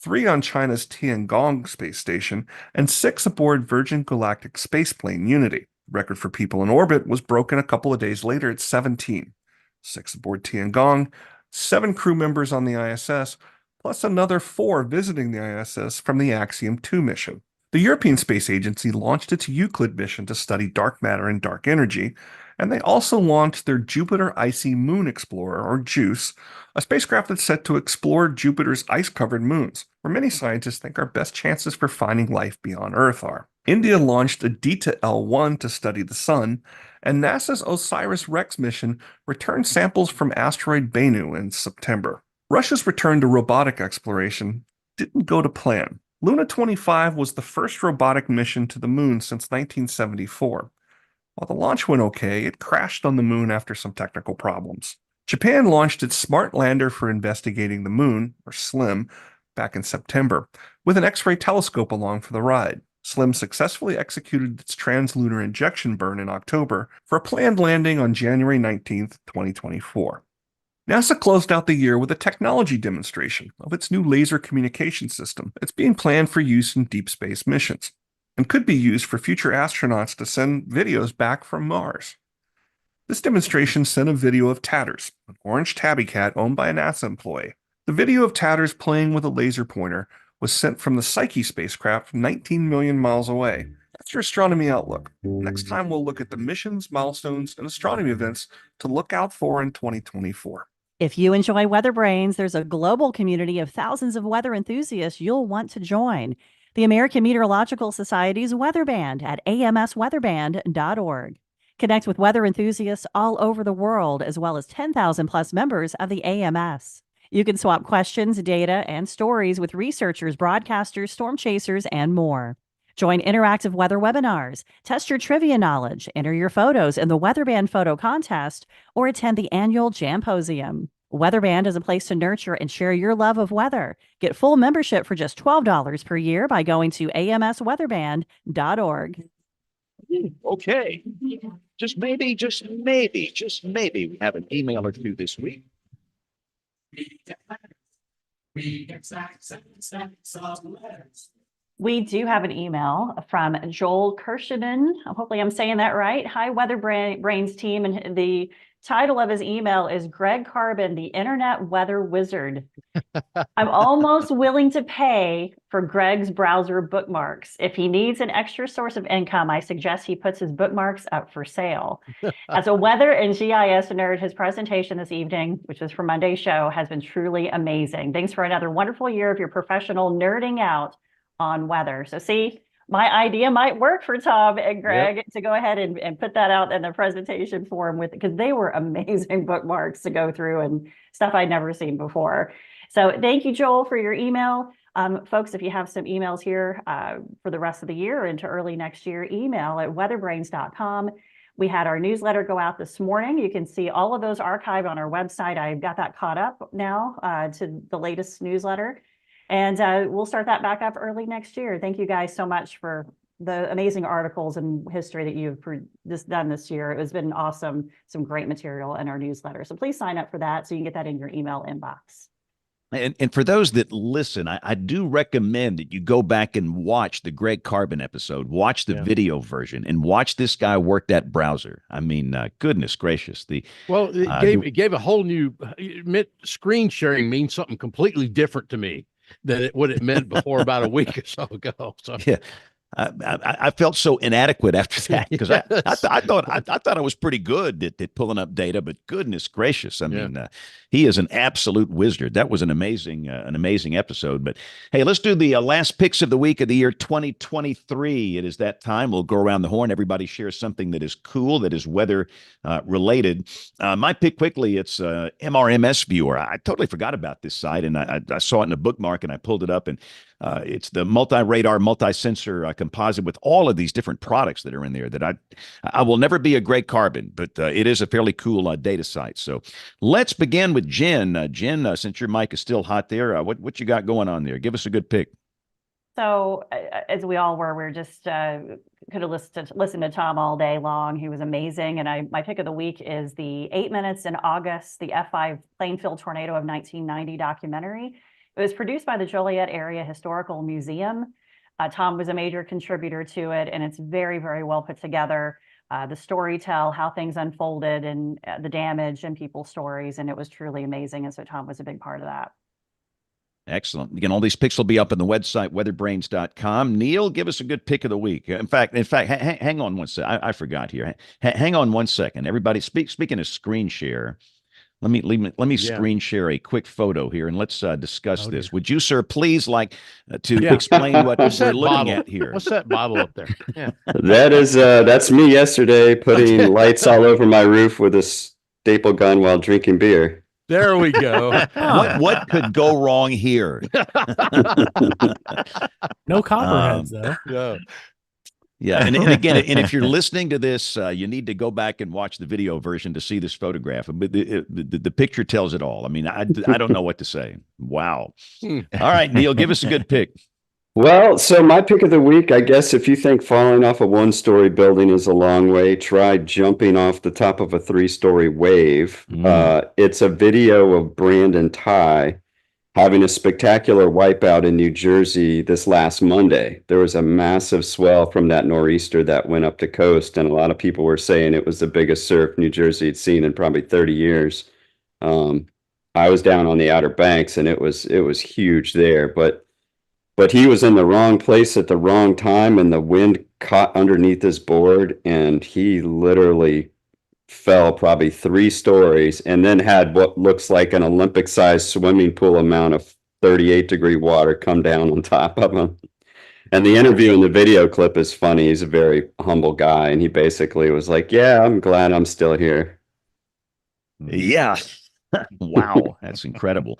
3 on China's Tiangong space station, and 6 aboard Virgin Galactic spaceplane Unity. The record for people in orbit was broken a couple of days later at 17. 6 aboard Tiangong, 7 crew members on the ISS, plus another 4 visiting the ISS from the Axiom 2 mission. The European Space Agency launched its Euclid mission to study dark matter and dark energy, and they also launched their Jupiter Icy Moon Explorer, or JUICE, a spacecraft that's set to explore Jupiter's ice-covered moons, where many scientists think our best chances for finding life beyond Earth are. India launched a DETA L1 to study the Sun, and NASA's OSIRIS-REx mission returned samples from asteroid Bennu in September. Russia's return to robotic exploration didn't go to plan. Luna 25 was the first robotic mission to the moon since 1974. While the launch went okay, it crashed on the moon after some technical problems. Japan launched its Smart Lander for Investigating the Moon, or SLIM, back in September, with an X-ray telescope along for the ride. SLIM successfully executed its translunar injection burn in October for a planned landing on January 19, 2024. NASA closed out the year with a technology demonstration of its new laser communication system that's being planned for use in deep space missions, and could be used for future astronauts to send videos back from Mars. This demonstration sent a video of Tatters, an orange tabby cat owned by a NASA employee. The video of Tatters playing with a laser pointer was sent from the Psyche spacecraft 19 million miles away. That's your Astronomy Outlook. Next time we'll look at the missions, milestones, and astronomy events to look out for in 2024. If you enjoy WeatherBrains, there's a global community of thousands of weather enthusiasts you'll want to join. The American Meteorological Society's Weather Band at amsweatherband.org. Connect with weather enthusiasts all over the world, as well as 10,000 plus members of the AMS. You can swap questions, data, and stories with researchers, broadcasters, storm chasers, and more. Join interactive weather webinars, test your trivia knowledge, enter your photos in the WeatherBand photo contest, or attend the annual Jamposium. WeatherBand is a place to nurture and share your love of weather. Get full membership for just $12 per year by going to amsweatherband.org. Okay. Just maybe, we have an email or two this week. We do have an email from Joel Kirschman. Hopefully I'm saying that right. Hi, WeatherBrains team. And the title of his email is Greg Carbon, the Internet Weather Wizard. I'm almost willing to pay for Greg's browser bookmarks. If he needs an extra source of income, I suggest he puts his bookmarks up for sale. As a weather and GIS nerd, his presentation this evening, which is for Monday's show, has been truly amazing. Thanks for another wonderful year of your professional nerding out on weather. So see, my idea might work for Tom and Greg to go ahead and put that out in the presentation form with, because they were amazing bookmarks to go through and stuff I'd never seen before. So thank you, Joel, for your email. Folks, if you have some emails here for the rest of the year into early next year, email at weatherbrains.com. We had our newsletter go out this morning. You can see all of those archived on our website. I've got that caught up now to the latest newsletter. And we'll start that back up early next year. Thank you guys so much for the amazing articles and history that you've done this year. It has been awesome. Some great material in our newsletter. So please sign up for that so you can get that in your email inbox. And for those that listen, I do recommend that you go back and watch the Greg Carbon episode, watch the video version, and watch this guy work that browser. I mean, goodness gracious. It gave a whole new screen sharing means something completely different to me than what it meant before about a week or so ago. So yeah. I felt so inadequate after that because I thought I was pretty good at pulling up data, but goodness gracious, I mean, he is an absolute wizard. That was an amazing episode. But hey, let's do the last picks of the week of the year 2023. It is that time. We'll go around the horn. Everybody shares something that is cool, that is weather related. My pick quickly, it's MRMS Viewer. I totally forgot about this site, and I saw it in a bookmark, and I pulled it up, and it's the multi-radar, multi-sensor composite with all of these different products that are in there that I will never be a Greg Carbon, but it is a fairly cool data site. So let's begin with Jen. Jen, since your mic is still hot there, what you got going on there? Give us a good pick. So as we all were, we're just could have listened to Tom all day long. He was amazing. And my pick of the week is the 8 Minutes in August, the F5 Plainfield Tornado of 1990 documentary. It was produced by the Joliet Area Historical Museum. Tom was a major contributor to it, and it's very, very well put together. the storytell, how things unfolded, and the damage and people's stories. And it was truly amazing. And so Tom was a big part of that. Excellent. Again, all these picks will be up on the website, weatherbrains.com. Neil, give us a good pick of the week. In fact, hang on one second. I forgot here. Hang on one second. Everybody, speaking of screen share, let me screen share a quick photo here, and let's discuss this. Would you, sir, please to explain what we're looking at here? What's that bottle up there? Yeah. That's me yesterday putting lights all over my roof with a staple gun while drinking beer. There we go. What could go wrong here? No copperheads, though. No. Yeah, and again, and if you're listening to this, you need to go back and watch the video version to see this photograph. But the picture tells it all. I mean, I don't know what to say. Wow. All right, Neil, give us a good pick. Well, so my pick of the week, I guess if you think falling off a one-story building is a long way, try jumping off the top of a three-story wave. It's a video of Brandon Ty having a spectacular wipeout in New Jersey this last Monday. There was a massive swell from that nor'easter that went up the coast, and a lot of people were saying it was the biggest surf New Jersey had seen in probably 30 years. I was down on the Outer Banks, and it was huge there, but he was in the wrong place at the wrong time, and the wind caught underneath his board, and he literally fell probably 3 stories and then had what looks like an Olympic-sized swimming pool amount of 38-degree water come down on top of him. And the interview in the video clip is funny. He's a very humble guy, and he basically was like, yeah, I'm glad I'm still here. Yeah. Wow, that's incredible.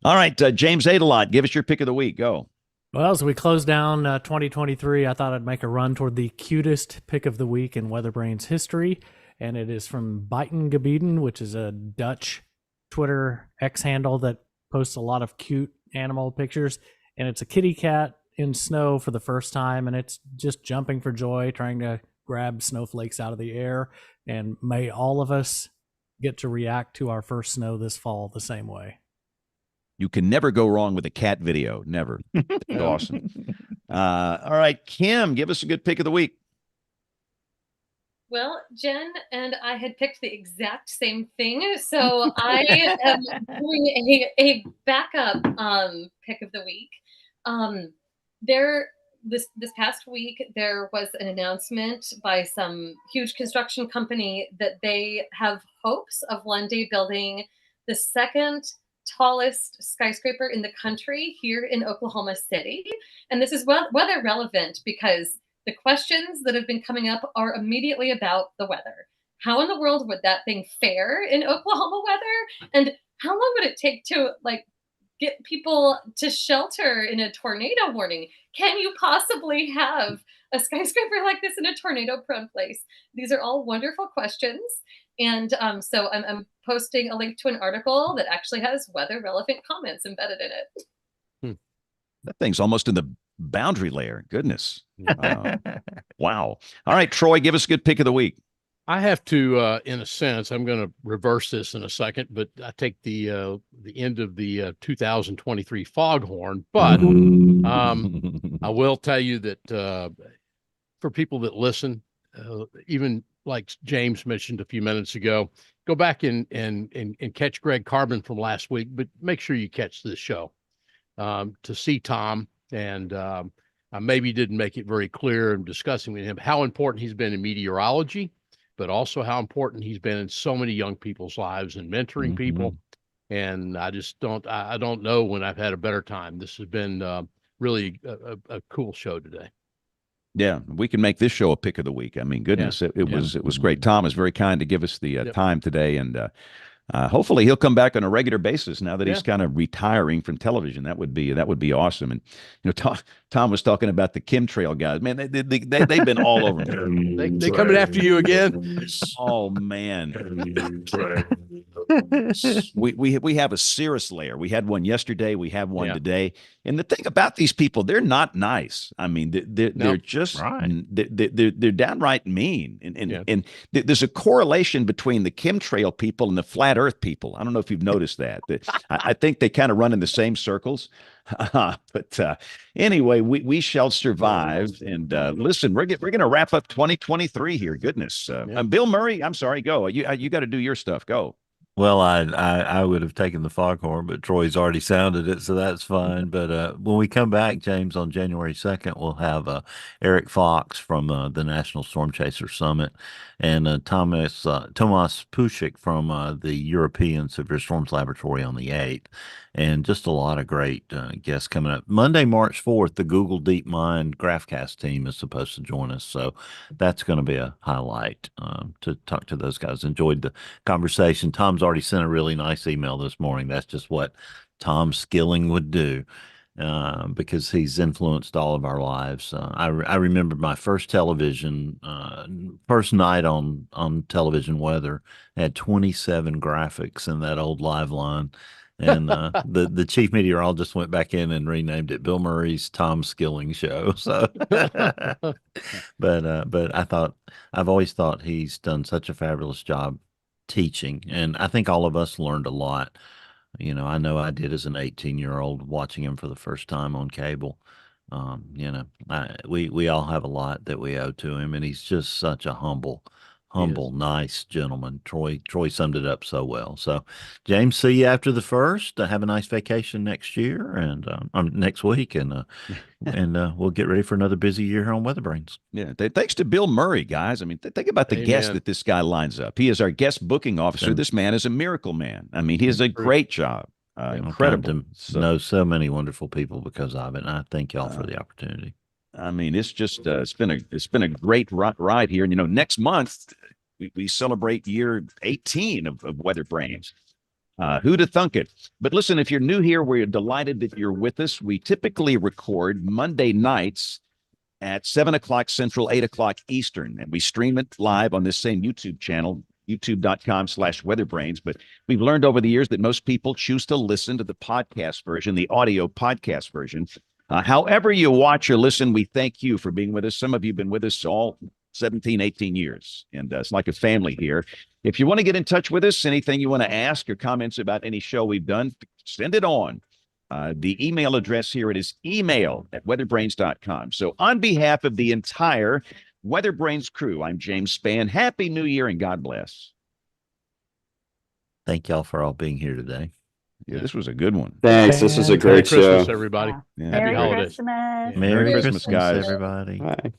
All right, James Adelot, give us your pick of the week. Go. Well, as we close down 2023, I thought I'd make a run toward the cutest pick of the week in WeatherBrains history, and it is from Biten Gebieden, which is a Dutch Twitter X handle that posts a lot of cute animal pictures, and it's a kitty cat in snow for the first time, and it's just jumping for joy, trying to grab snowflakes out of the air, and may all of us get to react to our first snow this fall the same way. You can never go wrong with a cat video. Never. Awesome. All right, Kim, give us a good pick of the week. Well, Jen and I had picked the exact same thing, so I am doing a backup pick of the week. This past week, there was an announcement by some huge construction company that they have hopes of one day building the second tallest skyscraper in the country here in Oklahoma City. And this is weather relevant because the questions that have been coming up are immediately about the weather. How in the world would that thing fare in Oklahoma weather? And how long would it take to get people to shelter in a tornado warning? Can you possibly have a skyscraper like this in a tornado-prone place? These are all wonderful questions. And so I'm posting a link to an article that actually has weather-relevant comments embedded in it. That thing's almost in the boundary layer. Goodness. Wow. All right, Troy, give us a good pick of the week. I have to, in a sense, I'm going to reverse this in a second, but I take the end of the 2023 foghorn. But I will tell you that for people that listen, even like James mentioned a few minutes ago, go back and catch Greg Carbon from last week, but make sure you catch this show to see Tom. And I maybe didn't make it very clear in discussing with him how important he's been in meteorology, but also how important he's been in so many young people's lives and mentoring people. And I just don't know when I've had a better time. This has been really a cool show today. Yeah, we can make this show a pick of the week. I mean, goodness, it was great. Tom is very kind to give us the time today, and hopefully he'll come back on a regular basis now that he's kind of retiring from television. That would be awesome. And Tom was talking about the chemtrail guys. Man, they've been all over. They coming after you again. Oh man. we have a cirrus layer. We had one yesterday. We have one today. And the thing about these people, they're not nice. I mean, they're just they're downright mean. And there's a correlation between the chemtrail people and the flat Earth people. I don't know if you've noticed that. I think they kind of run in the same circles. But anyway, we shall survive. And listen, we're going to wrap up 2023 here. Goodness. Bill Murray, I'm sorry, go. You got to do your stuff. Go. Well, I would have taken the foghorn, but Troy's already sounded it, so that's fine. But when we come back, James, on January 2nd, we'll have Eric Fox from the National Storm Chaser Summit and Tomas Pushik from the European Severe Storms Laboratory on the 8th. And just a lot of great guests coming up. Monday, March 4th, the Google DeepMind GraphCast team is supposed to join us. So that's going to be a highlight to talk to those guys. Enjoyed the conversation. Tom's already sent a really nice email this morning. That's just what Tom Skilling would do because he's influenced all of our lives. I remember my first first night on television weather had 27 graphics in that old live line. And the chief meteorologist went back in and renamed it Bill Murray's Tom Skilling Show. So, but I've always thought he's done such a fabulous job teaching, and I think all of us learned a lot. I know I did as an 18-year-old watching him for the first time on cable. We all have a lot that we owe to him, and he's just such a humble, nice gentleman. Troy summed it up so well. So, James, see you after the first. Have a nice vacation next year and next week, and we'll get ready for another busy year here on WeatherBrains. Yeah, thanks to Bill Murray, guys. I mean, think about the guests that this guy lines up. He is our guest booking officer. This man is a miracle man. I mean, he does a great job. Incredible. Know so many wonderful people because of it. And I thank y'all for the opportunity. I mean, it's just it's been a great ride here. And next month we celebrate year 18 of WeatherBrains. Who'd have thunk it? But listen, if you're new here, we're delighted that you're with us. We typically record Monday nights at 7 o'clock Central, 8 o'clock Eastern, and we stream it live on this same YouTube channel, youtube.com/weatherbrains. But we've learned over the years that most people choose to listen to the podcast version, the audio podcast version. However you watch or listen, we thank you for being with us. Some of you have been with us all 17, 18 years, and it's like a family here. If you want to get in touch with us, anything you want to ask or comments about any show we've done, send it on. The email address here, it is email@weatherbrains.com. So on behalf of the entire WeatherBrains crew, I'm James Spann. Happy New Year and God bless. Thank y'all for all being here today. Yeah, this was a good one. Thanks. This is a great Merry Christmas, show. everybody. Yeah. Happy Merry holidays. Christmas. Merry Christmas, guys. everybody. Bye.